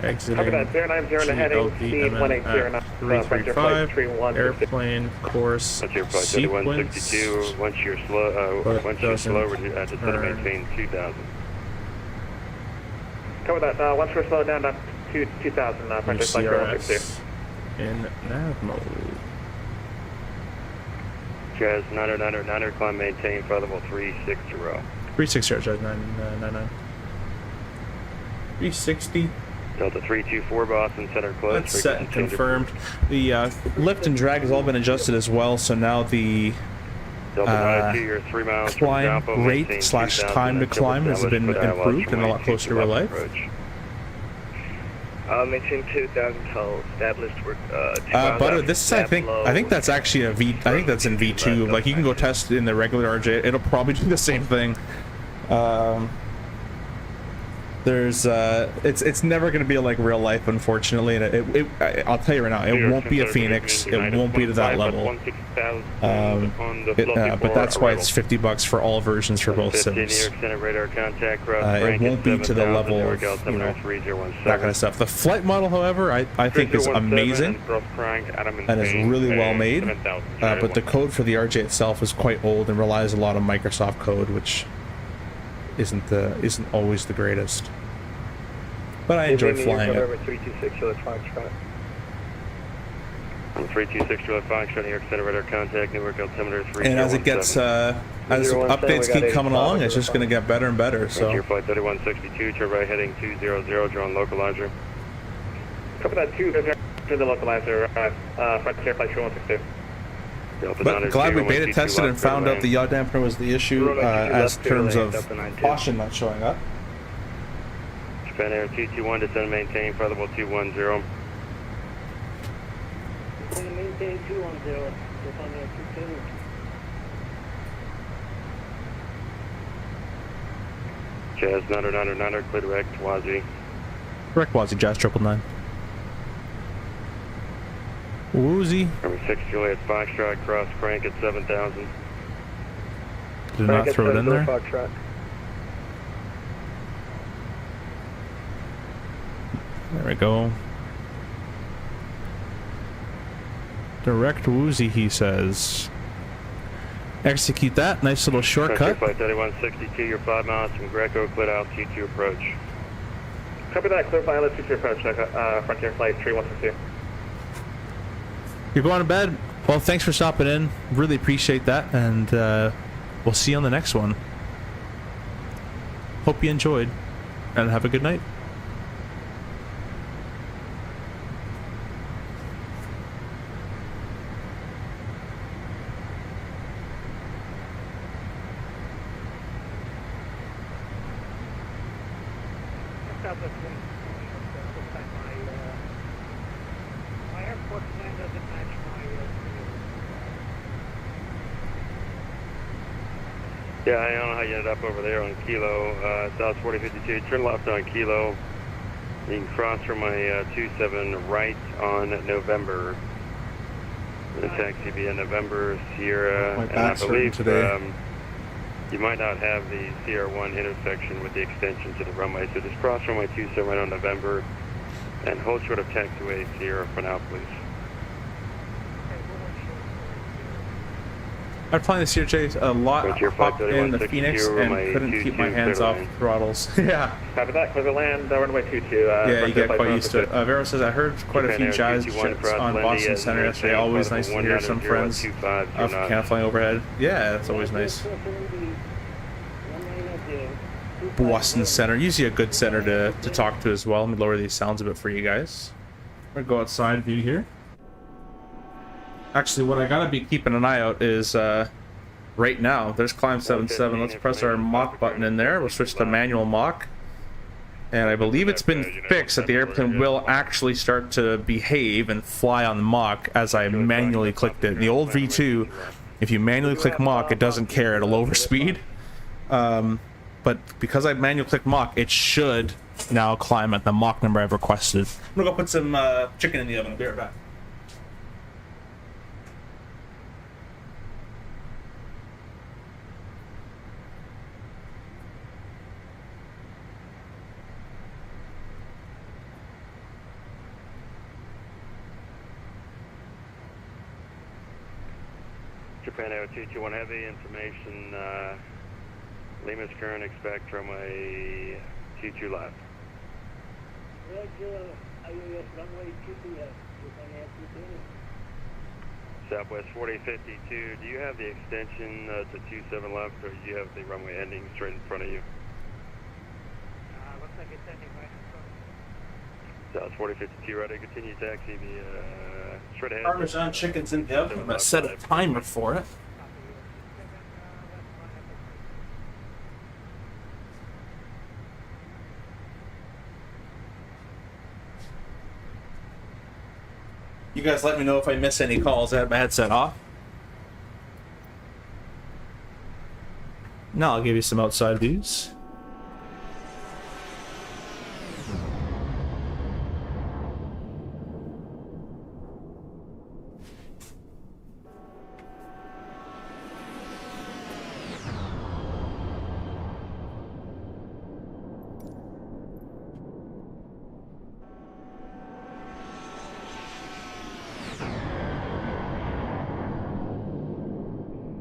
exiting Copy that, 090 and heading speed 180 at 335, 31. airplane course Frontier flight sequence, 3162, once you're slow, descend maintain 2000. Cover that, once we're slowed down to 2000, Frontier flight 3162. CRS in nav mode. Jazz 909, climb maintain, flight level 360. 36 CRJ 999. 360. Delta 324, Boston Center close. That's set and confirmed. The lift and drag has all been adjusted as well, so now the Delta 902, you're 3 miles from climb Jumbo, maintain rate / 2000, time to climb has been established improved and a lot closer to real life. approach. Maintain 2000 till established work, But this is, I think that's actually a V. I think that's in V2. Like you can go test in the regular RJ. It'll probably do the same thing. There's it's never going to be like real life, unfortunately. And I'll tell you right now, it won't be a Phoenix. It won't be to that level. But that's why it's $50 for all versions for both sims. It won't be to the level of that kind of stuff. The flight model, however, I think is amazing and is really well made. But the code for the RJ itself is quite old and relies a lot on Microsoft code, which isn't always the greatest. But I enjoy flying it. 326, so that's Foxtrot. 326 Foxtrot, New York Center, radar contact, Newark altimeter 3017. And as it gets, as updates keep coming along, it's just going to get better and better. So. Your flight 3162, turn right heading 200, drone localizer. Copy that, 2 to the localizer, Frontier flight 3162. But glad we beta tested and found out the yaw dampener was the issue as terms of caution not showing up. Japan Air 221, descend maintain, flight level 210. Maintain 210, Japan Air 22. Jazz 909, clear direct, Wazi. Correct, Wazi, Jazz 999. Woozy. Number 6 Juliet Foxtrot, cross crank at 7,000. Did not throw it in there. Foxtrot. There we go. Direct Woozy, he says. Execute that. Nice little shortcut. Flight 3162, you're 5 miles from Greco, clear altitude to approach. Copy that, clear flight altitude to approach, Frontier flight 3162. You're going to bed. Well, thanks for stopping in. Really appreciate that, and we'll see you on the next one. Hope you enjoyed, and have a good night. My airport plan doesn't match Yeah, I don't know how you ended up over there on Kilo, South 4052. Turn left on Kilo. You can cross from my 27 right on November. The taxi via November Sierra, My and I back's hurting believe today. you might not have the CR1 intersection with the extension to the runway, so just cross runway 27 right on November, and hold short of taxiway Sierra for now, please. I'd flying the CRJ a lot Roger, flight hop in the 3162, Phoenix and runway couldn't keep my 22, hands off clear throttles. Yeah. Copy that. Clear the land, runway 22. Yeah, you get quite used to it. Vero says, I heard quite a few jazz checks on Boston Center yesterday. Always nice to hear some friends of kind of flying overhead. Yeah, that's always nice. Boston Center. Usually a good center to talk to as well. Let me lower these sounds a bit for you guys. I'm going to go outside view here. Actually, what I got to be keeping an eye out is right now, there's climb 77. Let's press our mock button in there. We'll switch to manual mock. And I believe it's been fixed that the airplane will actually start to behave and fly on mock as I manually clicked it. In the old V2, if you manually click mock, it doesn't care. It'll overspeed. But because I manually clicked mock, it should now climb at the mock number I've requested. I'm going to go put some chicken in the oven. I'll be right back. Japan Air 221 Heavy, information, Lima's current, expect runway 22 left. Southwest 4052, do you have the extension to 27 left, or do you have the runway ending straight in front of you? Looks like it's ending right in front. South 4052, ready to continue taxi via straight ahead. Parmesan chicken's in the oven. I'm going to set a timer for it. You guys let me know if I miss any calls. I have my headset off. Now I'll give you some outside views.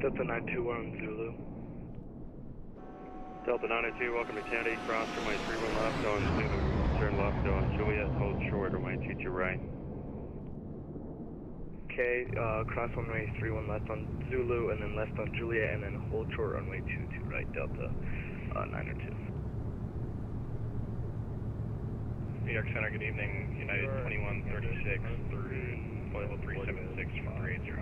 Delta 921 Zulu. Delta 902, welcome to Kennedy. Cross runway 31 left on Zulu. Turn left on Juliet. Hold short runway 22 right. Okay, cross runway 31 left on Zulu, and then left on Juliet, and then hold short runway 22 right, Delta 902. New York Center, good evening. United 2136 through level 376 from 380.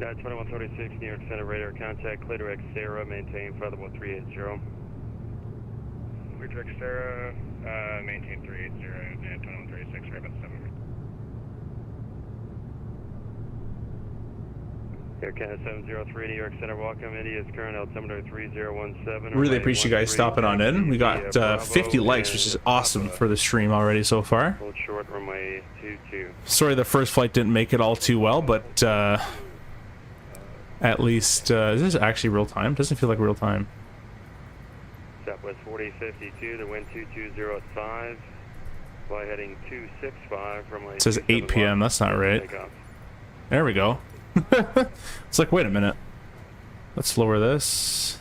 2136 New York Center radar contact, clear direct Sarah, maintain flight level 380. Clear direct Sarah, maintain 380 and 2136, right about 7. Air Canada 703 New York Center, welcome. India is current altimeter 3017. Really appreciate you guys stopping on in. We got 50 likes, which is awesome for the stream already so far. Hold short runway 22. Sorry the first flight didn't make it all too well, but at least is this actually real time? Doesn't feel like real time. Southwest 4052, the wind 220 at 5. Fly heading 265 runway. It says 8 p.m. That's not right. Takeoff. There we go. It's like, wait a minute. Let's lower this.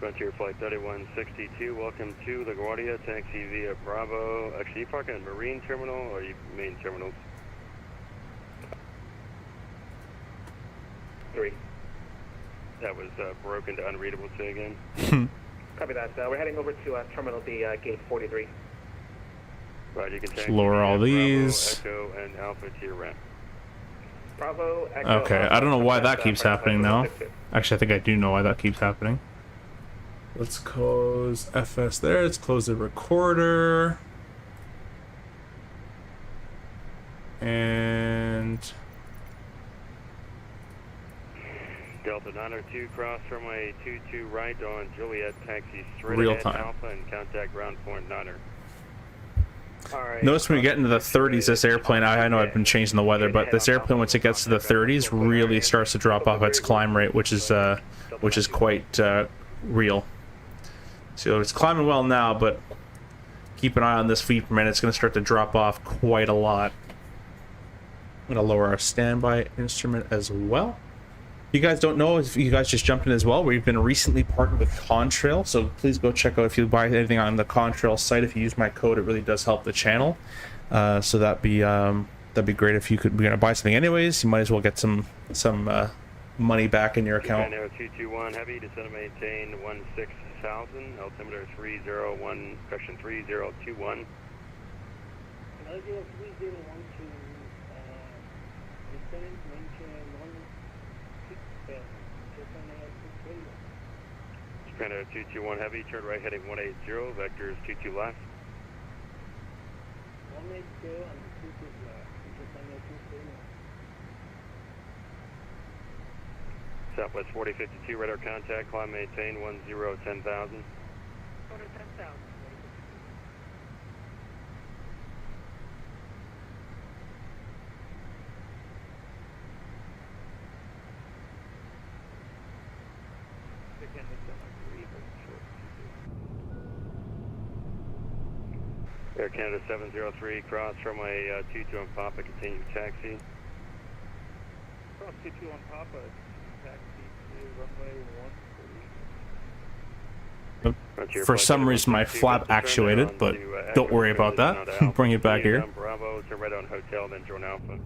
Frontier Flight 3162, welcome to LaGuardia, taxi via Bravo. Actually, you parking at Marine Terminal or you main terminals? 3. That was broken to unreadable, say again. Copy that. We're heading over to Terminal B, gate 43. Right, you can taxi lower via all Bravo, these. Echo, and Alpha to your ramp. Bravo, Echo, Okay, I don't know why that keeps happening now. Actually, I think I do know why that keeps happening. Let's close FS there. Let's close the recorder. And Delta 902, cross runway 22 right on Juliet, taxi straight Real ahead time. Alpha and contact ground point 9er. Notice when we get into the 30s, this airplane, I know I've been changing the weather, but this airplane, once it gets to the 30s, really starts to drop off its climb rate, which is quite real. So it's climbing well now, but keep an eye on this feet per minute. It's going to start to drop off quite a lot. I'm going to lower our standby instrument as well. You guys don't know if you guys just jumped in as well. We've been recently partnered with Contrail, so please go check out if you buy anything on the Contrail site. If you use my code, it really does help the channel. So that'd be great if you could. We're gonna buy something anyways. You might as well get some money back in your account. 221 heavy, descend and maintain 16,000. Altimeter 301, correction 3021. Japan Air 221 heavy, turn right heading 180, vectors 22 left. 180 and 22 left. Japan Air 221. Southwest 4052, radar contact, climb maintain 10,000. 10,000. Air Canada 703, cross runway 22 on Papa, continue taxi. Cross 22 on Papa, taxi to runway 140. For some reason, my flap actuated, but don't worry about that. Bring it back here. Bravo, turn right on hotel, then join Alpha.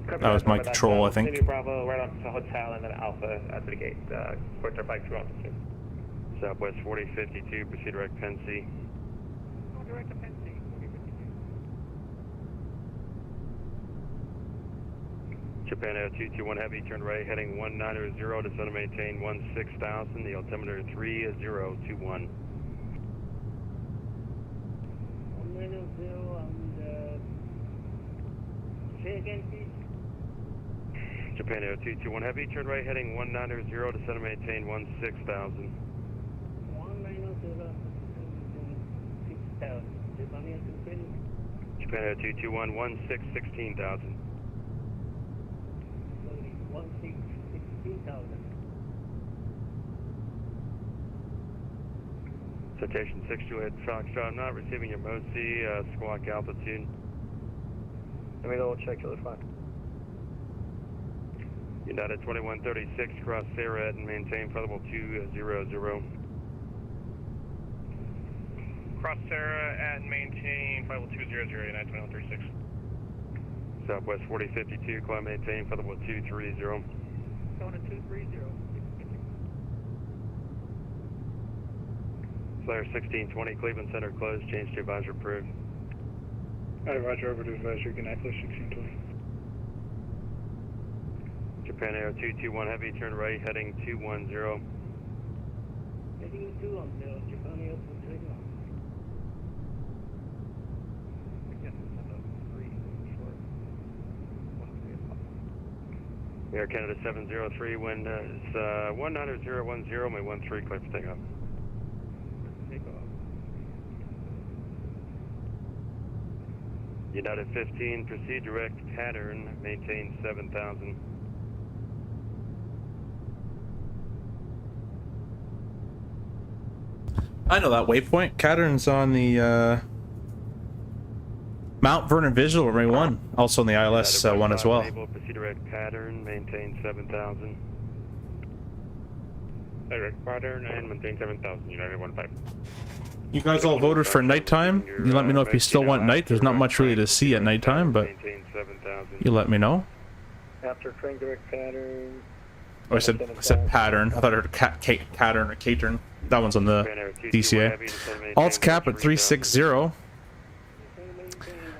That was my control, I think. Bravo, right on to hotel, and then Alpha at the gate. Quarter bike to officer. Southwest 4052, proceed direct Pensy. Direct to Pensy. Japan Air 221 heavy, turn right heading 190, descend and maintain 16,000. The altimeter 3021. 190 and say again, please. Japan Air 221 heavy, turn right heading 190, descend and maintain 16,000. 190 6,000. Japan Air 221 16,000. 16,000. Citation 628 Foxtrot, I'm not receiving your MOC, squawk altitude. Let me double check, Killer 5. United 2136, cross Sarah and maintain flight level 200. Cross Sarah and maintain flight level 200, United 2136. Southwest 4052, climb maintain flight level 230. Going to 230. Flare 1620, Cleveland Center closed, change to advisor approved. Alright, roger, over to advisory, good night, close 1620. Japan Air 221 heavy, turn right heading 210. Heading 2 on the Japan Air 231. Air Canada 703, wind is 19010, may 13, clear for takeoff. United 15, proceed direct pattern, maintain 7,000. I know that waypoint. Cattern's on the Mount Vernon Visual Runway 1, also on the ILS one as well. Proceed direct pattern, maintain 7,000. Direct pattern and maintain 7,000, United 15. You guys all voted for nighttime. You let me know if you still want night. There's not much really to see at nighttime, but you let me know. After train direct pattern. Oh, I said pattern. I thought I heard Cattern or Catern. That one's on the DCA. Alt's cap at 360.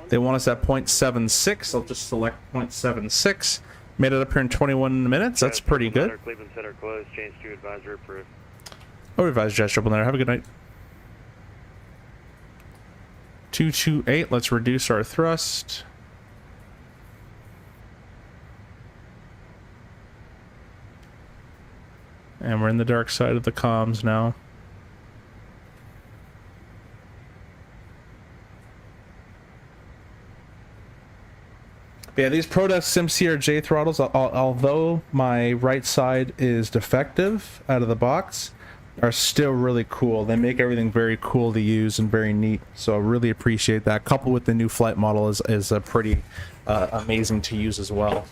They want us at 0.76. I'll just select 0.76. Made it up here in 21 minutes. That's pretty good. Cleveland Center closed, change to advisor approved. Oh, advisor Jazz Triple Niner. Have a good night. 228. Let's reduce our thrust. And we're in the dark side of the comms now. Yeah, these ProdeskSIm CRJ throttles, although my right side is defective out of the box, are still really cool. They make everything very cool to use and very neat. So I really appreciate that. Coupled with the new flight model is a pretty amazing to use as well.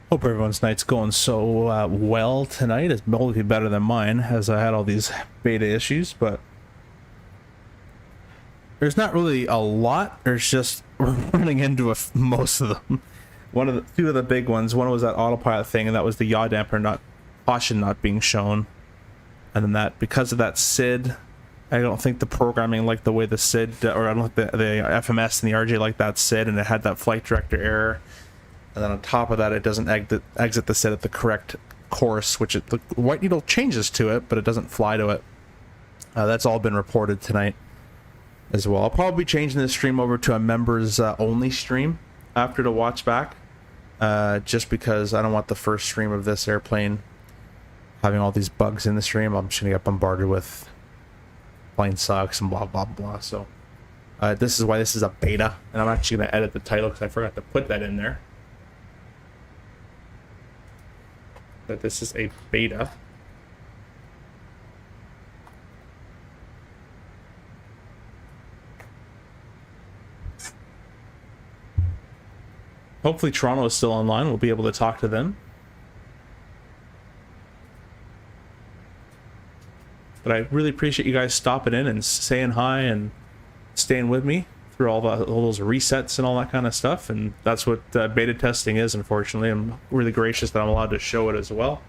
Hope everyone's night's going so well tonight. It's probably better than mine, as I had all these beta issues, but there's not really a lot. There's just we're running into most of them. Two of the big ones. One was that autopilot thing, and that was the yaw damper caution not being shown. And then that, because of that SID, I don't think the programming liked the way the SID, or I don't think the FMS and the RJ like that SID, and it had that flight director error. And then on top of that, it doesn't exit the SID at the correct course, which the white needle changes to it, but it doesn't fly to it. That's all been reported tonight as well. I'll probably be changing this stream over to a members only stream after the watch back, just because I don't want the first stream of this airplane having all these bugs in the stream. I'm just gonna get bombarded with plane sucks and blah blah blah. So this is why this is a beta, and I'm actually gonna edit the title because I forgot to put that in there. That this is a beta. Hopefully Toronto is still online. We'll be able to talk to them. But I really appreciate you guys stopping in and saying hi and staying with me through all those resets and all that kind of stuff. And that's what beta testing is, unfortunately. I'm really gracious that I'm allowed to show it as well.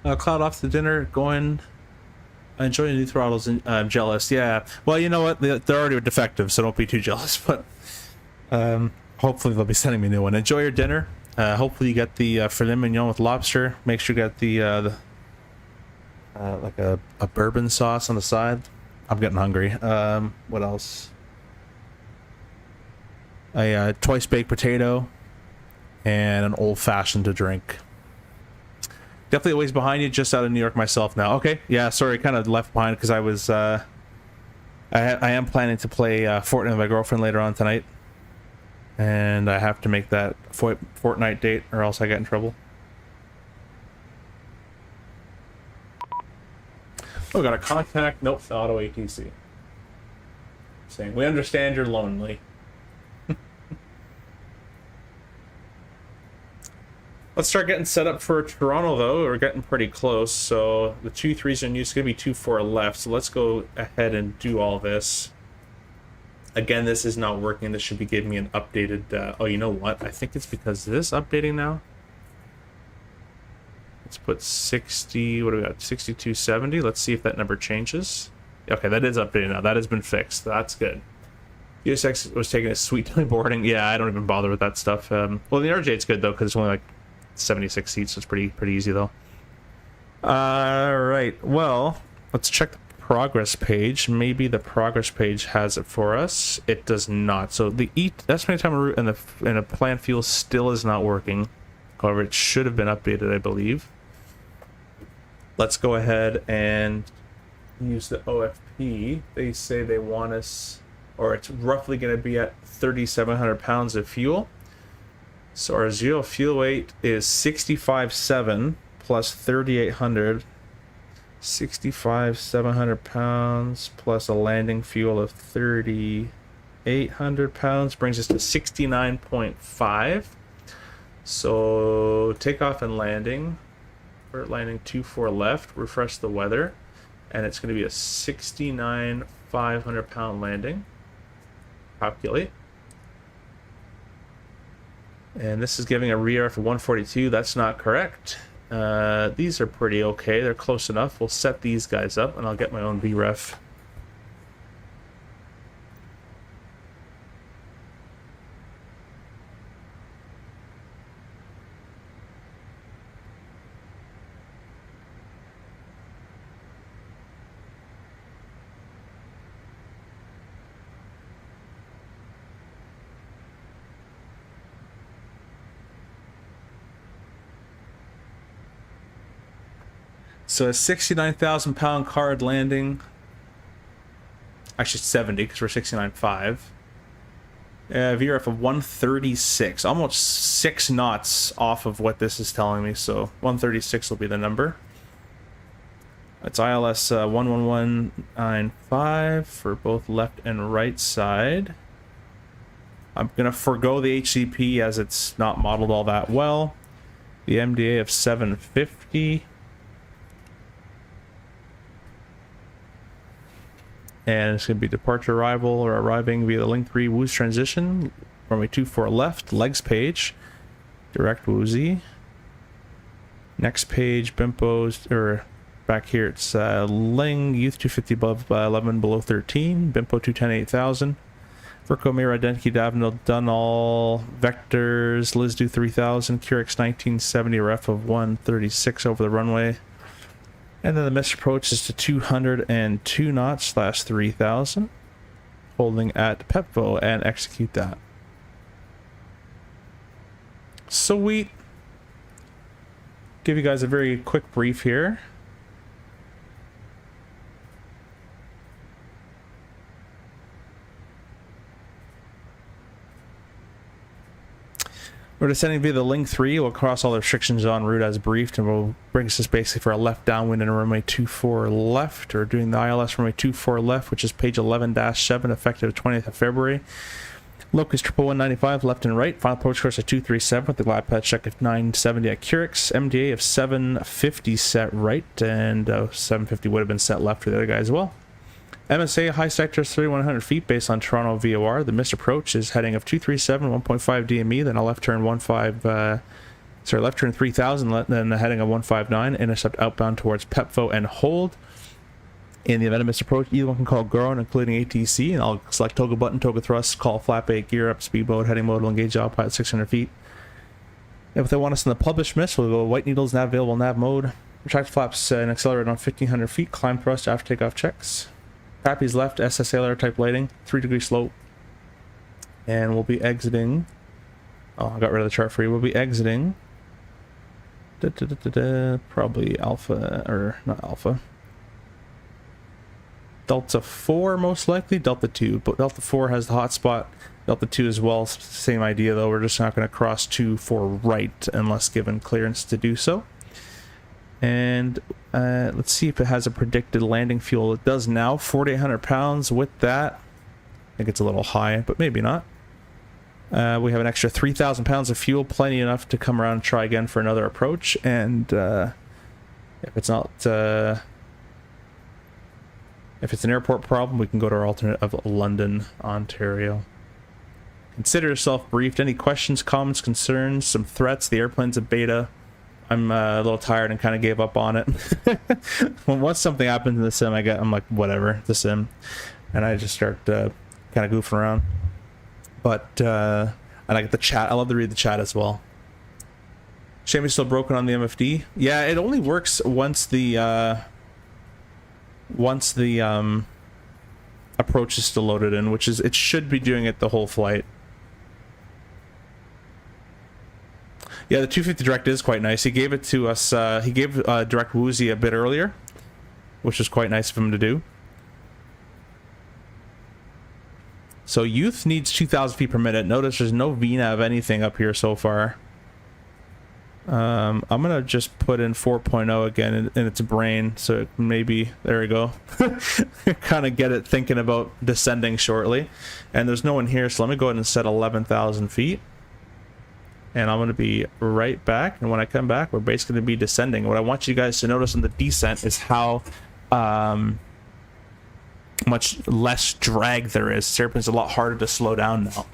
Cloud off to dinner, going. Enjoying new throttles, and I'm jealous. Yeah. Well, you know what? They're already defective, so don't be too jealous. But hopefully they'll be sending me a new one. Enjoy your dinner. Hopefully you get the filet mignon with lobster. Make sure you get the like a bourbon sauce on the side. I'm getting hungry. What else? A twice baked potato and an old fashioned to drink. Definitely a ways behind you, just out of New York myself now. Okay, yeah, sorry, kind of left behind because I was, I am planning to play Fortnite with my girlfriend later on tonight. And I have to make that Fortnite date or else I get in trouble. Oh, got a contact. Nope, auto ATC. Saying, we understand you're lonely. Let's start getting set up for Toronto, though. We're getting pretty close. So the 2-3s in use. It's going to be 2-4 left. So let's go ahead and do all this. Again, this is not working. This should be giving me an updated... oh, you know what? I think it's because this updating now. Let's put 60... What do we got? 6270. Let's see if that number changes. Okay, that is updated now. That has been fixed. That's good. USX was taking a sweet time boarding. Yeah, I don't even bother with that stuff. Well, the RJ it's good, though, because it's only like 76 seats, so it's pretty easy, though. Alright, well, let's check the progress page. Maybe the progress page has it for us. It does not. So the estimated time of route and the planned fuel still is not working. However, it should have been updated, I believe. Let's go ahead and use the OFP. They say they want us, or it's roughly going to be at 3,700 pounds of fuel. So our zero fuel weight is 65.7 plus 3,800. 65,700 pounds plus a landing fuel of 3,800 pounds brings us to 69.5. So takeoff and landing. We're at landing 2-4 left. Refresh the weather. And it's going to be a 69,500 pound landing. Calculate. And this is giving a re-air for 142. That's not correct. These are pretty okay. They're close enough. We'll set these guys up, and I'll get my own VREF. So a 69,000 pound card landing. Actually 70 because we're 69.5. VRF of 136. Almost 6 knots off of what this is telling me. So 136 will be the number. It's ILS 11195 for both left and right side. I'm going to forgo the HCP as it's not modeled all that well. The MDA of 750. And it's going to be departure arrival or arriving via the link 3 Wooz transition. Runway 24 left, legs page. Direct Woozy. Next page, Bimpos, or back here it's Ling, Youth 250 above 11, below 13. Bimpo 210, 8000. Verco Mirror Identity Davenel done all vectors. Lizdu 3000. Curix 1970 ref of 136 over the runway. And then the missed approach is to 202 knots / 3000. Holding at Pepvo and execute that. Sweet. Give you guys a very quick brief here. We're descending via the link 3. We'll cross all the restrictions en route as briefed, and we'll bring us basically for a left downwind and a runway 24 left, or doing the ILS runway 24 left, which is page 11-7, effective 20th of February. Locust 195 left and right. Final approach course at 237 with the glide path check at 970 at Curix. MDA of 750 set right, and 750 would have been set left for the other guy as well. MSA high sector is 3,100 feet based on Toronto VOR. The missed approach is heading of 237, 1.5 DME, then a left turn 15 So left turn 3000, then the heading of 159, intercept outbound towards Pepvo and hold. In the event of misapproach, either one can call ground, including ATC, and I'll select toggle button, toggle thrust, call flap 8, gear up, speed mode, heading mode, will engage autopilot 600 feet. If they want us in the published miss, we'll go white needles, nav available, nav mode. Retract flaps and accelerate on 1500 feet, climb thrust after takeoff checks. Pappy's left, SSALR type lighting, 3-degree slope. And we'll be exiting. Oh, I got rid of the chart for you. We'll be exiting. Probably Alpha, or not Alpha. Delta 4 most likely, Delta 2, but Delta 4 has the hotspot. Delta 2 as well, same idea though, we're just not going to cross 2 for right unless given clearance to do so. And let's see if it has a predicted landing fuel. It does now, 4,800 pounds with that. I think it's a little high, but maybe not. We have an extra 3,000 pounds of fuel, plenty enough to come around and try again for another approach. And if it's not... if it's an airport problem, we can go to our alternate of London, Ontario. Consider yourself briefed. Any questions, comments, concerns, some threats? The airplane's a beta. I'm a little tired and kind of gave up on it. Once something happens in the sim, I'm like, whatever, the sim. And I just start kind of goofing around. But, and I get the chat. I love to read the chat as well. Shame it's still broken on the MFD. Yeah, it only works once the approach is still loaded in, which is, it should be doing it the whole flight. Yeah, the 250 direct is quite nice. He gave it to us, he gave direct Woozy a bit earlier, which was quite nice of him to do. So youth needs 2,000 feet per minute. Notice there's no VNAV anything up here so far. I'm gonna just put in 4.0 again in its brain, so it maybe, there we go. Kind of get it thinking about descending shortly. And there's no one here, so let me go ahead and set 11,000 feet. And I'm gonna be right back, and when I come back, we're basically gonna be descending. What I want you guys to notice in the descent is how much less drag there is. This airplane's a lot harder to slow down now.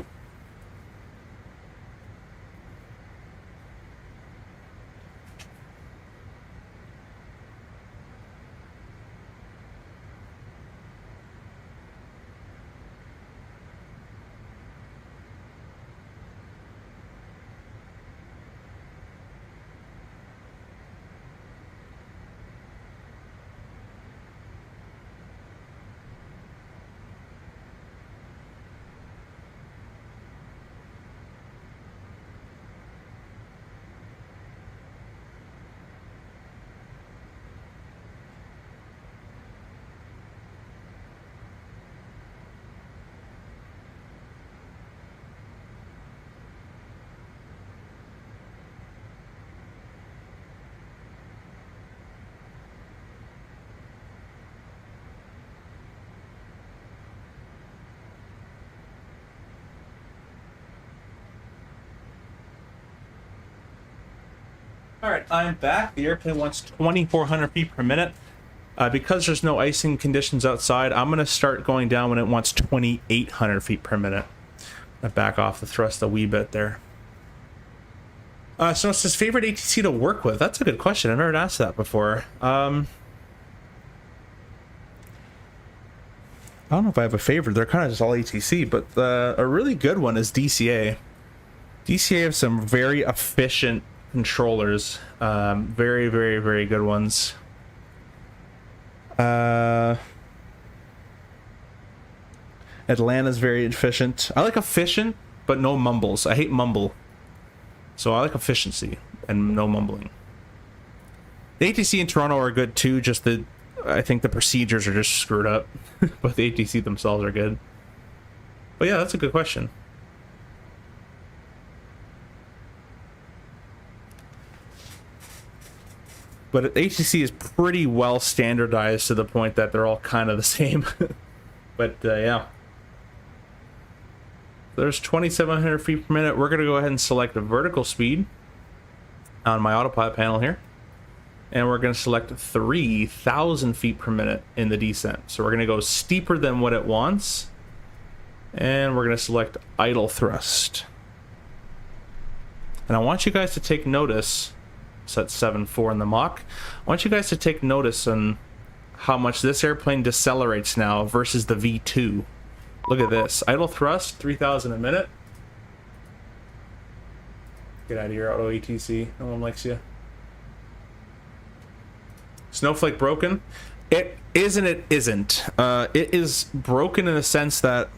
Alright, I'm back. The airplane wants 2,400 feet per minute. Because there's no icing conditions outside, I'm going to start going down when it wants 2,800 feet per minute. I back off the thrust a wee bit there. So it's his favorite ATC to work with. That's a good question. I've never asked that before. I don't know if I have a favorite. They're kind of just all ATC, but a really good one is DCA. DCA have some very efficient controllers. Very, very, very good ones. Atlanta's very efficient. I like efficient, but no mumbles. I hate mumble. So I like efficiency and no mumbling. The ATC in Toronto are good too, just the, I think the procedures are just screwed up. But the ATC themselves are good. But yeah, that's a good question. But ATC is pretty well standardized to the point that they're all kind of the same. But yeah. There's 2,700 feet per minute. We're going to go ahead and select a vertical speed on my autopilot panel here. And we're going to select 3,000 feet per minute in the descent. So we're going to go steeper than what it wants. And we're going to select idle thrust. And I want you guys to take notice, set 7.4 in the mock, I want you guys to take notice on how much this airplane decelerates now versus the V2. Look at this. Idle thrust, 3,000 a minute. Get out of here, auto ATC. No one likes you. Snowflake broken. It is and it isn't. It is broken in the sense that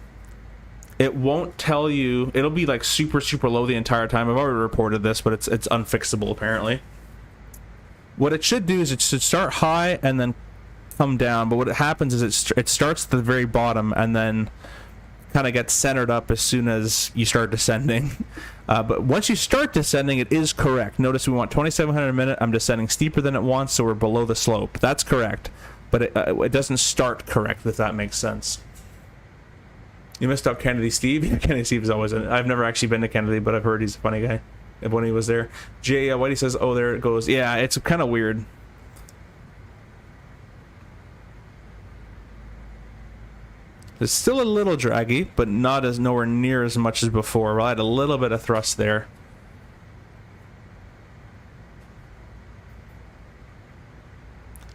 it won't tell you. It'll be like super low the entire time. I've already reported this, but it's unfixable apparently. What it should do is it should start high and then come down. But what happens is it starts at the very bottom and then kind of gets centered up as soon as you start descending. But once you start descending, it is correct. Notice we want 2,700 a minute. I'm descending steeper than it wants, so we're below the slope. That's correct. But it doesn't start correct, if that makes sense. You missed out Kennedy Steve. Yeah, Kennedy Steve is always in it. I've never actually been to Kennedy, but I've heard he's a funny guy when he was there. Jay Whitey says, oh, there it goes. Yeah, it's kind of weird. It's still a little draggy, but nowhere near as much as before. Well, I had a little bit of thrust there.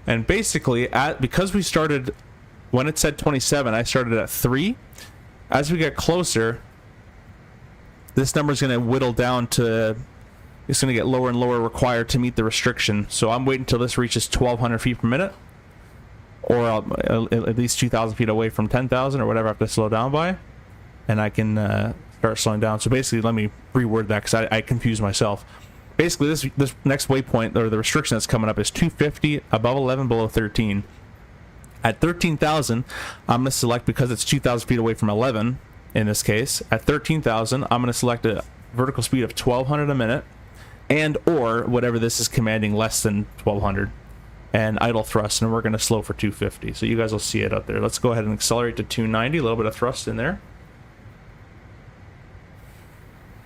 And basically, because we started, when it said 27, I started at 3. As we get closer, this number is going to whittle down to, it's going to get lower and lower required to meet the restriction. So I'm waiting until this reaches 1,200 feet per minute. Or at least 2,000 feet away from 10,000 or whatever I have to slow down by. And I can start slowing down. So basically, let me reword that because I confused myself. Basically, this next waypoint, or the restriction that's coming up, is 250, above 11, below 13. At 13,000, I'm going to select, because it's 2,000 feet away from 11, in this case, at 13,000, I'm going to select a vertical speed of 1,200 a minute, and or whatever this is commanding less than 1,200. And idle thrust, and we're going to slow for 250. So you guys will see it up there. Let's go ahead and accelerate to 290. A little bit of thrust in there.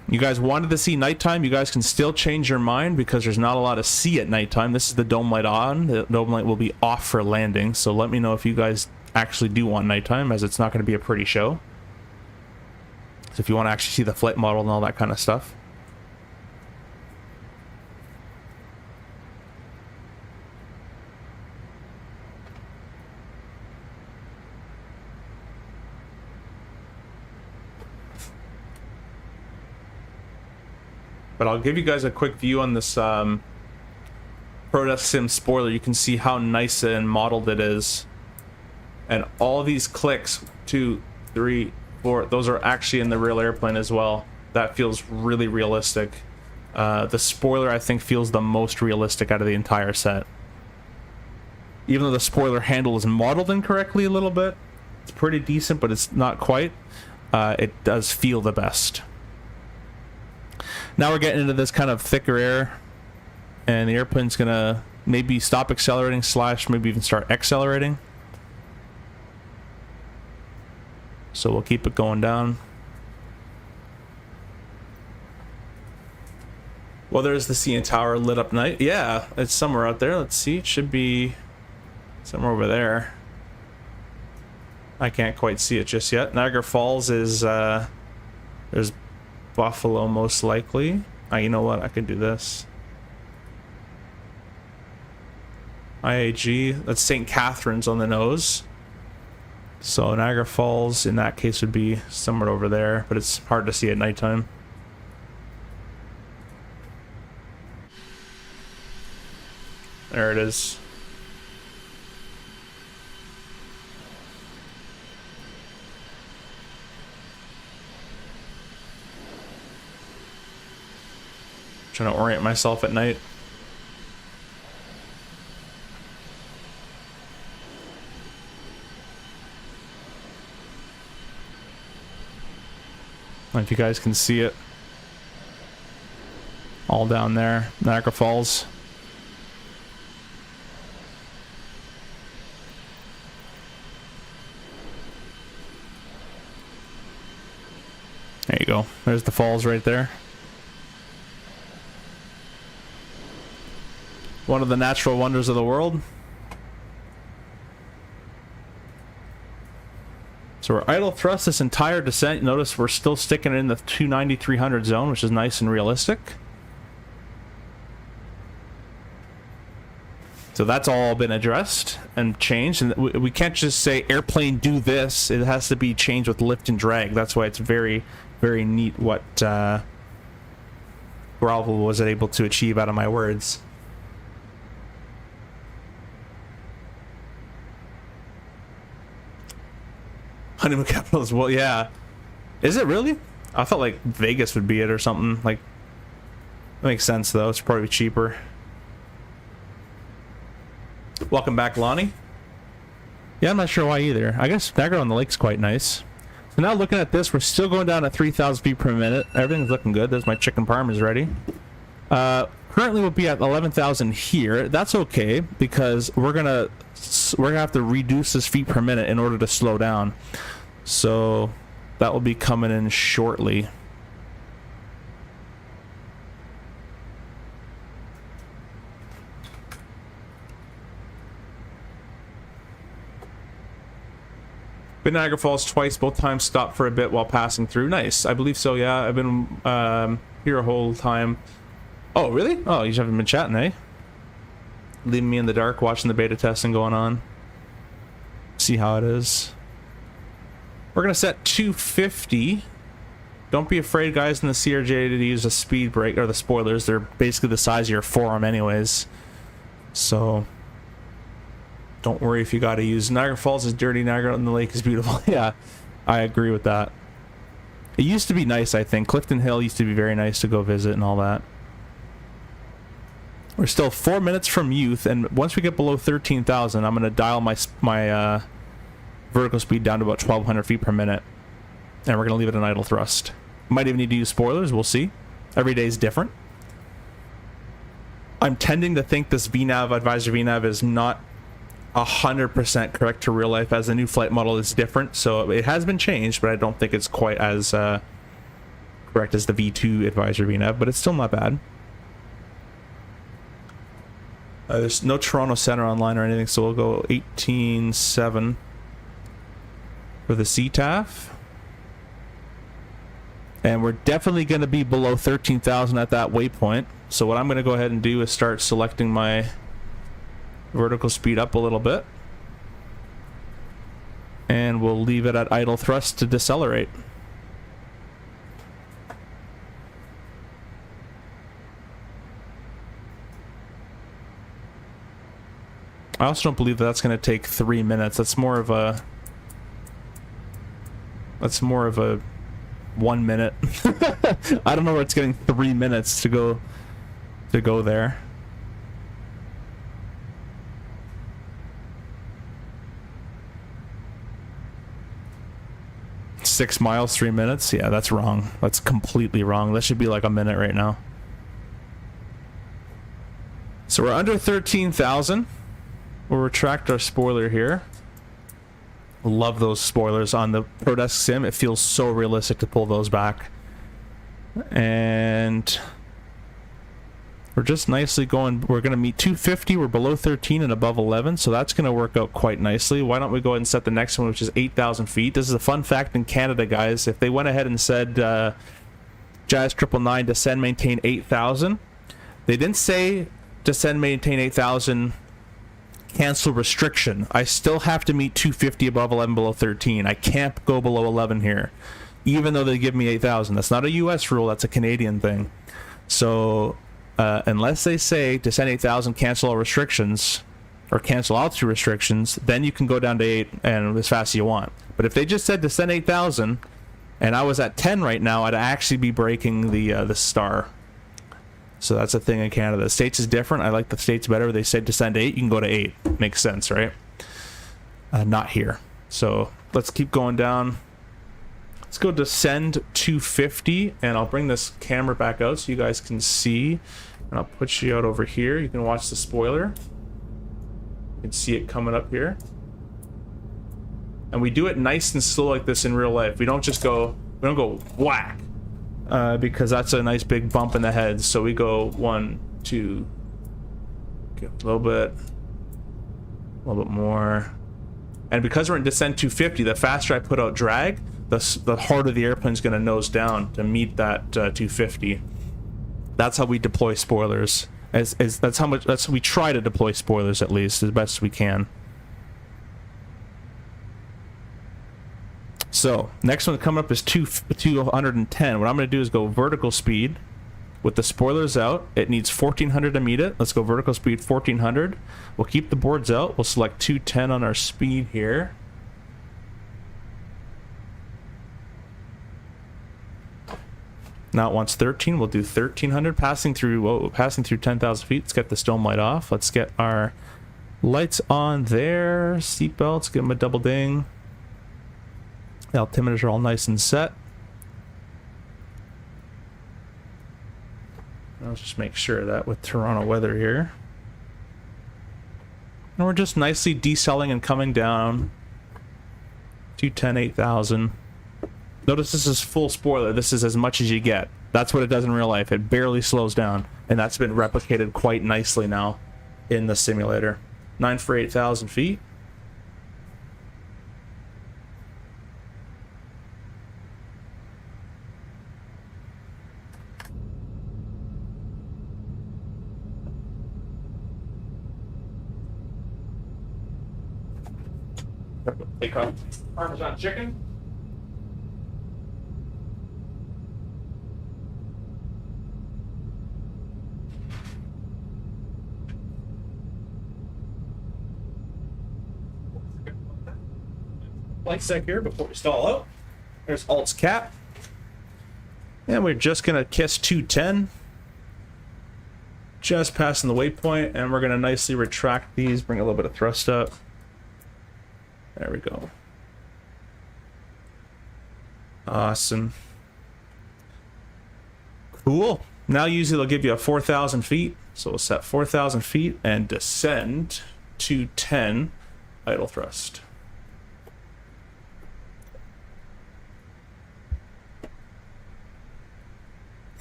You guys wanted to see nighttime. You guys can still change your mind because there's not a lot to see at nighttime. This is the dome light on. The dome light will be off for landing. So let me know if you guys actually do want nighttime, as it's not going to be a pretty show. So if you want to actually see the flight model and all that kind of stuff. But I'll give you guys a quick view on this ProdeskSIm spoiler. You can see how nice and modeled it is. And all these clicks, 2, 3, 4, those are actually in the real airplane as well. That feels really realistic. The spoiler, I think, feels the most realistic out of the entire set. Even though the spoiler handle is modeled incorrectly a little bit, it's pretty decent, but it's not quite. It does feel the best. Now we're getting into this kind of thicker air, and the airplane's gonna maybe stop accelerating / maybe even start accelerating. So we'll keep it going down. Well, there's the CN Tower lit up night. Yeah, it's somewhere out there. Let's see. It should be somewhere over there. I can't quite see it just yet. Niagara Falls is there's Buffalo most likely. You know what? I can do this. IAG. That's St. Catharines on the nose. So Niagara Falls in that case would be somewhere over there, but it's hard to see at nighttime. There it is. Trying to orient myself at night. If you guys can see it, all down there, Niagara Falls. There you go. There's the falls right there. One of the natural wonders of the world. So we're idle thrust this entire descent. Notice we're still sticking in the 290-300 zone, which is nice and realistic. So that's all been addressed and changed, and we can't just say airplane do this. It has to be changed with lift and drag. That's why it's very, very neat what Grovel was able to achieve out of my words. Honeymoon capital as well, yeah. Is it really? I felt like Vegas would be it or something. Like, that makes sense though. It's probably cheaper. Welcome back, Lonnie. Yeah, I'm not sure why either. I guess Niagara on the Lake's quite nice. So now looking at this, we're still going down at 3,000 feet per minute. Everything's looking good. There's my chicken parm is ready. Currently we'll be at 11,000 here. That's okay because we're gonna have to reduce this feet per minute in order to slow down. So that will be coming in shortly. Been Niagara Falls twice, both times stopped for a bit while passing through. Nice. I believe so, yeah. I've been here a whole time. Oh, really? Oh, you haven't been chatting, eh? Leaving me in the dark, watching the beta testing going on. See how it is. We're going to set 250. Don't be afraid, guys, in the CRJ to use a speed brake, or the spoilers. They're basically the size of your forearm anyways. So don't worry if you got to use. Niagara Falls is dirty, Niagara on the Lake is beautiful. Yeah, I agree with that. It used to be nice, I think. Clifton Hill used to be very nice to go visit and all that. We're still 4 minutes from youth, and once we get below 13,000, I'm going to dial my vertical speed down to about 1,200 feet per minute. And we're going to leave it in idle thrust. Might even need to use spoilers, we'll see. Every day is different. I'm tending to think this VNAV, Advisor VNAV, is not 100% correct to real life, as the new flight model is different. So it has been changed, but I don't think it's quite as correct as the V2 Advisor VNAV, but it's still not bad. There's no Toronto Center online or anything, so we'll go 18.7 for the CTAF. And we're definitely going to be below 13,000 at that waypoint. So what I'm going to go ahead and do is start selecting my vertical speed up a little bit. And we'll leave it at idle thrust to decelerate. I also don't believe that that's going to take 3 minutes. That's more of a 1 minute. I don't know where it's getting 3 minutes to go there. Six miles, 3 minutes. Yeah, that's wrong. That's completely wrong. That should be like a minute right now. So we're under 13,000. We'll retract our spoiler here. Love those spoilers on the ProdeskSIm. It feels so realistic to pull those back. And we're just nicely going. We're going to meet 250. We're below 13 and above 11, so that's going to work out quite nicely. Why don't we go ahead and set the next one, which is 8,000 feet. This is a fun fact in Canada, guys. If they went ahead and said Jazz 999 descend, maintain 8,000, they didn't say descend, maintain 8,000, cancel restriction. I still have to meet 250 above 11 below 13. I can't go below 11 here, even though they give me 8,000. That's not a US rule, that's a Canadian thing. So unless they say descend 8,000, cancel all restrictions, or cancel altitude restrictions, then you can go down to 8 and as fast as you want. But if they just said descend 8,000 and I was at 10 right now, I'd actually be breaking the star. So that's a thing in Canada. The States is different. I like the States better. They say descend 8, you can go to 8. Makes sense, right? Not here. So let's keep going down. Let's go descend 250, and I'll bring this camera back out so you guys can see. And I'll put you out over here. You can watch the spoiler. You can see it coming up here. And we do it nice and slow like this in real life. We don't just go, we don't go whack. Because that's a nice big bump in the head. So we go 1, 2, get a little bit more. And because we're in descent 250, the faster I put out drag, the harder the airplane's going to nose down to meet that 250. That's how we deploy spoilers. As that's how much. We try to deploy spoilers at least as best we can. So next one coming up is 210. What I'm going to do is go vertical speed with the spoilers out. It needs 1400 to meet it. Let's go vertical speed 1400. We'll keep the boards out. We'll select 210 on our speed here. Now it wants 13. We'll do 1300, passing through 10,000 feet. Let's get the dome light off. Let's get our lights on there. Seatbelts, give them a double ding. The altimeters are all nice and set. Let's just make sure that with Toronto weather here. And we're just nicely decelling and coming down. 210, 8,000. Notice this is full spoiler. This is as much as you get. That's what it does in real life. It barely slows down. And that's been replicated quite nicely now in the simulator. 9 for 8,000 feet. Takeoff. Parmesan chicken. Flight sec here before we stall out. There's Alt's cap. And we're just gonna kiss 210. Just passing the waypoint, and we're gonna nicely retract these, bring a little bit of thrust up. There we go. Awesome. Cool. Now usually they'll give you a 4,000 feet. So we'll set 4,000 feet and descend to 10 idle thrust.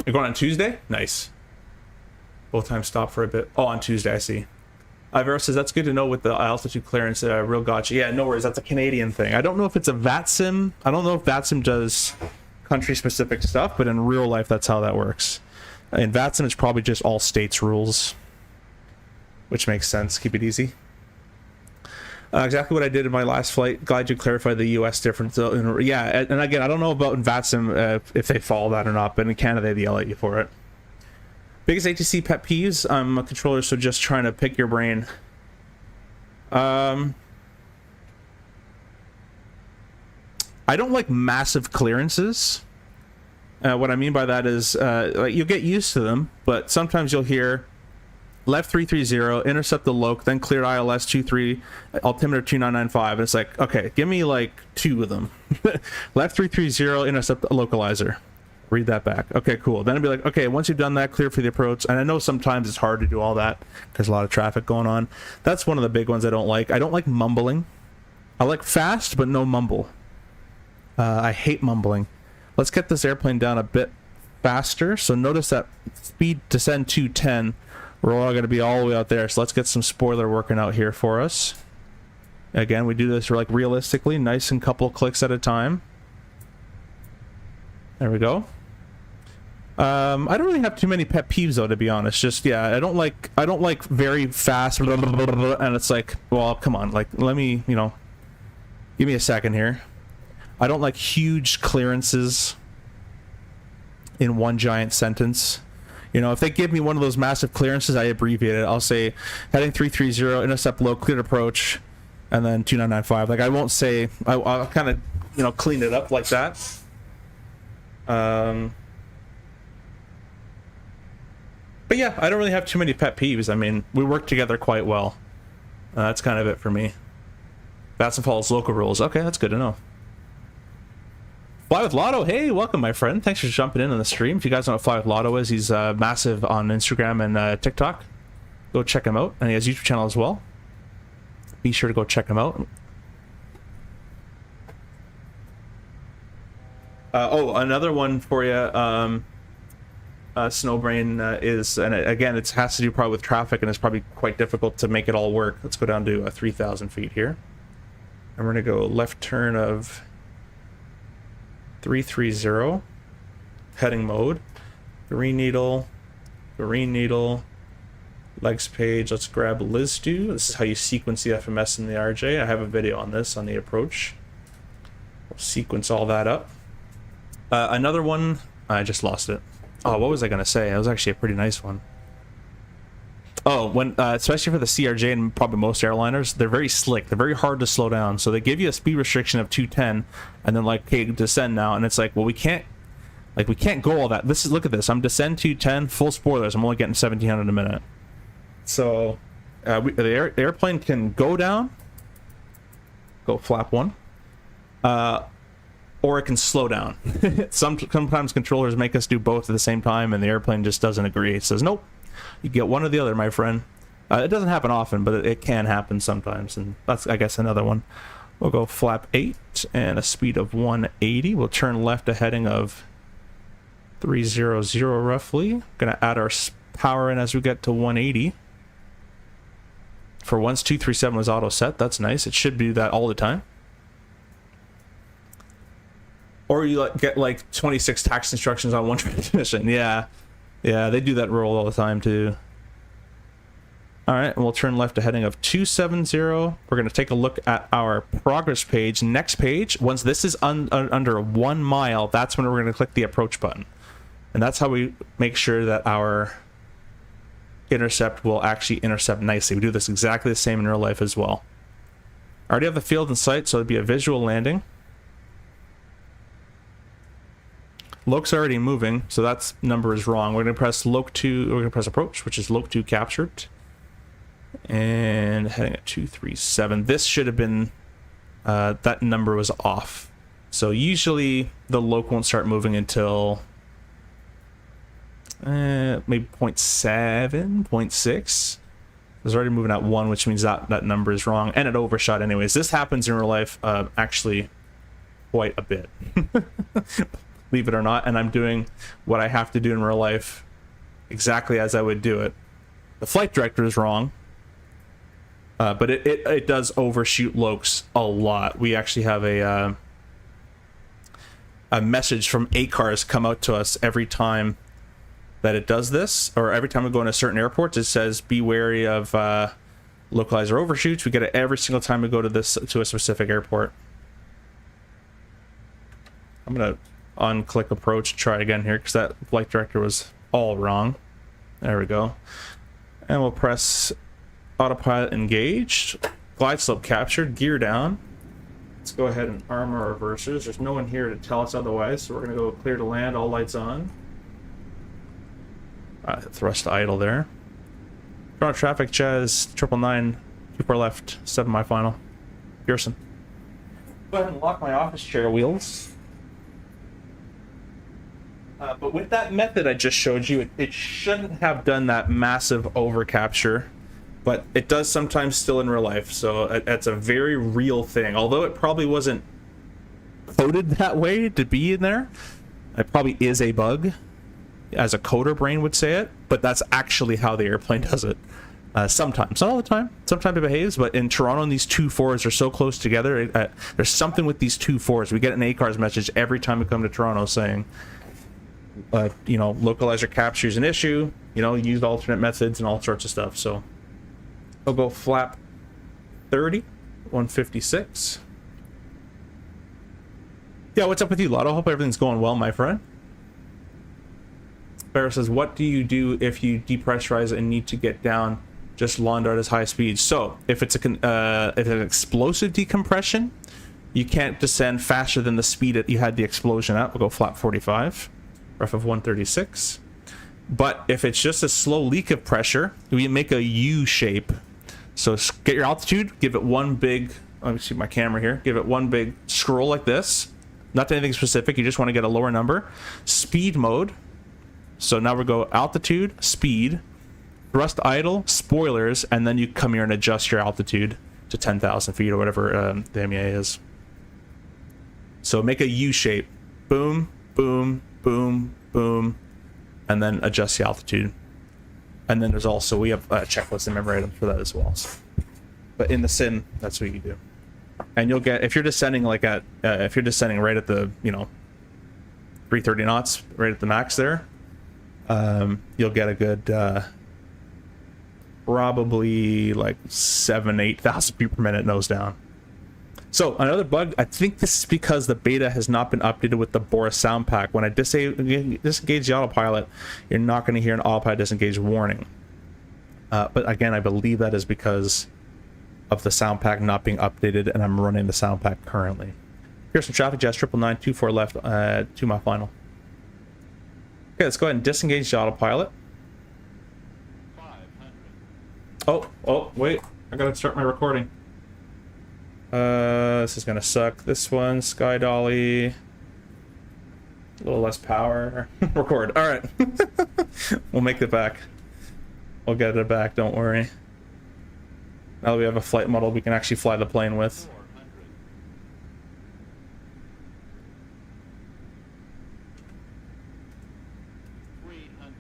You're going on Tuesday? Nice. Both times stop for a bit. Oh, on Tuesday, I see. Ivero says, that's good to know with the altitude clearance. Real gotcha. Yeah, no worries. That's a Canadian thing. I don't know if it's a VATSIM. I don't know if VATSIM does country-specific stuff, but in real life, that's how that works. In VATSIM, it's probably just all states rules, which makes sense. Keep it easy. Exactly what I did in my last flight. Glad you clarified the U.S. difference. Yeah, and again, I don't know about in VATSIM if they follow that or not, but in Canada, they yell at you for it. Biggest ATC pet peeves? I'm a controller, so just trying to pick your brain. I don't like massive clearances. What I mean by that is like you'll get used to them, but sometimes you'll hear left 330, intercept the loc, then cleared ILS 23, altimeter 2995. And it's like, okay, give me like 2 of them. Left 330, intercept the localizer. Read that back. Okay, cool. Then it'd be like, okay, once you've done that, clear for the approach. And I know sometimes it's hard to do all that because a lot of traffic going on. That's one of the big ones I don't like. I don't like mumbling. I like fast, but no mumble. I hate mumbling. Let's get this airplane down a bit faster. So notice that speed descend 210. We're all going to be all the way out there. So let's get some spoiler working out here for us. Again, we do this like realistically, nice and couple clicks at a time. There we go. I don't really have too many pet peeves though, to be honest. Just yeah, I don't like very fast blah, blah, blah, blah, and it's like, well, come on, like let me, you know, give me a second here. I don't like huge clearances in one giant sentence. You know, if they give me one of those massive clearances, I abbreviate it. I'll say heading 330, intercept low, cleared approach, and then 2995. Like I won't say, I'll kind of, you know, clean it up like that. But yeah, I don't really have too many pet peeves. I mean, we work together quite well. That's kind of it for me. Batson follows local rules. Okay, that's good to know. Fly with Lotto. Hey, welcome, my friend. Thanks for jumping in on the stream. If you guys know what Fly with Lotto is, he's massive on Instagram and TikTok. Go check him out. And he has a YouTube channel as well. Be sure to go check him out. Oh, another one for you. Snowbrain is, and again, it has to do probably with traffic, and it's probably quite difficult to make it all work. Let's go down to 3,000 feet here. And we're going to go left turn of 330, heading mode, green needle, Legs page, let's grab Lizdo. This is how you sequence the FMS and the RJ. I have a video on this on the approach. We'll sequence all that up. Another one, I just lost it. Oh, what was I gonna say? It was actually a pretty nice one. Oh, when especially for the CRJ and probably most airliners, they're very slick. They're very hard to slow down. So they give you a speed restriction of 210, and then like, okay, descend now, and it's like, well, we can't go all that. This is, look at this. I'm descend 210, full spoilers. I'm only getting 1700 a minute. So the airplane can go down, go flap 1, or it can slow down. Sometimes controllers make us do both at the same time, and the airplane just doesn't agree. It says, nope, you get one or the other, my friend. It doesn't happen often, but it can happen sometimes, and that's, I guess, another one. We'll go flap 8 and a speed of 180. We'll turn left a heading of 300 roughly. Gonna add our power in as we get to 180. For once, 237 was auto set. That's nice. It should do that all the time. Or you get like 26 tax instructions on one transmission. Yeah, they do that roll all the time too. All right, and we'll turn left a heading of 270. We're going to take a look at our progress page. Next page, once this is under 1 mile, that's when we're going to click the approach button. And that's how we make sure that our intercept will actually intercept nicely. We do this exactly the same in real life as well. I already have the field in sight, so it'd be a visual landing. Loke's already moving, so that number is wrong. We're going to press Loke 2, we're going to press approach, which is Loke 2 captured. And heading at 237. This should have been, that number was off. So usually the Loke won't start moving until maybe 0.7, 0.6. It was already moving at 1, which means that number is wrong, and it overshot anyways. This happens in real life actually quite a bit. Believe it or not, and I'm doing what I have to do in real life exactly as I would do it. The flight director is wrong, but it does overshoot Lokes a lot. We actually have a message from ACARS come out to us every time that it does this, or every time we go into certain airports. It says be wary of localizer overshoots. We get it every single time we go to a specific airport. I'm gonna unclick approach, try again here, because that flight director was all wrong. There we go. And we'll press autopilot engaged, glide slope captured, gear down. Let's go ahead and arm our reversers. There's no one here to tell us otherwise, so we're going to go clear to land, all lights on. Thrust to idle there. Toronto traffic, Jazz, 999, 24 left, 7 my final. Pearson. Go ahead and lock my office chair wheels. But with that method I just showed you, it shouldn't have done that massive overcapture, but it does sometimes still in real life, so it's a very real thing. Although it probably wasn't coded that way to be in there, it probably is a bug, as a coder brain would say it, but that's actually how the airplane does it. Sometimes, not all the time. Sometimes it behaves, but in Toronto, these 2-4s are so close together. There's something with these 2-4s. We get an ACARS message every time we come to Toronto saying, you know, localizer capture is an issue, you know, use alternate methods and all sorts of stuff. So I'll go flap 30, 156. Yeah, what's up with you, Lotto? Hope everything's going well, my friend. Barra says, what do you do if you depressurize and need to get down just lawn dart as high speed? So if it's an explosive decompression, you can't descend faster than the speed that you had the explosion at. We'll go flap 45. Ref of 136. But if it's just a slow leak of pressure, we make a U shape. So get your altitude, give it one big, let me see my camera here, give it one big scroll like this. Not anything specific, you just want to get a lower number. Speed mode. So now we go altitude, speed, thrust idle, spoilers, and then you come here and adjust your altitude to 10,000 feet or whatever the MEA is. So make a U shape. Boom, boom, boom, boom, and then adjust the altitude. And then there's also, we have a checklist and memory items for that as well. So, but in the sim, that's what you do. And you'll get, if you're descending like at, if you're descending right at the, you know, 330 knots, right at the max there, you'll get a good probably like 8,000 feet per minute nose down. So another bug, I think this is because the beta has not been updated with the Boris sound pack. When I disengage the autopilot, you're not going to hear an autopilot disengage warning. But again, I believe that is because of the sound pack not being updated, and I'm running the sound pack currently. Here's some traffic jets, 99924 left, 2 mile final. Okay, let's go ahead and disengage the autopilot. 500. Oh, wait, I gotta start my recording. This is gonna suck. This one, Sky Dolly. A little less power. Record. Alright. We'll make it back. We'll get it back, don't worry. Now that we have a flight model we can actually fly the plane with. 400. 300.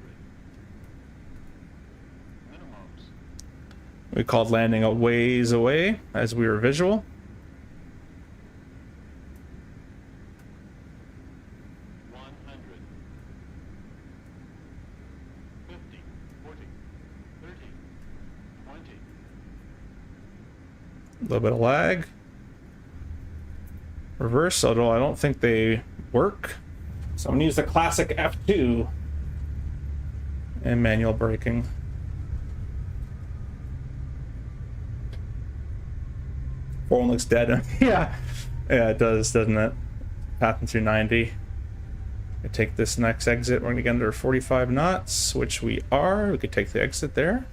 Minimums. We called landing a ways away as we were visual. 100. 50. 40. 30. 20. A little bit of lag. Reverse, although I don't think they work. So I'm gonna use the classic F2 and manual braking. Forward looks dead. Yeah, it does, doesn't it? Passing through 90. I take this next exit. We're gonna get under 45 knots, which we are. We could take the exit there.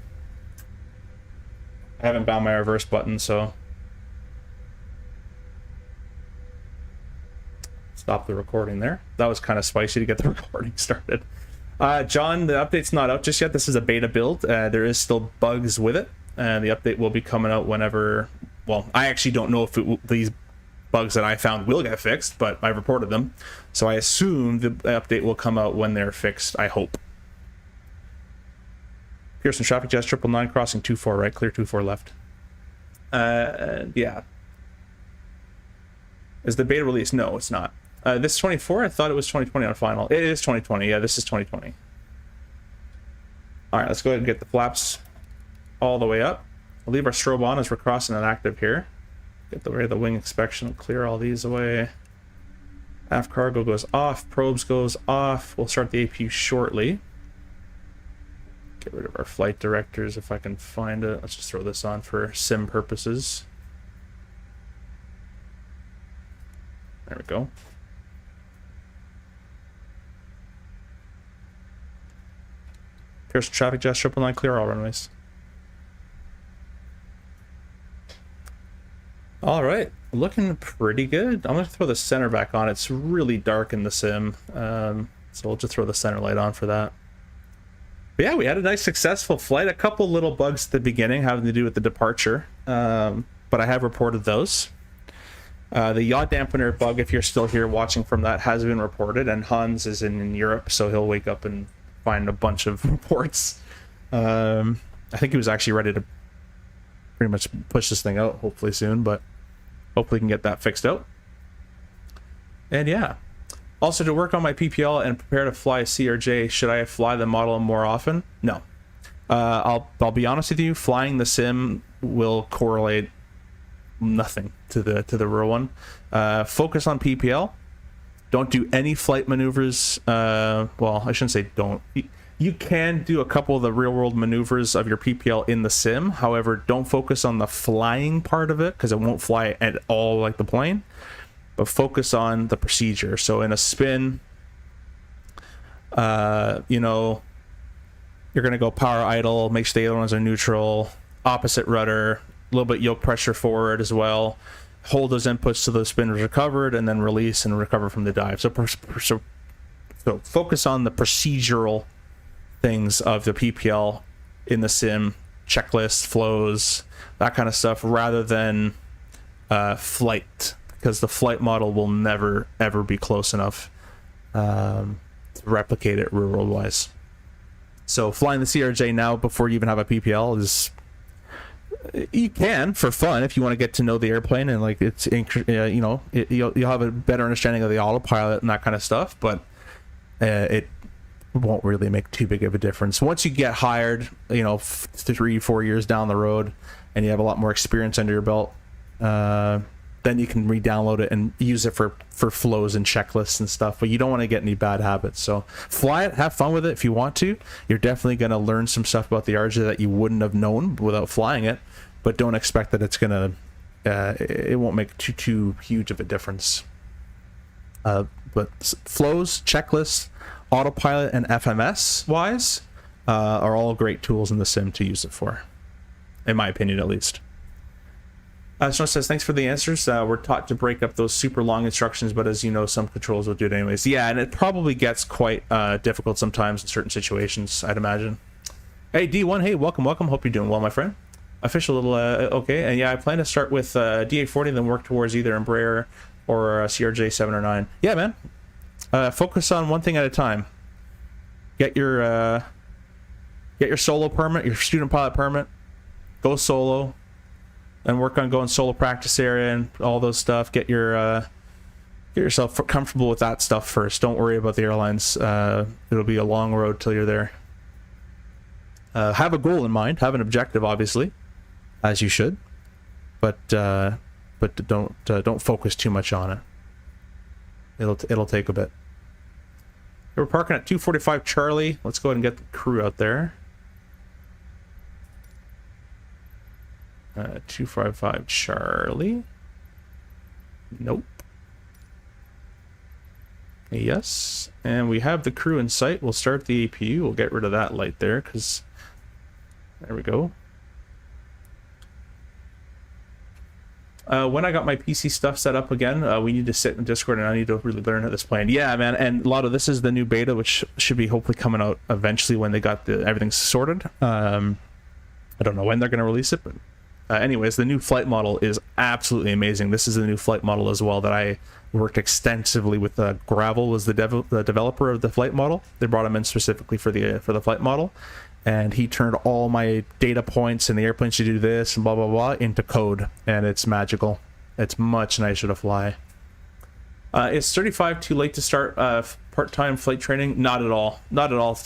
I haven't bound my reverse button, so stop the recording there. That was kind of spicy to get the recording started. John, the update's not out just yet. This is a beta build. There is still bugs with it, and the update will be coming out whenever. Well, I actually don't know if these bugs that I found will get fixed, but I reported them, so I assume the update will come out when they're fixed. I hope. Here's some traffic jets, 999 crossing 24 right, clear 24 left. Yeah. Is the beta release? No, it's not. This is 24? I thought it was 2020 on final. It is 2020. Yeah, this is 2020. All right, let's go ahead and get the flaps all the way up. We'll leave our strobe on as we're crossing an active here. Get the wing inspection, clear all these away. Aft cargo goes off, probes goes off. We'll start the APU shortly. Get rid of our flight directors if I can find it. Let's just throw this on for sim purposes. There we go. Here's traffic jets, 999 clear all runways. All right, looking pretty good. I'm gonna throw the center back on. It's really dark in the sim, so we'll just throw the center light on for that. But yeah, we had a nice successful flight. A couple little bugs at the beginning having to do with the departure, but I have reported those. The yaw dampener bug, if you're still here watching from that, has been reported, and Hans is in Europe, so he'll wake up and find a bunch of reports. I think he was actually ready to pretty much push this thing out hopefully soon, but hopefully we can get that fixed out. And yeah, also to work on my PPL and prepare to fly a CRJ, should I fly the model more often? No. I'll be honest with you, flying the sim will correlate nothing to the real one. Focus on PPL. Don't do any flight maneuvers. Well, I shouldn't say don't. You can do a couple of the real world maneuvers of your PPL in the sim. However, don't focus on the flying part of it because it won't fly at all like the plane. But focus on the procedure. So in a spin, you know, you're going to go power idle, make sure the ailerons are neutral, opposite rudder, a little bit yoke pressure forward as well. Hold those inputs till the spin is recovered, and then release and recover from the dive. So focus on the procedural things of the PPL in the sim, checklists, flows, that kind of stuff, rather than flight, because the flight model will never ever be close enough to replicate it real world wise. So flying the CRJ now before you even have a PPL is, you can for fun if you want to get to know the airplane, and like it's you know, you'll have a better understanding of the autopilot and that kind of stuff, but it won't really make too big of a difference. Once you get hired, you know, 3-4 years down the road, and you have a lot more experience under your belt, then you can re-download it and use it for flows and checklists and stuff. But you don't want to get any bad habits. So fly it, have fun with it if you want to. You're definitely going to learn some stuff about the RJ that you wouldn't have known without flying it. But don't expect that it's gonna. It won't make too huge of a difference. But flows, checklists, autopilot, and FMS wise are all great tools in the sim to use it for, in my opinion at least. Snow says, thanks for the answers. We're taught to break up those super long instructions, but as you know, some controls will do it anyways. Yeah, and it probably gets quite difficult sometimes in certain situations, I'd imagine. Hey, D1, hey, welcome. Hope you're doing well, my friend. Official little, okay. And yeah, I plan to start with DA40, then work towards either Embraer or CRJ 7 or 9. Yeah, man. Focus on one thing at a time. Get your solo permit, your student pilot permit. Go solo. And work on going solo practice area and all those stuff. Get yourself comfortable with that stuff first. Don't worry about the airlines. It'll be a long road till you're there. Have a goal in mind. Have an objective, obviously, as you should. But don't focus too much on it. It'll take a bit. We're parking at 245 Charlie. Let's go ahead and get the crew out there. 255 Charlie. Nope. Yes. And we have the crew in sight. We'll start the APU. We'll get rid of that light there because there we go. When I got my PC stuff set up again, we need to sit in Discord and I need to really learn how this plane. Yeah, man. And Lotto, this is the new beta, which should be hopefully coming out eventually when they got everything sorted. I don't know when they're going to release it, but anyways, the new flight model is absolutely amazing. This is the new flight model as well that I worked extensively with. Gravel was the developer of the flight model. They brought him in specifically for the flight model, and he turned all my data points and the airplane should do this and blah blah blah into code, and it's magical. It's much nicer to fly. Is 35 too late to start part-time flight training? Not at all. Not at all.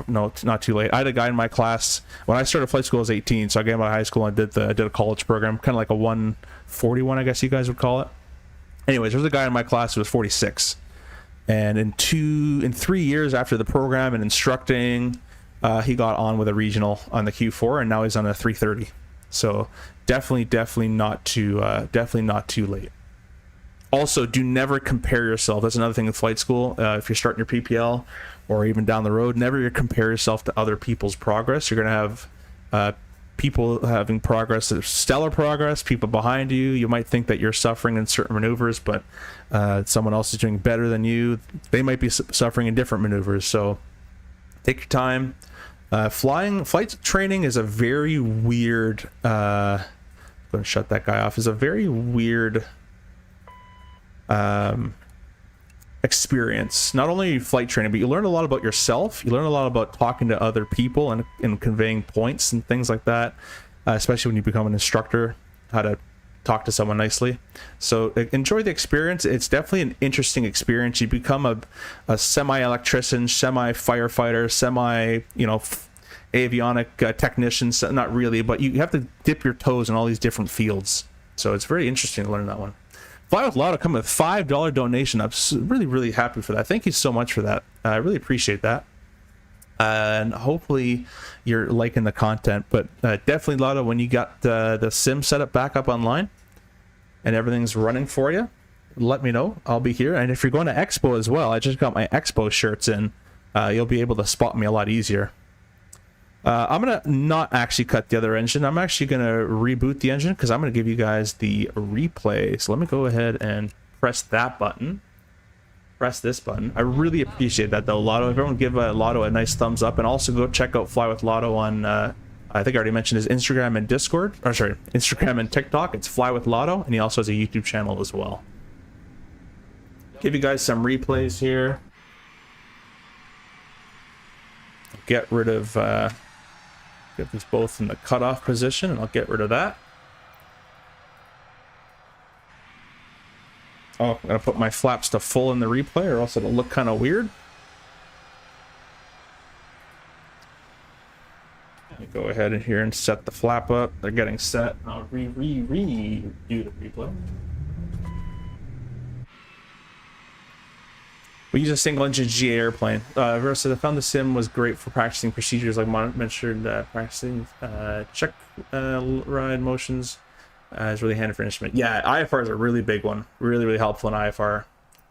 Not too late. I had a guy in my class when I started flight school. I was 18, so I came out of high school and I did a college program, kind of like a 141, I guess you guys would call it. Anyways, there's a guy in my class who was 46, and in 3 years after the program and instructing, he got on with a regional on the Q4, and now he's on a 330. So definitely not too late. Also, do never compare yourself. That's another thing in flight school. If you're starting your PPL or even down the road, never compare yourself to other people's progress. You're going to have people having progress, stellar progress, people behind you. You might think that you're suffering in certain maneuvers, but someone else is doing better than you. They might be suffering in different maneuvers. So take your time. Flight training is a very weird... I'm going to shut that guy off. Is a very weird... experience. Not only flight training, but you learn a lot about yourself. You learn a lot about talking to other people and conveying points and things like that, especially when you become an instructor, how to talk to someone nicely. So enjoy the experience. It's definitely an interesting experience. You become a semi-electrician, semi-firefighter, avionic technician. Not really, but you have to dip your toes in all these different fields. So it's very interesting to learn that one. Fly with Lotto coming with $5 donation. I'm really happy for that. Thank you so much for that. I really appreciate that. And hopefully you're liking the content. But definitely, Lotto, when you got the sim setup back up online and everything's running for you, let me know. I'll be here. And if you're going to EXPO as well, I just got my EXPO shirts in. You'll be able to spot me a lot easier. I'm going to not actually cut the other engine. I'm actually going to reboot the engine because I'm going to give you guys the replay. So let me go ahead and press that button. Press this button. I really appreciate that though, Lotto. Everyone give Lotto a nice thumbs up, and also go check out Fly with Lotto on, I think I already mentioned his Instagram and Discord. Or sorry, Instagram and TikTok. It's Fly with Lotto, and he also has a YouTube channel as well. Give you guys some replays here. Get rid of... get these both in the cutoff position, and I'll get rid of that. Oh, I'm gonna put my flaps to full in the replay, or else it'll look kind of weird. go ahead in here and set the flap up. They're getting set. I'll do the replay. We use a single engine GA airplane. Versus I found the sim was great for practicing procedures like mentioned, practicing check ride motions. It's really handy for instrument. Yeah, IFR is a really big one. Really, really helpful in IFR.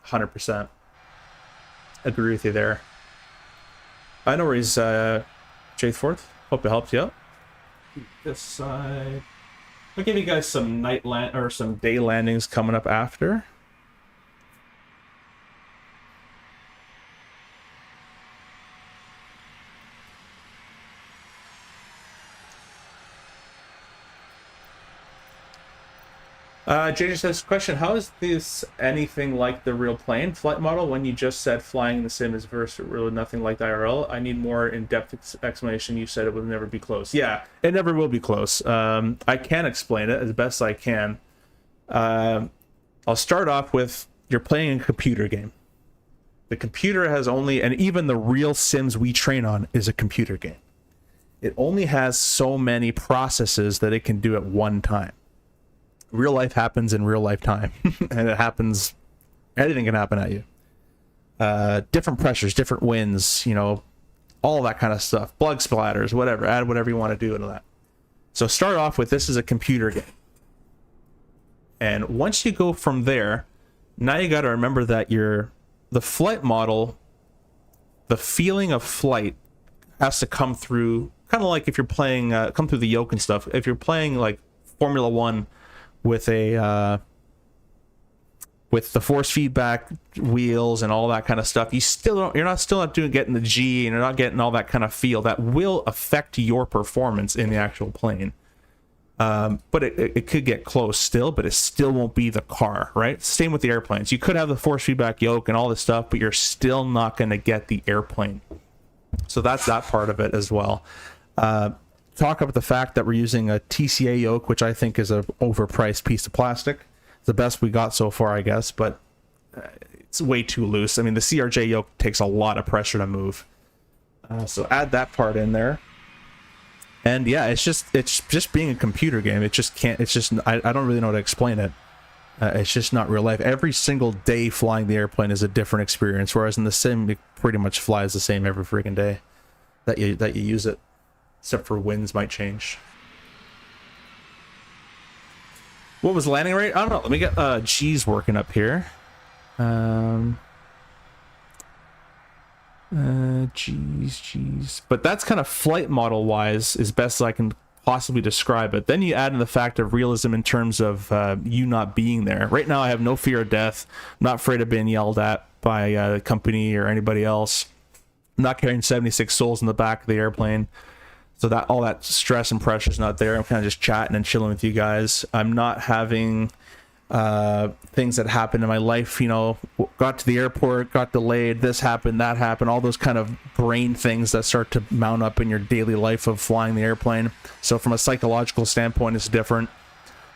100%. Agree with you there. I know where he's J4th. Hope it helps you out. This side. I'll give you guys some night land or some day landings coming up after. JJ says, question, how is this anything like the real plane flight model when you just said flying in the sim is really nothing like the IRL? I need more in-depth explanation. You said it would never be close. Yeah, it never will be close. I can explain it as best I can. I'll start off with, you're playing a computer game. The computer has only, and even the real sims we train on is a computer game. It only has so many processes that it can do at one time. Real life happens in real life time. And it happens, anything can happen at you. Different pressures, different winds, you know, all that kind of stuff. Bug splatters, whatever. Add whatever you want to do into that. So start off with, this is a computer game. And once you go from there, now you got to remember that the flight model, the feeling of flight has to come through, kind of like if you're playing, come through the yoke and stuff. If you're playing like Formula 1, with a with the force feedback wheels and all that kind of stuff, you're not getting the G, and you're not getting all that kind of feel that will affect your performance in the actual plane. But it could get close still, but it still won't be the car, right? Same with the airplanes. You could have the force feedback yoke and all this stuff, but you're still not going to get the airplane. So that's that part of it as well. Talk about the fact that we're using a TCA yoke, which I think is an overpriced piece of plastic. It's the best we got so far, I guess, but it's way too loose. I mean, the CRJ yoke takes a lot of pressure to move. So add that part in there. And yeah, it's just being a computer game. It just can't, I don't really know how to explain it. It's just not real life. Every single day flying the airplane is a different experience, whereas in the sim, it pretty much flies the same every freaking day that you use it. Except for winds might change. What was landing rate? I don't know. Let me get G's working up here. G's. But that's kind of flight model wise as best as I can possibly describe it. Then you add in the fact of realism in terms of you not being there. Right now I have no fear of death. I'm not afraid of being yelled at by the company or anybody else. I'm not carrying 76 souls in the back of the airplane. So that all that stress and pressure is not there. I'm kind of just chatting and chilling with you guys. I'm not having things that happened in my life, you know, got to the airport, got delayed, this happened, that happened, all those kind of brain things that start to mount up in your daily life of flying the airplane. So from a psychological standpoint, it's different.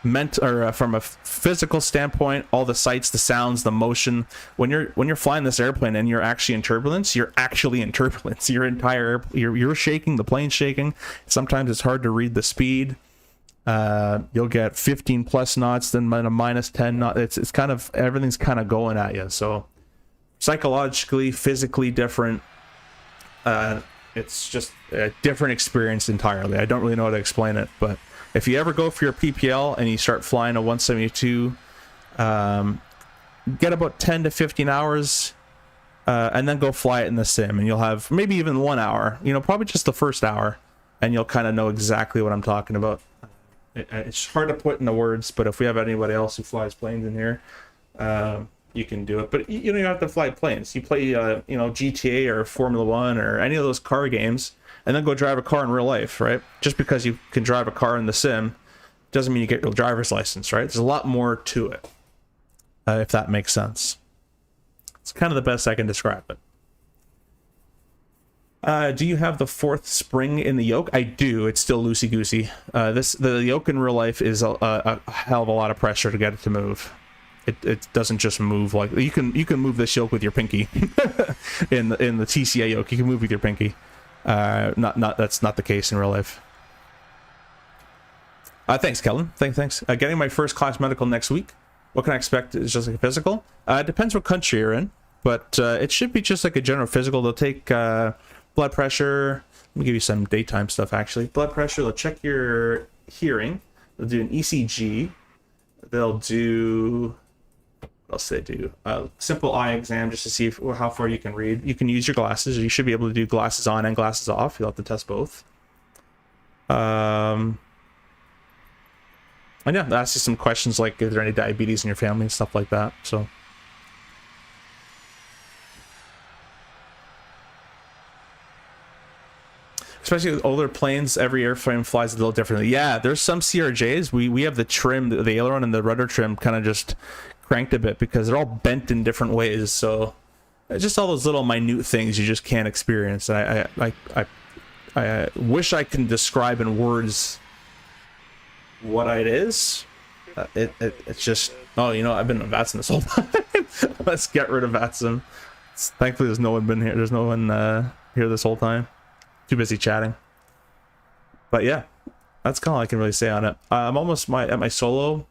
From a physical standpoint, all the sights, the sounds, the motion. When you're flying this airplane and you're actually in turbulence, you're actually in turbulence. Your entire you're shaking, the plane's shaking. Sometimes it's hard to read the speed. You'll get 15 plus knots, then a minus 10 knots. It's kind of, everything's kind of going at you. So psychologically, physically different. It's just a different experience entirely. I don't really know how to explain it, but if you ever go for your PPL and you start flying a 172, get about 10 to 15 hours, and then go fly it in the sim, and you'll have maybe even 1 hour, you know, probably just the first hour, and you'll kind of know exactly what I'm talking about. It's hard to put into words, but if we have anybody else who flies planes in here, you can do it. But you don't have to fly planes. You play, you know, GTA or Formula 1 or any of those car games, and then go drive a car in real life, right? Just because you can drive a car in the sim doesn't mean you get your driver's license, right? There's a lot more to it, if that makes sense. It's kind of the best I can describe it. Do you have the fourth spring in the yoke? I do. It's still loosey-goosey. The yoke in real life is a hell of a lot of pressure to get it to move. It doesn't just move like you can move this yoke with your pinky. in the TCA yoke, you can move with your pinky. That's not the case in real life. Thanks, Kellen. Thanks. Getting my first class medical next week. What can I expect? It's just like a physical. It depends what country you're in, but it should be just like a general physical. They'll take blood pressure. Let me give you some daytime stuff, actually. Blood pressure. They'll check your hearing. They'll do an ECG. They'll do... What else do they do? Simple eye exam just to see how far you can read. You can use your glasses. You should be able to do glasses on and glasses off. You'll have to test both. And yeah, they'll ask you some questions like, is there any diabetes in your family and stuff like that. So... Especially with older planes, every airframe flies a little differently. Yeah, there's some CRJs. We have the trim, the aileron and the rudder trim kind of just cranked a bit because they're all bent in different ways. So just all those little minute things you just can't experience. I wish I can describe in words what it is. It's just, oh, you know, I've been in VATSIM this whole time. Let's get rid of VATSIM. Thankfully, there's no one been here. There's no one here this whole time. Too busy chatting. But yeah, that's kind of all I can really say on it. I'm almost at my solo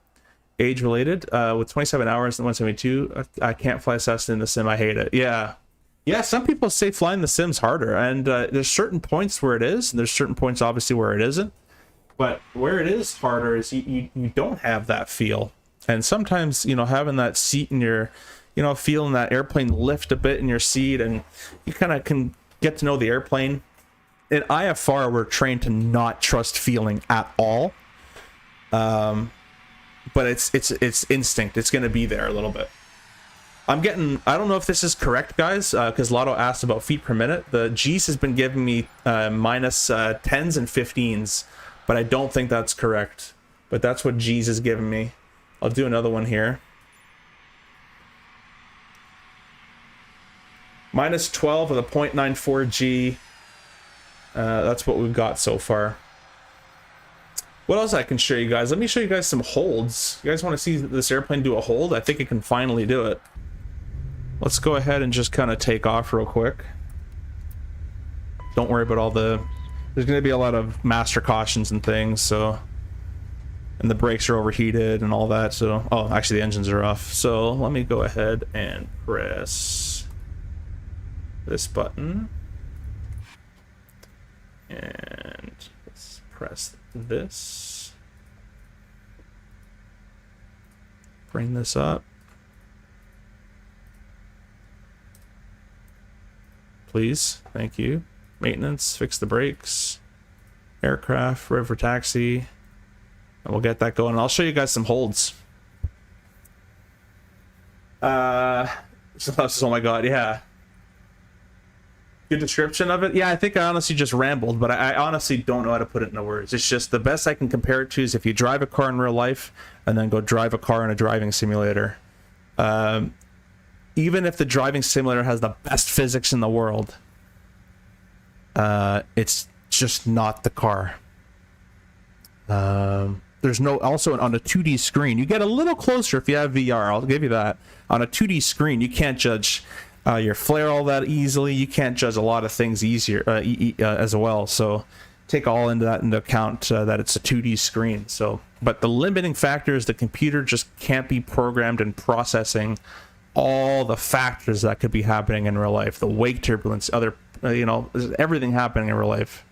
age related with 27 hours and 172. I can't fly Cessna in the sim. I hate it. Yeah, some people say flying the sim's harder, and there's certain points where it is, and there's certain points obviously where it isn't. But where it is harder is you don't have that feel, and sometimes, you know, having that seat in your, you know, feeling that airplane lift a bit in your seat, and you kind of can get to know the airplane. In IFR, we're trained to not trust feeling at all, but it's instinct. It's going to be there a little bit. I don't know if this is correct, guys, because Lotto asked about feet per minute. The G's has been giving me minus 10s and 15s, but I don't think that's correct. But that's what G's is giving me. I'll do another one here. Minus 12 with a 0.94 G. That's what we've got so far. What else I can show you guys? Let me show you guys some holds. You guys want to see this airplane do a hold? I think it can finally do it. Let's go ahead and just kind of take off real quick. Don't worry about all the... There's going to be a lot of master cautions and things, so... And the brakes are overheated and all that, so... Oh, actually the engines are off. So let me go ahead and press this button. And let's press this. Bring this up. Please. Thank you. Maintenance. Fix the brakes. Aircraft. River taxi. And we'll get that going. And I'll show you guys some holds. Oh my god, yeah. Good description of it. Yeah, I think I honestly just rambled, but I honestly don't know how to put it into words. It's just the best I can compare it to is if you drive a car in real life and then go drive a car in a driving simulator. Even if the driving simulator has the best physics in the world, it's just not the car. There's no, also on a 2D screen, you get a little closer if you have VR, I'll give you that. On a 2D screen, you can't judge your flare all that easily. You can't judge a lot of things easier as well. So take all into account that it's a 2D screen. So, but the limiting factor is the computer just can't be programmed and processing all the factors that could be happening in real life. The wake turbulence, other, everything happening in real life.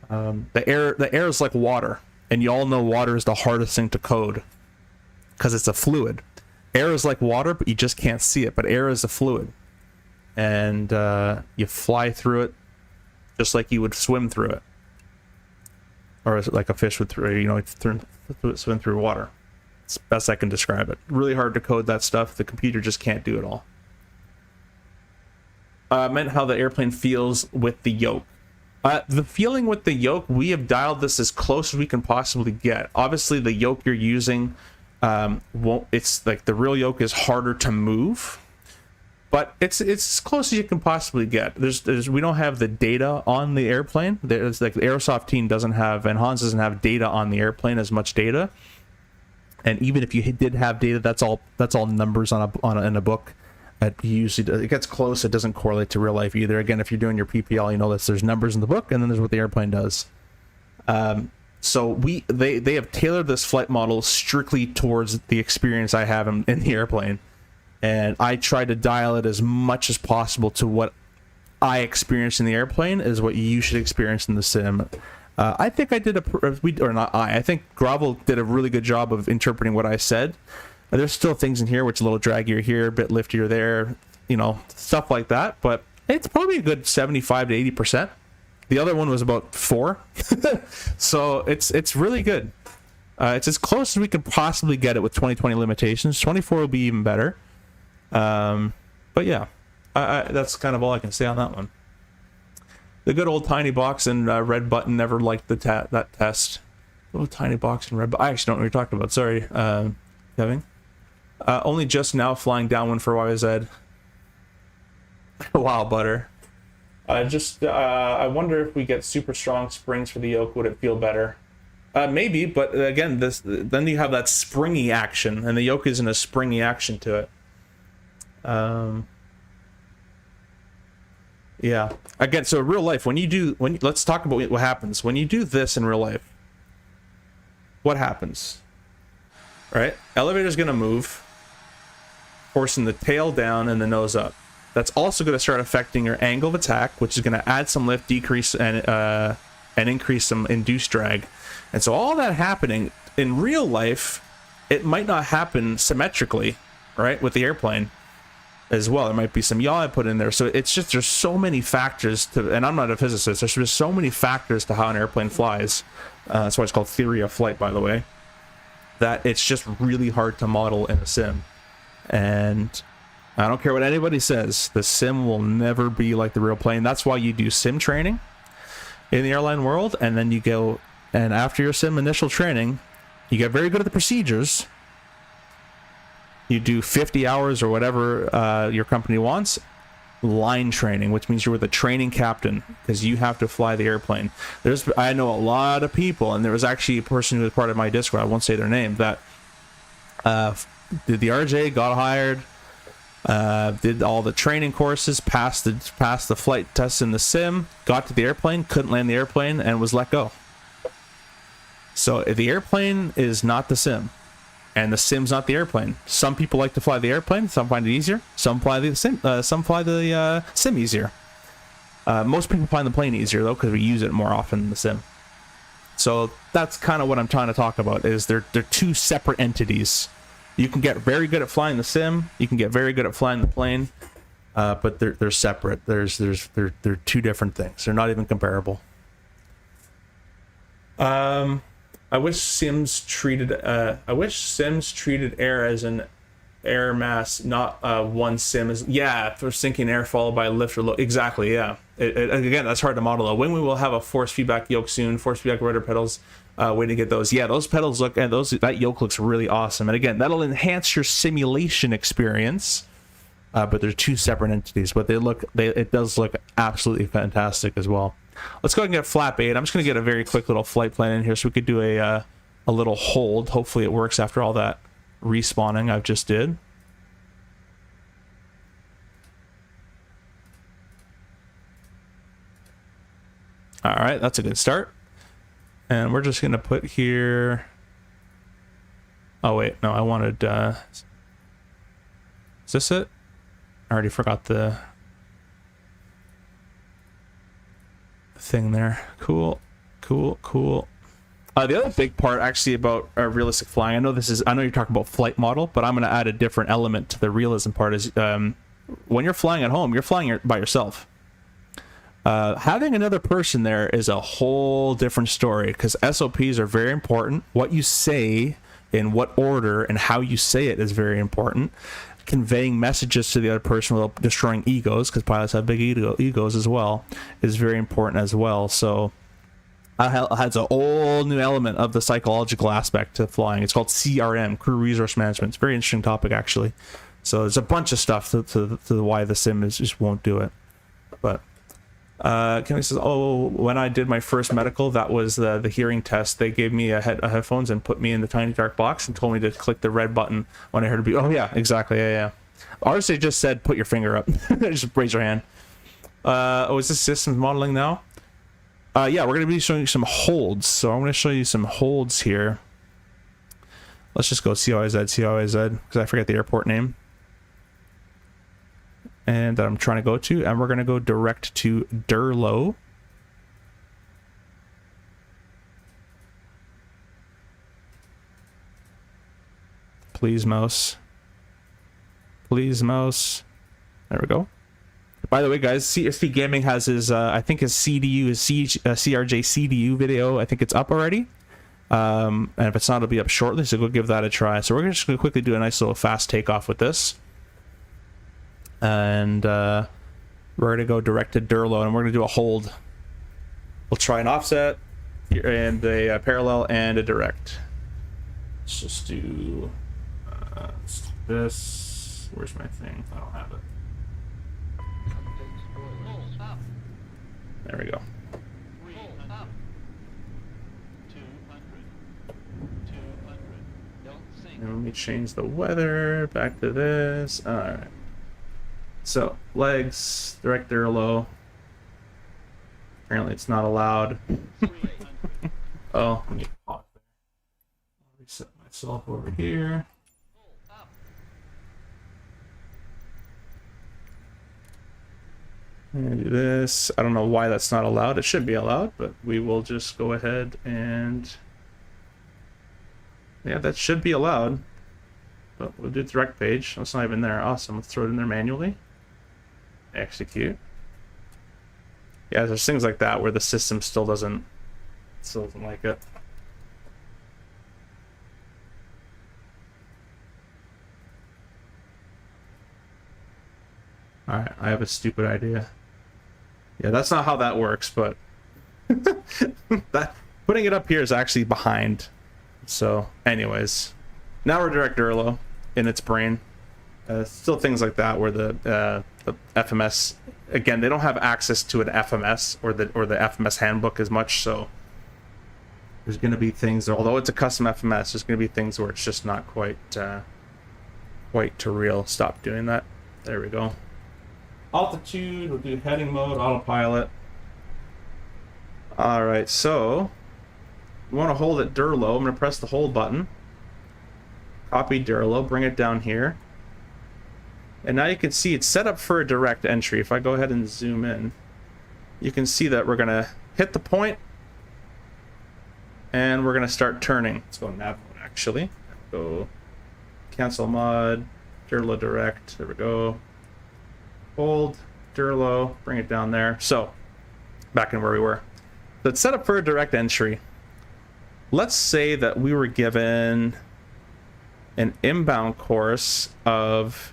The air is like water, and you all know water is the hardest thing to code because it's a fluid. Air is like water, but you just can't see it. But air is a fluid. And you fly through it just like you would swim through it, or like a fish would swim through water. It's the best I can describe it. Really hard to code that stuff. The computer just can't do it all. I meant how the airplane feels with the yoke. The feeling with the yoke, we have dialed this as close as we can possibly get. Obviously, the yoke you're using it's like the real yoke is harder to move. But it's as close as you can possibly get. We don't have the data on the airplane. There's like the Aerosoft team doesn't have, and Hans doesn't have data on the airplane, as much data. And even if you did have data, that's all numbers in a book. It gets close. It doesn't correlate to real life either. Again, if you're doing your PPL, you know that there's numbers in the book, and then there's what the airplane does. So they have tailored this flight model strictly towards the experience I have in the airplane, and I try to dial it as much as possible to what I experience in the airplane is what you should experience in the sim. I think I did I think Grovel did a really good job of interpreting what I said. There's still things in here which are a little draggier here, a bit liftier there, you know, stuff like that, but it's probably a good 75 to 80%. The other one was about 4. So it's really good. It's as close as we could possibly get it with 2020 limitations. 24 will be even better. But yeah, that's kind of all I can say on that one. The good old tiny box and red button never liked that test. Little tiny box and red button. I actually don't know what you're talking about. Sorry, Kevin. Only just now flying downwind for YZ. Wow, butter. I wonder if we get super strong springs for the yoke, would it feel better? Maybe, but again, then you have that springy action, and the yoke isn't a springy action to it. Yeah. Again, so real life, let's talk about what happens when you do this in real life. What happens? Right? Elevator's gonna move, forcing the tail down and the nose up. That's also going to start affecting your angle of attack, which is going to add some lift, decrease, and increase some induced drag. And so all that happening in real life, it might not happen symmetrically, right, with the airplane as well. There might be some yaw I put in there. So it's just, there's so many factors to, and I'm not a physicist, there's just so many factors to how an airplane flies. That's why it's called theory of flight, by the way, that it's just really hard to model in a sim. And I don't care what anybody says, the sim will never be like the real plane. That's why you do sim training in the airline world, and then you go, and after your sim initial training, you get very good at the procedures. You do 50 hours or whatever your company wants, line training, which means you're with a training captain, because you have to fly the airplane. I know a lot of people, and there was actually a person who was part of my Discord, I won't say their name, that did the RJ, got hired, did all the training courses, passed the flight tests in the sim, got to the airplane, couldn't land the airplane, and was let go. So the airplane is not the sim, and the sim's not the airplane. Some people like to fly the airplane, some find it easier, some fly the sim easier. Most people find the plane easier though, because we use it more often than the sim. So that's kind of what I'm trying to talk about, is they're two separate entities. You can get very good at flying the sim. You can get very good at flying the plane, but they're separate. They're two different things. They're not even comparable. I wish Sims treated air as an air mass, not one sim as for sinking air followed by a lift or low. Exactly, yeah. Again, that's hard to model though. When we will have a force feedback yoke soon, force feedback rudder pedals. Waiting to get those. Yeah, those pedals look, and that yoke looks really awesome. And again, that'll enhance your simulation experience. But they're two separate entities. But it does look absolutely fantastic as well. Let's go ahead and get flap 8. I'm just going to get a very quick little flight plan in here so we could do a little hold. Hopefully it works after all that respawning I've just did. All right, that's a good start. And we're just going to put here... Oh, wait. No, I wanted... Is this it? I already forgot the thing there. Cool. The other big part, actually, about realistic flying... I know you're talking about flight model, but I'm going to add a different element to the realism part. Is when you're flying at home, you're flying by yourself. Having another person there is a whole different story, because SOPs are very important. What you say, in what order, and how you say it is very important. Conveying messages to the other person without destroying egos, because pilots have big egos as well, is very important as well. So it has a whole new element of the psychological aspect to flying. It's called CRM, Crew Resource Management. It's a very interesting topic, actually. So there's a bunch of stuff to why the sim just won't do it. But Kenny says, when I did my first medical, that was the hearing test. They gave me a headphones and put me in the tiny dark box and told me to click the red button when I heard a beep. Oh yeah, exactly. Yeah. Ours, they just said put your finger up. Just raise your hand. Is this systems modeling now? Yeah, we're going to be showing you some holds. So I'm going to show you some holds here. Let's just go COIZ, because I forget the airport name. And that I'm trying to go to. And we're going to go direct to Durlow. Please, mouse. Please, mouse. There we go. By the way, guys, CSP Gaming has his, I think his CRJ CDU video. I think it's up already. And if it's not, it'll be up shortly, so go give that a try. So we're just going to quickly do a nice little fast takeoff with this. And we're going to go direct to Durlow, and we're going to do a hold. We'll try an offset, and a parallel, and a direct. Let's just do this. Where's my thing? I don't have it. There we go. 300. 200. 200. Don't sink. And let me change the weather back to this. All right. So legs, direct Durlow. Apparently it's not allowed. 300. Oh, let me pause there. Reset myself over here. And do this. I don't know why that's not allowed. It should be allowed, but we will just go ahead and... Yeah, that should be allowed. But we'll do direct page. That's not even there. Awesome. Let's throw it in there manually. Execute. Yeah, there's things like that where the system still doesn't like it. Alright, I have a stupid idea. Yeah, that's not how that works, but that putting it up here is actually behind. So, anyways, now we're direct Durlow in its brain. Still things like that where the FMS, again, they don't have access to an FMS or the FMS handbook as much, so there's going to be things, although it's a custom FMS, there's going to be things where it's just not quite to real. Stop doing that. There we go. Altitude, we'll do heading mode, autopilot. Alright, so we want to hold at Durlow. I'm going to press the hold button. Copy Durlow, bring it down here. And now you can see it's set up for a direct entry. If I go ahead and zoom in, you can see that we're going to hit the point and we're going to start turning. Let's go nav mode actually. Go cancel mod, Durlow direct. There we go. Hold, Durlow, bring it down there. So, back in where we were. So it's set up for a direct entry. Let's say that we were given an inbound course of,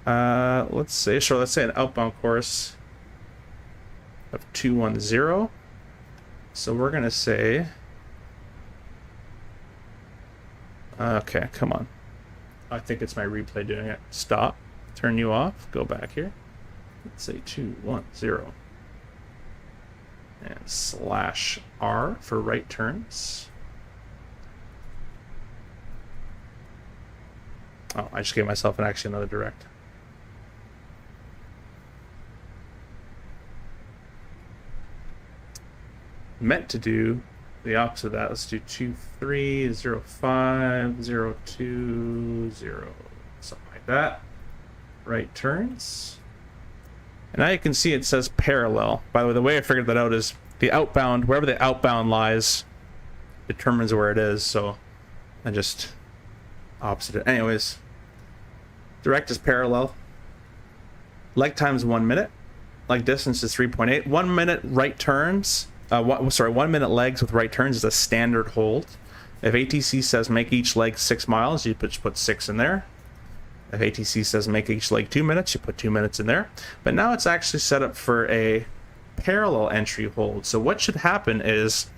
let's say an outbound course of 210. So we're going to say, okay, come on. I think it's my replay doing it. Stop. Turn you off. Go back here. Let's say 210. And /R for right turns. Oh, I just gave myself another direct. Meant to do the opposite of that. Let's do 2305 020, something like that. Right turns. And now you can see it says parallel. By the way I figured that out is the outbound, wherever the outbound lies, determines where it is. So I just opposite it. Anyways, direct is parallel. Leg time is 1 minute. Leg distance is 3.8. 1 minute right turns. 1 minute legs with right turns is a standard hold. If ATC says make each leg 6 miles, you just put 6 in there. If ATC says make each leg 2 minutes, you put 2 minutes in there. But now it's actually set up for a parallel entry hold. So what should happen is,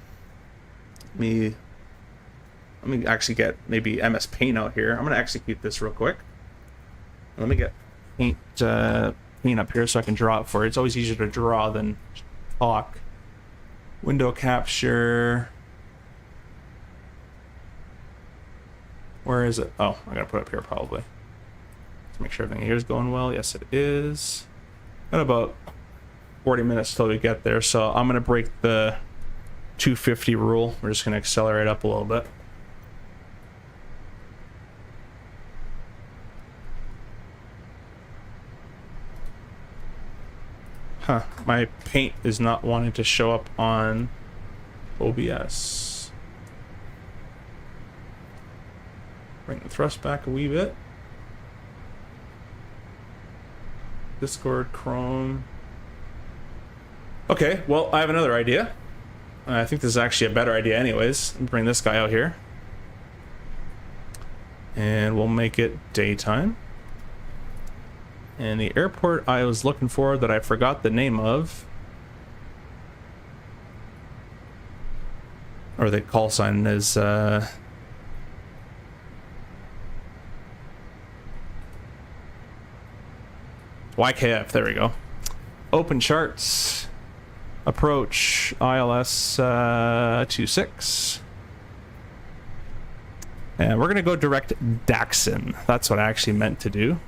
let me actually get maybe MS Paint out here. I'm going to execute this real quick. Let me get Paint up here so I can draw it for you. It's always easier to draw than talk. Window capture. Where is it? Oh, I gotta put it up here probably. To make sure everything here is going well. Yes, it is. Got about 40 minutes till we get there, so I'm gonna break the 250 rule. We're just gonna accelerate up a little bit. Huh, my paint is not wanting to show up on OBS. Bring the thrust back a wee bit. Discord, Chrome. Okay, well, I have another idea. I think this is actually a better idea anyways. Bring this guy out here. And we'll make it daytime. And the airport I was looking for that I forgot the name of, or the call sign is YKF, there we go. Open charts, approach ILS 26. And we're gonna go direct Daxon. That's what I actually meant to do.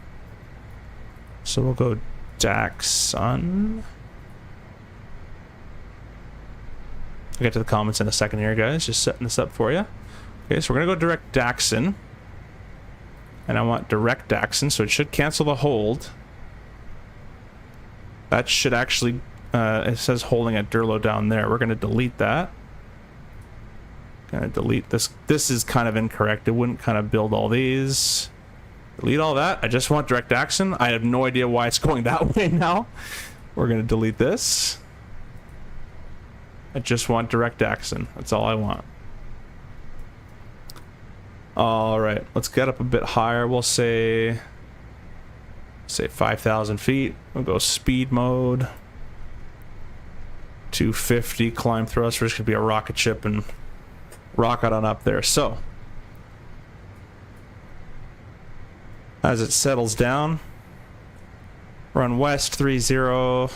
So we'll go Daxon. I'll get to the comments in a second here, guys. Just setting this up for you. Okay, so we're gonna go direct Daxon. And I want direct Daxon, so it should cancel the hold. That should actually, it says holding at Durlo down there. We're gonna delete that. Gonna delete this. This is kind of incorrect. It wouldn't kind of build all these. Delete all that. I just want direct Daxon. I have no idea why it's going that way now. We're gonna delete this. I just want direct Daxon. That's all I want. All right, let's get up a bit higher. We'll say 5,000 feet. We'll go speed mode. 250 climb thrust. We're just gonna be a rocket ship and rocket on up there. So as it settles down, run west 30.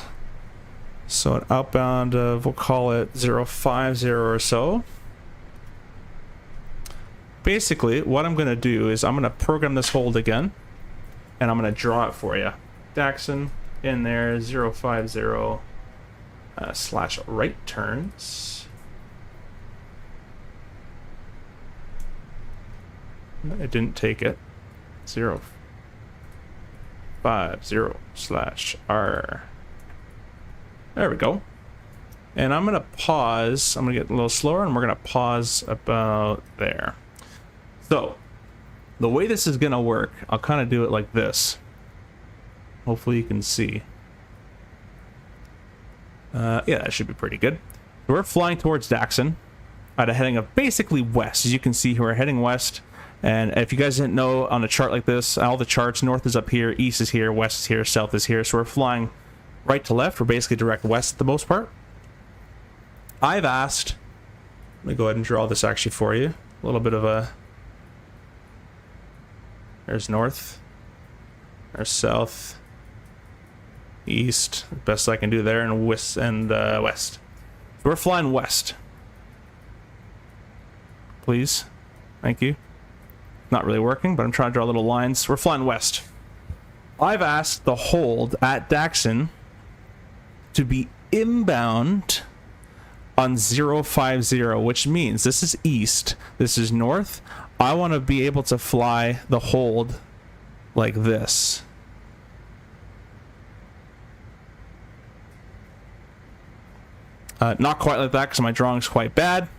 So an outbound of, we'll call it 050 or so. Basically, what I'm gonna do is I'm gonna program this hold again, and I'm gonna draw it for you. Daxon in there 050 slash right turns. I didn't take it. 050 slash R. There we go. And I'm gonna pause. I'm gonna get a little slower, and we're gonna pause about there. So the way this is gonna work, I'll kind of do it like this. Hopefully you can see. Yeah, that should be pretty good. We're flying towards Daxon at a heading of basically west. As you can see, we're heading west. And if you guys didn't know, on a chart like this, all the charts, north is up here, east is here, west is here, south is here. So we're flying right to left. We're basically direct west at the most part. I've asked, let me go ahead and draw this actually for you. A little bit of a, there's north, there's south, east, best I can do there, and west. So we're flying west. Please, thank you. Not really working, but I'm trying to draw little lines. We're flying west. I've asked the hold at Daxon to be inbound on 050, which means this is east, this is north. I want to be able to fly the hold like this. Not quite like that because my drawing's quite bad,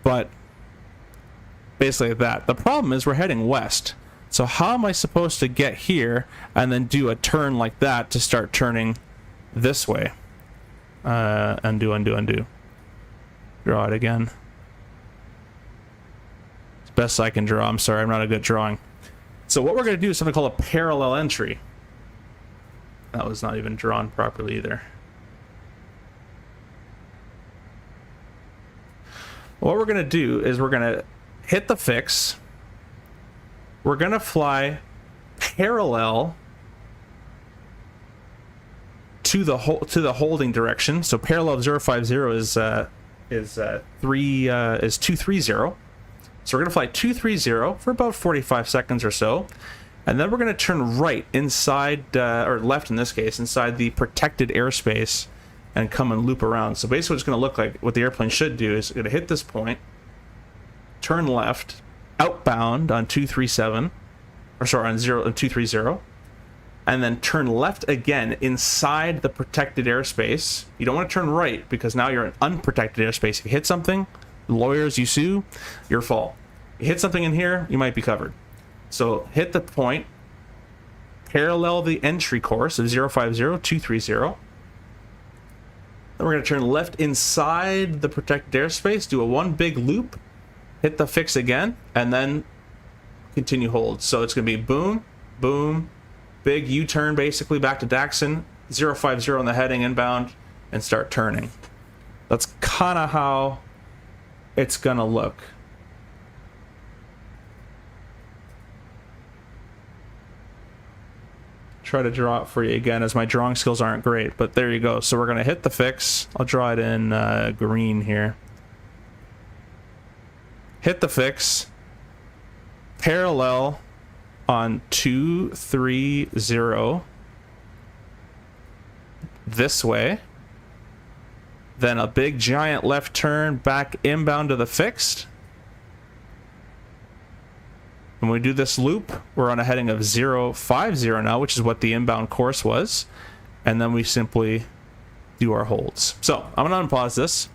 but basically like that. The problem is we're heading west. So how am I supposed to get here and then do a turn like that to start turning this way? Undo, undo, undo. Draw it again. As best I can draw. I'm sorry, I'm not a good drawing. So what we're going to do is something called a parallel entry. That was not even drawn properly either. What we're going to do is we're going to hit the fix. We're going to fly parallel to the holding direction. So parallel of 050 is 230. So we're going to fly 230 for about 45 seconds or so. And then we're going to turn right inside, or left in this case, inside the protected airspace and come and loop around. So basically what it's going to look like, what the airplane should do is going to hit this point, turn left, outbound on 237, or sorry, on 230, and then turn left again inside the protected airspace. You don't want to turn right because now you're in unprotected airspace. If you hit something, lawyers, you sue, your fault. You hit something in here, you might be covered. So hit the point, parallel the entry course of 050-230. Then we're going to turn left inside the protected airspace, do a one big loop, hit the fix again, and then continue hold. So it's going to be boom, boom, big U-turn basically back to Daxon, 050 on the heading inbound, and start turning. That's kind of how it's going to look. Try to draw it for you again, as my drawing skills aren't great, but there you go. So we're going to hit the fix. I'll draw it in green here. Hit the fix, parallel on 230 this way, then a big giant left turn back inbound to the fixed. When we do this loop, we're on a heading of 050 now, which is what the inbound course was, and then we simply do our holds. So I'm gonna unpause this.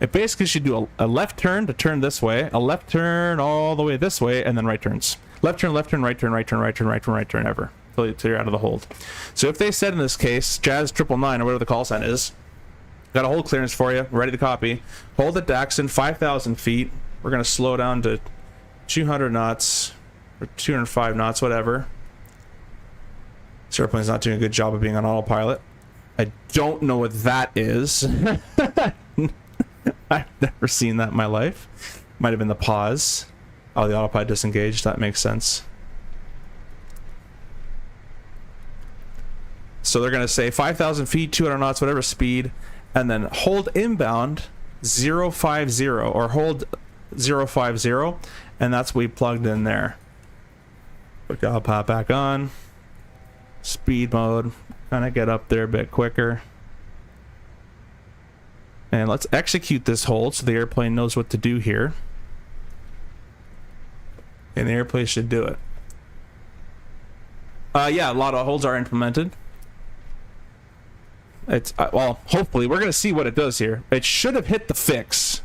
It basically should do a left turn to turn this way, a left turn all the way this way, and then right turns. Left turn, right turn, right turn, right turn, right turn, right turn, ever until you're out of the hold. So if they said in this case, Jazz 999 or whatever the call sign is, got a hold clearance for you, ready to copy. Hold at Daxon, 5,000 feet. We're gonna slow down to 200 knots or 205 knots, whatever. This airplane's not doing a good job of being on autopilot. I don't know what that is. I've never seen that in my life. Might have been the pause. Oh, the autopilot disengaged. That makes sense. So they're going to say 5,000 feet, 200 knots, whatever speed, and then hold inbound 050 or hold 050, and that's what we plugged in there. Put the autopilot back on. Speed mode. Kind of get up there a bit quicker. And let's execute this hold so the airplane knows what to do here. And the airplane should do it. Yeah, a lot of holds are implemented. It's well, hopefully we're gonna see what it does here. It should have hit the fix.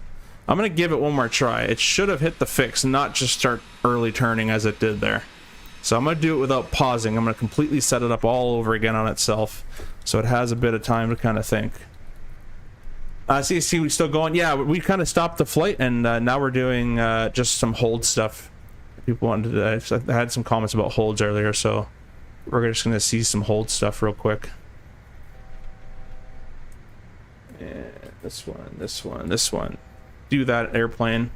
I'm gonna give it one more try. It should have hit the fix, not just start early turning as it did there. So I'm gonna do it without pausing. I'm gonna completely set it up all over again on itself, so it has a bit of time to kind of think. See, we still going? Yeah, we kind of stopped the flight, and now we're doing just some hold stuff. People wanted to, I had some comments about holds earlier, so we're just gonna see some hold stuff real quick. And this one, this one, this one. Do that airplane.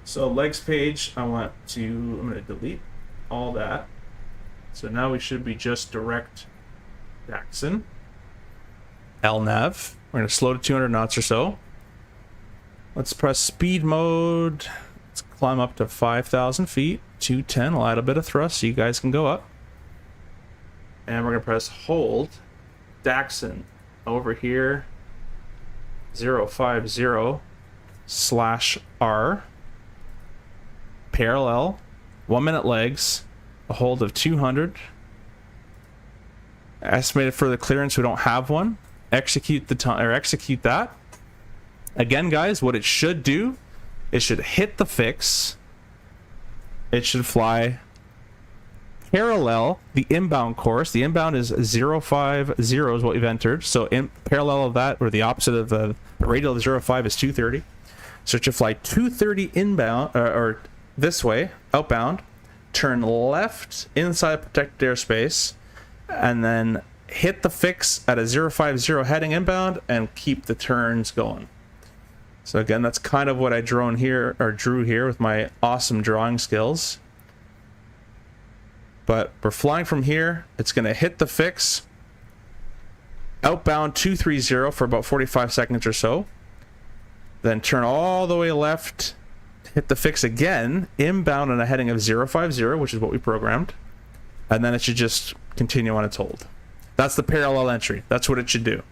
So legs page, I'm gonna delete all that. So now we should be just direct Daxon. LNAV. We're gonna slow to 200 knots or so. Let's press speed mode. Let's climb up to 5,000 feet. 210. I'll add a bit of thrust so you guys can go up. And we're gonna press hold. Daxon over here. 050/R. Parallel. 1 minute legs. A hold of 200. Estimated for the clearance, we don't have one. Execute the time, or execute that. Again, guys, what it should do, it should hit the fix. It should fly parallel the inbound course. The inbound is 050 is what we've entered. So in parallel of that, or the opposite of the radial of 05 is 230. So it should fly 230 inbound, or this way, outbound, turn left inside protected airspace, and then hit the fix at a 050 heading inbound and keep the turns going. So again, that's kind of what I drew here with my awesome drawing skills. But we're flying from here. It's going to hit the fix. Outbound 230 for about 45 seconds or so. Then turn all the way left hit the fix again, inbound on a heading of 050, which is what we programmed, and then it should just continue on its hold. That's the parallel entry. That's what it should do.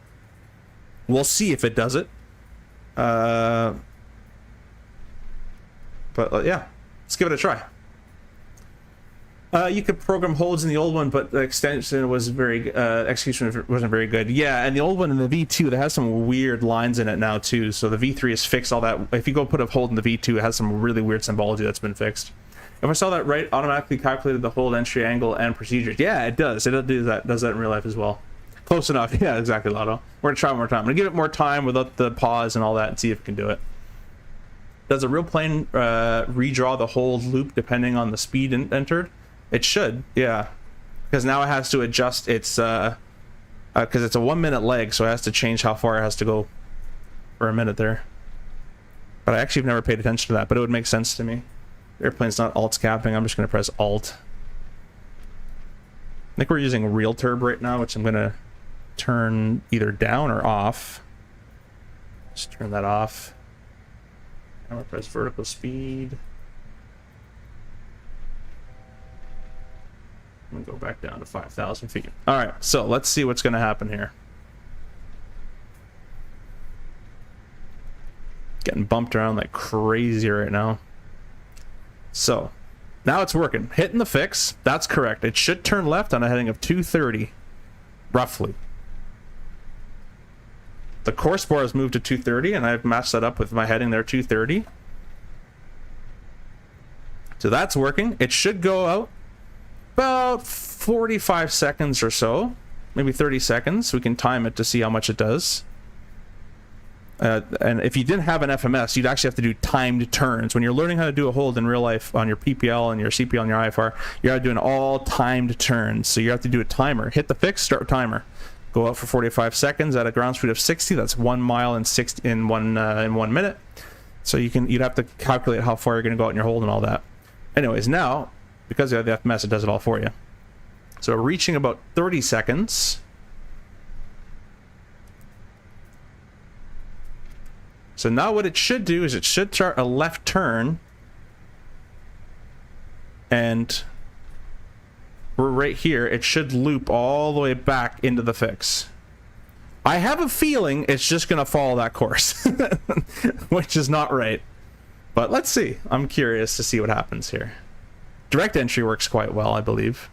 We'll see if it does it. But yeah, let's give it a try. You could program holds in the old one, but the extension was execution wasn't very good. Yeah, and the old one in the V2, that has some weird lines in it now too. So the V3 has fixed all that. If you go put a hold in the V2, it has some really weird symbology that's been fixed. If I saw that right, automatically calculated the hold entry angle and procedures. Yeah, it does. It does that in real life as well. Close enough. Yeah, exactly, Lotto. We're gonna try one more time. I'm gonna give it more time without the pause and all that and see if it can do it. Does a real plane redraw the hold loop depending on the speed entered? It should, yeah, because now it has to adjust its because it's a 1 minute leg, so it has to change how far it has to go for a minute there. But I actually have never paid attention to that, but it would make sense to me. The airplane's not alt capping. I'm just going to press alt. I think we're using real turb right now, which I'm going to turn either down or off. Just turn that off. I'm going to press vertical speed. I'm gonna go back down to 5,000 feet. All right, so let's see what's gonna happen here. Getting bumped around like crazy right now. So now it's working. Hitting the fix. That's correct. It should turn left on a heading of 230, roughly. The course bar has moved to 230, and I've matched that up with my heading there, 230. So that's working. It should go out about 45 seconds or so, maybe 30 seconds. We can time it to see how much it does. And if you didn't have an FMS, you'd actually have to do timed turns. When you're learning how to do a hold in real life on your PPL and your CPL and your IFR, you're doing all timed turns. So you have to do a timer. Hit the fix, start timer. Go out for 45 seconds at a ground speed of 60. That's 1 mile in 1 minute. So you'd have to calculate how far you're going to go out in your hold and all that. Anyways, now, because you have the FMS, it does it all for you. So reaching about 30 seconds. So now what it should do is it should start a left turn. And we're right here. It should loop all the way back into the fix. I have a feeling it's just going to follow that course, which is not right. But let's see. I'm curious to see what happens here. Direct entry works quite well, I believe.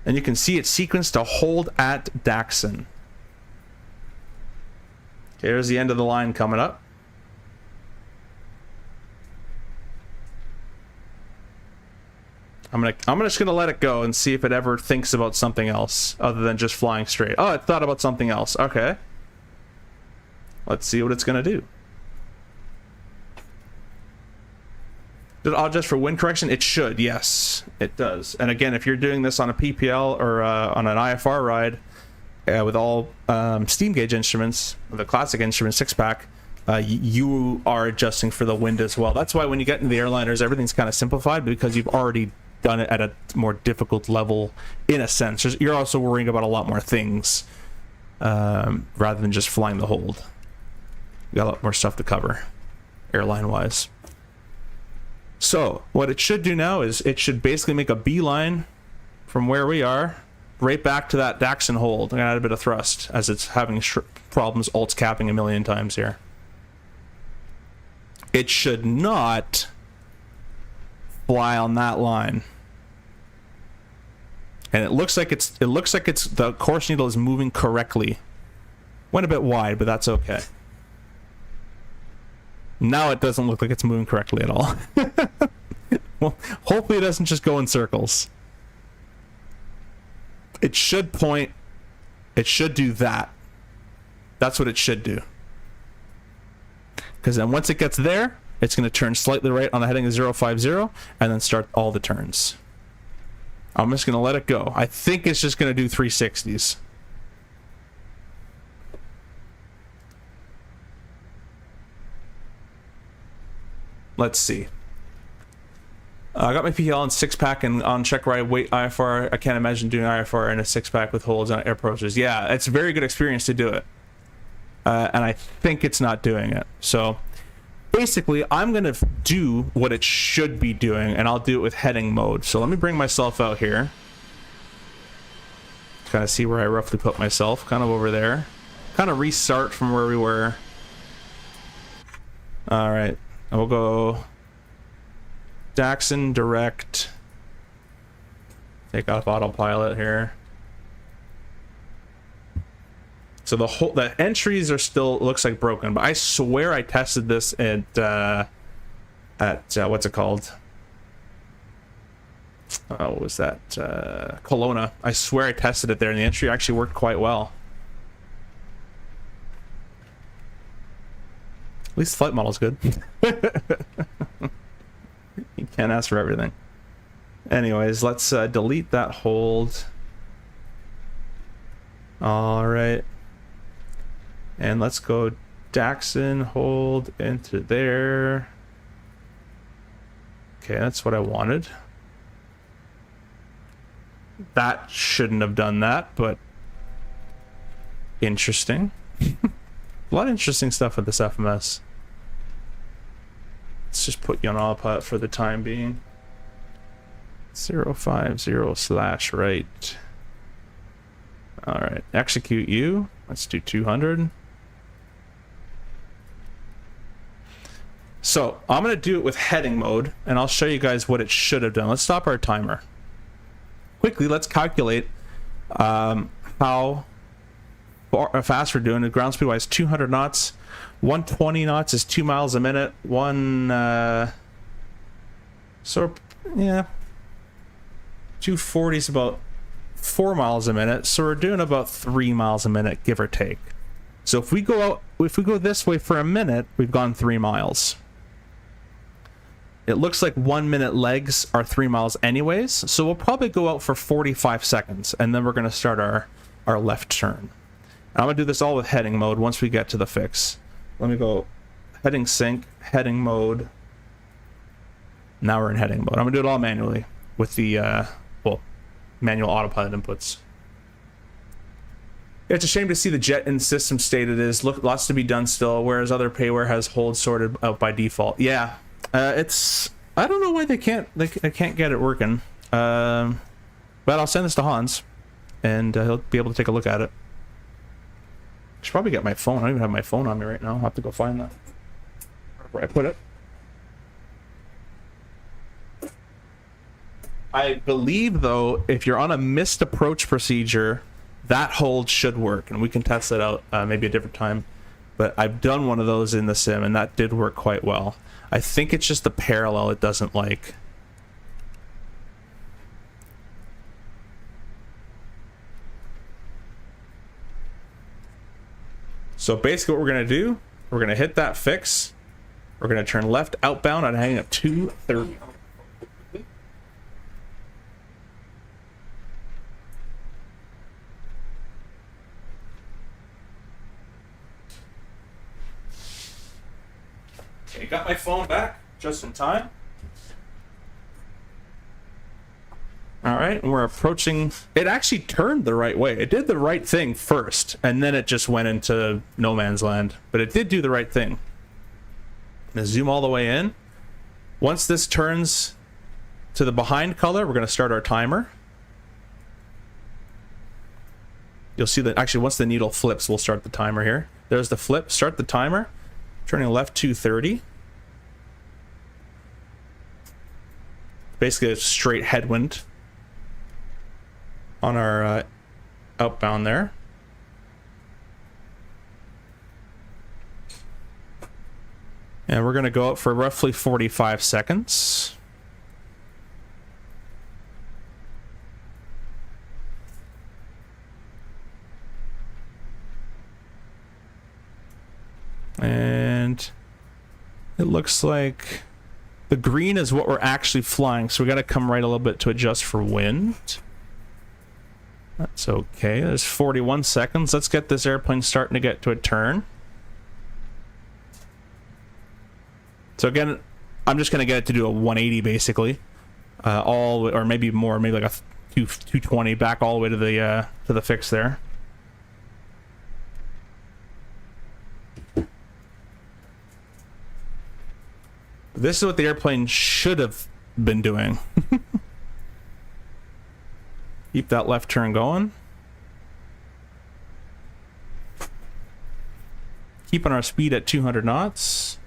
And you can see it's sequenced to hold at Daxon. Okay, here's the end of the line coming up. I'm just gonna let it go and see if it ever thinks about something else other than just flying straight. Oh, it thought about something else. Okay. Let's see what it's gonna do. Did it adjust for wind correction? It should, yes, it does. And again, if you're doing this on a PPL or on an IFR ride with all steam gauge instruments, the classic instrument 6-pack, you are adjusting for the wind as well. That's why when you get into the airliners, everything's kind of simplified because you've already done it at a more difficult level in a sense. You're also worrying about a lot more things rather than just flying the hold. You got a lot more stuff to cover airline-wise. So what it should do now is it should basically make a beeline from where we are right back to that Daxon hold. I'm gonna add a bit of thrust as it's having problems alt capping a million times here. It should not fly on that line. And it looks like the course needle is moving correctly. Went a bit wide, but that's okay. Now it doesn't look like it's moving correctly at all. Well, hopefully it doesn't just go in circles. It should point. It should do that. That's what it should do. Because then once it gets there, it's going to turn slightly right on the heading of 050 and then start all the turns. I'm just going to let it go. I think it's just going to do 360s. Let's see. I got my PL in 6-pack and on check ride weight IFR. I can't imagine doing IFR in a 6-pack with holds on air approaches. Yeah, it's a very good experience to do it. And I think it's not doing it. So basically, I'm going to do what it should be doing, and I'll do it with heading mode. So let me bring myself out here. Kind of see where I roughly put myself, kind of over there. Kind of restart from where we were. All right, and we'll go Daxon direct. Take off autopilot here. So the entries are still, looks like broken, but I swear I tested this at what's it called? What was that? Kelowna. I swear I tested it there, and the entry actually worked quite well. At least the flight model's good. You can't ask for everything. Anyways, let's delete that hold. All right. And let's go Daxon hold into there. Okay, that's what I wanted. That shouldn't have done that, but interesting. A lot of interesting stuff with this FMS. Let's just put you on autopilot for the time being. 050/right. All right, execute you. Let's do 200. So I'm going to do it with heading mode, and I'll show you guys what it should have done. Let's stop our timer. Quickly, let's calculate how fast we're doing. The ground speed wise, 200 knots. 120 knots is 2 miles a minute. Yeah, 240 is about 4 miles a minute. So we're doing about 3 miles a minute, give or take. So if we go this way for a minute, we've gone 3 miles. It looks like 1 minute legs are 3 miles anyways, so we'll probably go out for 45 seconds, and then we're going to start our left turn. I'm going to do this all with heading mode once we get to the fix. Let me go heading sync, heading mode. Now we're in heading mode. I'm going to do it all manually with the manual autopilot inputs. It's a shame to see the jet in system state it is. Lots to be done still, whereas other payware has holds sorted out by default. Yeah. I don't know why they can't get it working. But I'll send this to Hans, and he'll be able to take a look at it. I should probably get my phone. I don't even have my phone on me right now. I'll have to go find that. Where I put it. I believe, though, if you're on a missed approach procedure, that hold should work, and we can test that out maybe a different time. But I've done one of those in the sim, and that did work quite well. I think it's just the parallel it doesn't like. So basically what we're going to do, we're going to hit that fix. We're going to turn left outbound and hang at 230. Okay, got my phone back just in time. All right, and we're approaching. It actually turned the right way. It did the right thing first, and then it just went into no man's land. But it did do the right thing. I'm gonna zoom all the way in. Once this turns to the behind color, we're gonna start our timer. You'll see that actually once the needle flips, we'll start the timer here. There's the flip. Start the timer. Turning left 230. Basically a straight headwind on our outbound there. And we're going to go out for roughly 45 seconds. And it looks like the green is what we're actually flying, so we got to come right a little bit to adjust for wind. That's okay. There's 41 seconds. Let's get this airplane starting to get to a turn. So again, I'm just going to get it to do a 180 basically, or maybe more, maybe like a 220 back all the way to the fix there. This is what the airplane should have been doing. Keep that left turn going. Keeping our speed at 200 knots.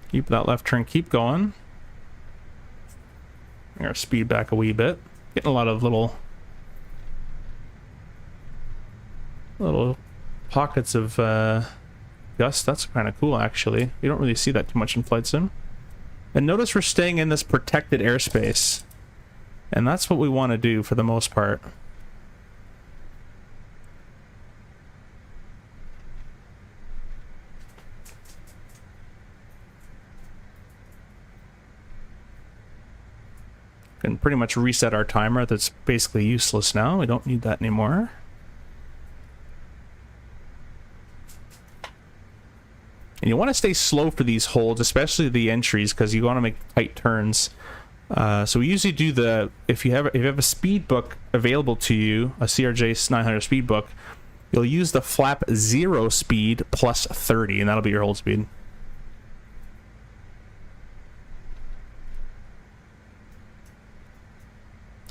Keep that left turn, keep going. Bring our speed back a wee bit. Getting a lot of little pockets of gust. That's kind of cool, actually. You don't really see that too much in Flight Sim. And notice we're staying in this protected airspace. And that's what we want to do for the most part. Can pretty much reset our timer. That's basically useless now. We don't need that anymore. And you want to stay slow for these holds, especially the entries, because you want to make tight turns. So we usually do the, if you have a speed book available to you, a CRJ 900 speed book, you'll use the flap 0 speed plus 30, and that'll be your hold speed.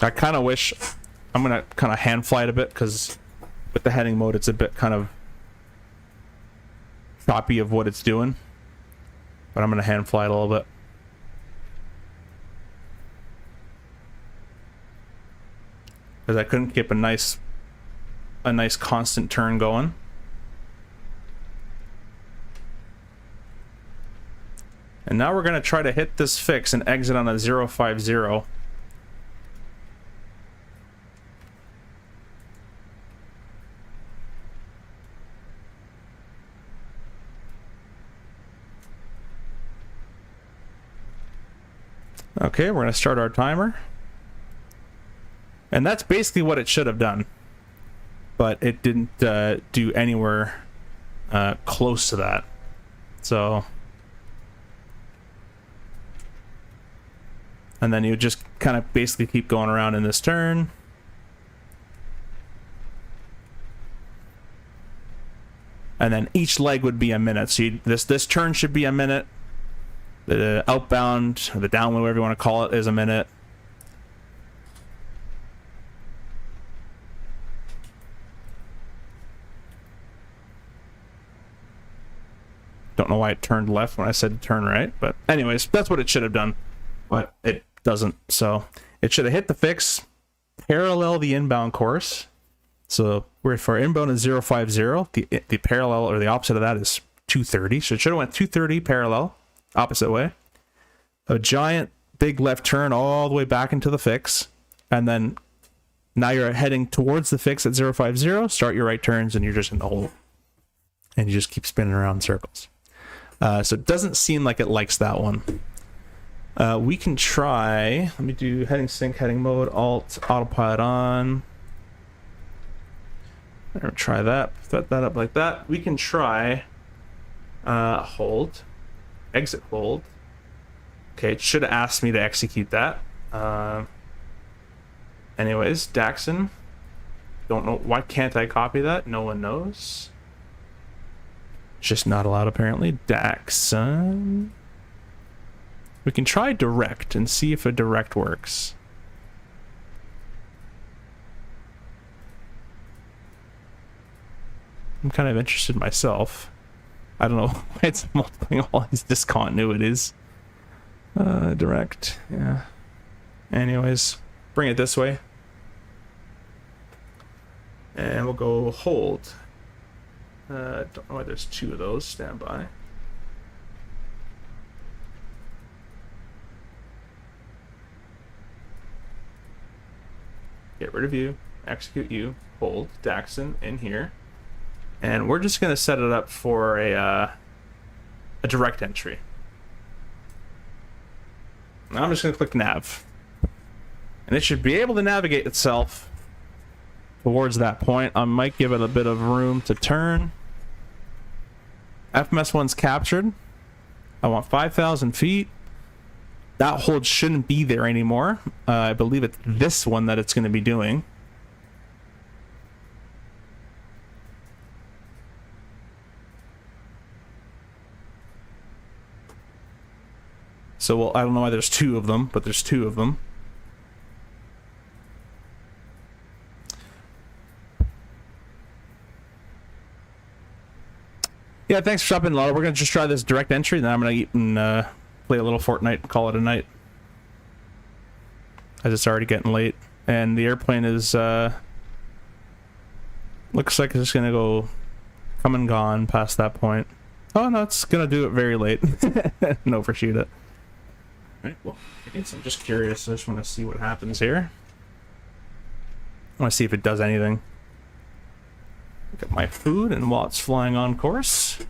I kind of wish, I'm going to kind of hand fly it a bit, because with the heading mode it's a bit kind of choppy of what it's doing. But I'm going to hand fly it a little bit. Because I couldn't keep a nice constant turn going. And now we're going to try to hit this fix and exit on a 050. Okay, we're going to start our timer. And that's basically what it should have done. But it didn't do anywhere close to that. So... and then you just kind of basically keep going around in this turn. And then each leg would be a minute. So this turn should be a minute. The outbound, or the downwind, whatever you want to call it, is a minute. Don't know why it turned left when I said turn right, but anyways, that's what it should have done. But it doesn't, so it should have hit the fix, parallel the inbound course. So we're for inbound is 050. The parallel, or the opposite of that, is 230. So it should have went 230 parallel, opposite way. A giant big left turn all the way back into the fix, and then now you're heading towards the fix at 050. Start your right turns, and you're just in the hole, and you just keep spinning around in circles. So it doesn't seem like it likes that one. We can try, let me do heading sync, heading mode, alt, autopilot on. Try that, set that up like that. We can try hold, exit hold. Okay, it should have asked me to execute that. Anyways, Daxon. Don't know, why can't I copy that? No one knows. It's just not allowed apparently. Daxon. We can try direct and see if a direct works. I'm kind of interested myself. I don't know why it's multiplying all these discontinuities. Direct, yeah. Anyways, bring it this way. And we'll go hold. Don't know why there's two of those. Stand by. Get rid of you, execute you, hold, Daxon in here. And we're just going to set it up for a direct entry. Now I'm just going to click nav. And it should be able to navigate itself towards that point. I might give it a bit of room to turn. FMS1's captured. I want 5,000 feet. That hold shouldn't be there anymore. I believe it's this one that it's going to be doing. So I don't know why there's two of them, but there's two of them. Yeah, thanks for stopping, Laura. We're gonna just try this direct entry, then I'm gonna eat and play a little Fortnite and call it a night. As it's already getting late. And the airplane is, looks like it's just gonna go come and gone past that point. Oh no, it's gonna do it very late. And overshoot it. Alright, well, I guess I'm just curious. I just want to see what happens here. I want to see if it does anything. Look at my food, and while it's flying on course.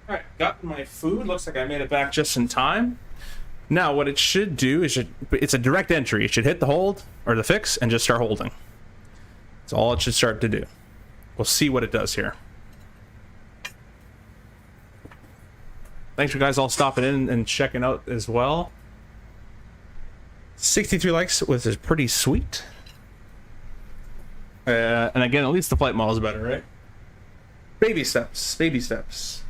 Alright, got my food. Looks like I made it back just in time. Now, what it should do is it's a direct entry. It should hit the hold, or the fix, and just start holding. That's all it should start to do. We'll see what it does here. Thanks for you guys all stopping in and checking out as well. 63 likes, which is pretty sweet. And again, at least the flight model is better, right? Baby steps, baby steps.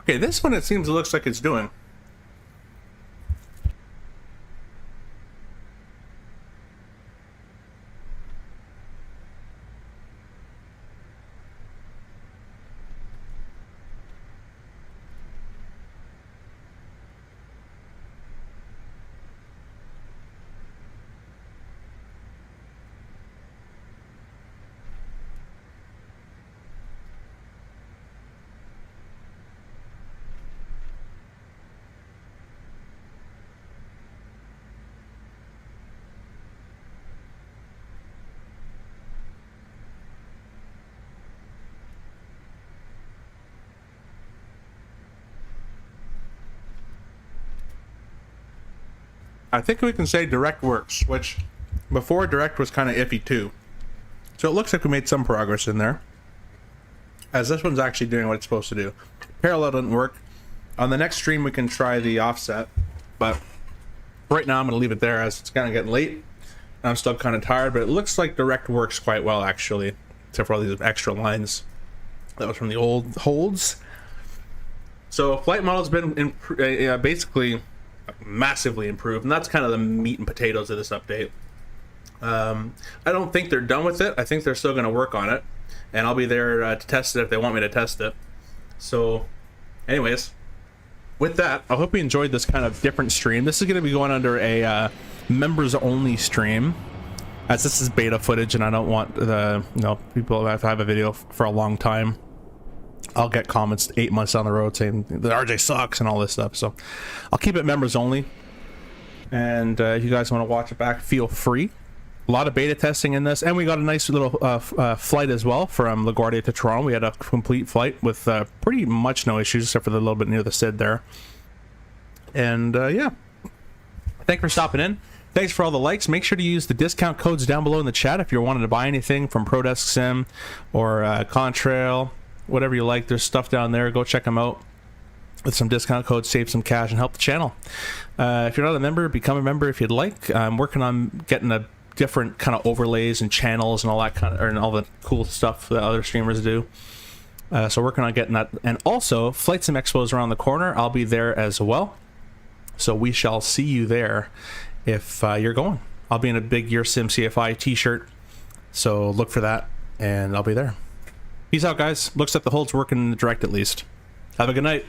Okay, this one it seems it looks like it's doing. I think we can say direct works, which before direct was kind of iffy too. So it looks like we made some progress in there, as this one's actually doing what it's supposed to do. Parallel didn't work. On the next stream we can try the offset, but right now I'm going to leave it there as it's kind of getting late. I'm still kind of tired, but it looks like direct works quite well actually, except for all these extra lines. That was from the old holds. So flight model's been basically massively improved, and that's kind of the meat and potatoes of this update. I don't think they're done with it. I think they're still going to work on it, and I'll be there to test it if they want me to test it. So anyways, with that, I hope you enjoyed this kind of different stream. This is going to be going under a members only stream, as this is beta footage and I don't want the people have to have a video for a long time. I'll get comments 8 months down the road saying the RJ sucks and all this stuff, so I'll keep it members only. And if you guys want to watch it back, feel free. A lot of beta testing in this, and we got a nice little flight as well from LaGuardia to Toronto. We had a complete flight with pretty much no issues, except for the little bit near the SID there. And yeah, thanks for stopping in. Thanks for all the likes. Make sure to use the discount codes down below in the chat if you're wanting to buy anything from ProdeskSIm or Contrail, whatever you like. There's stuff down there. Go check them out with some discount codes, save some cash, and help the channel. If you're not a member, become a member if you'd like. I'm working on getting a different kind of overlays and channels and all that kind of, and all the cool stuff that other streamers do. So working on getting that. And also, Flight Sim Expo is around the corner. I'll be there as well. So we shall see you there if you're going. I'll be in a big Your Sim CFI t-shirt. So look for that, and I'll be there. Peace out, guys. Looks like the hold's working in the direct at least. Have a good night.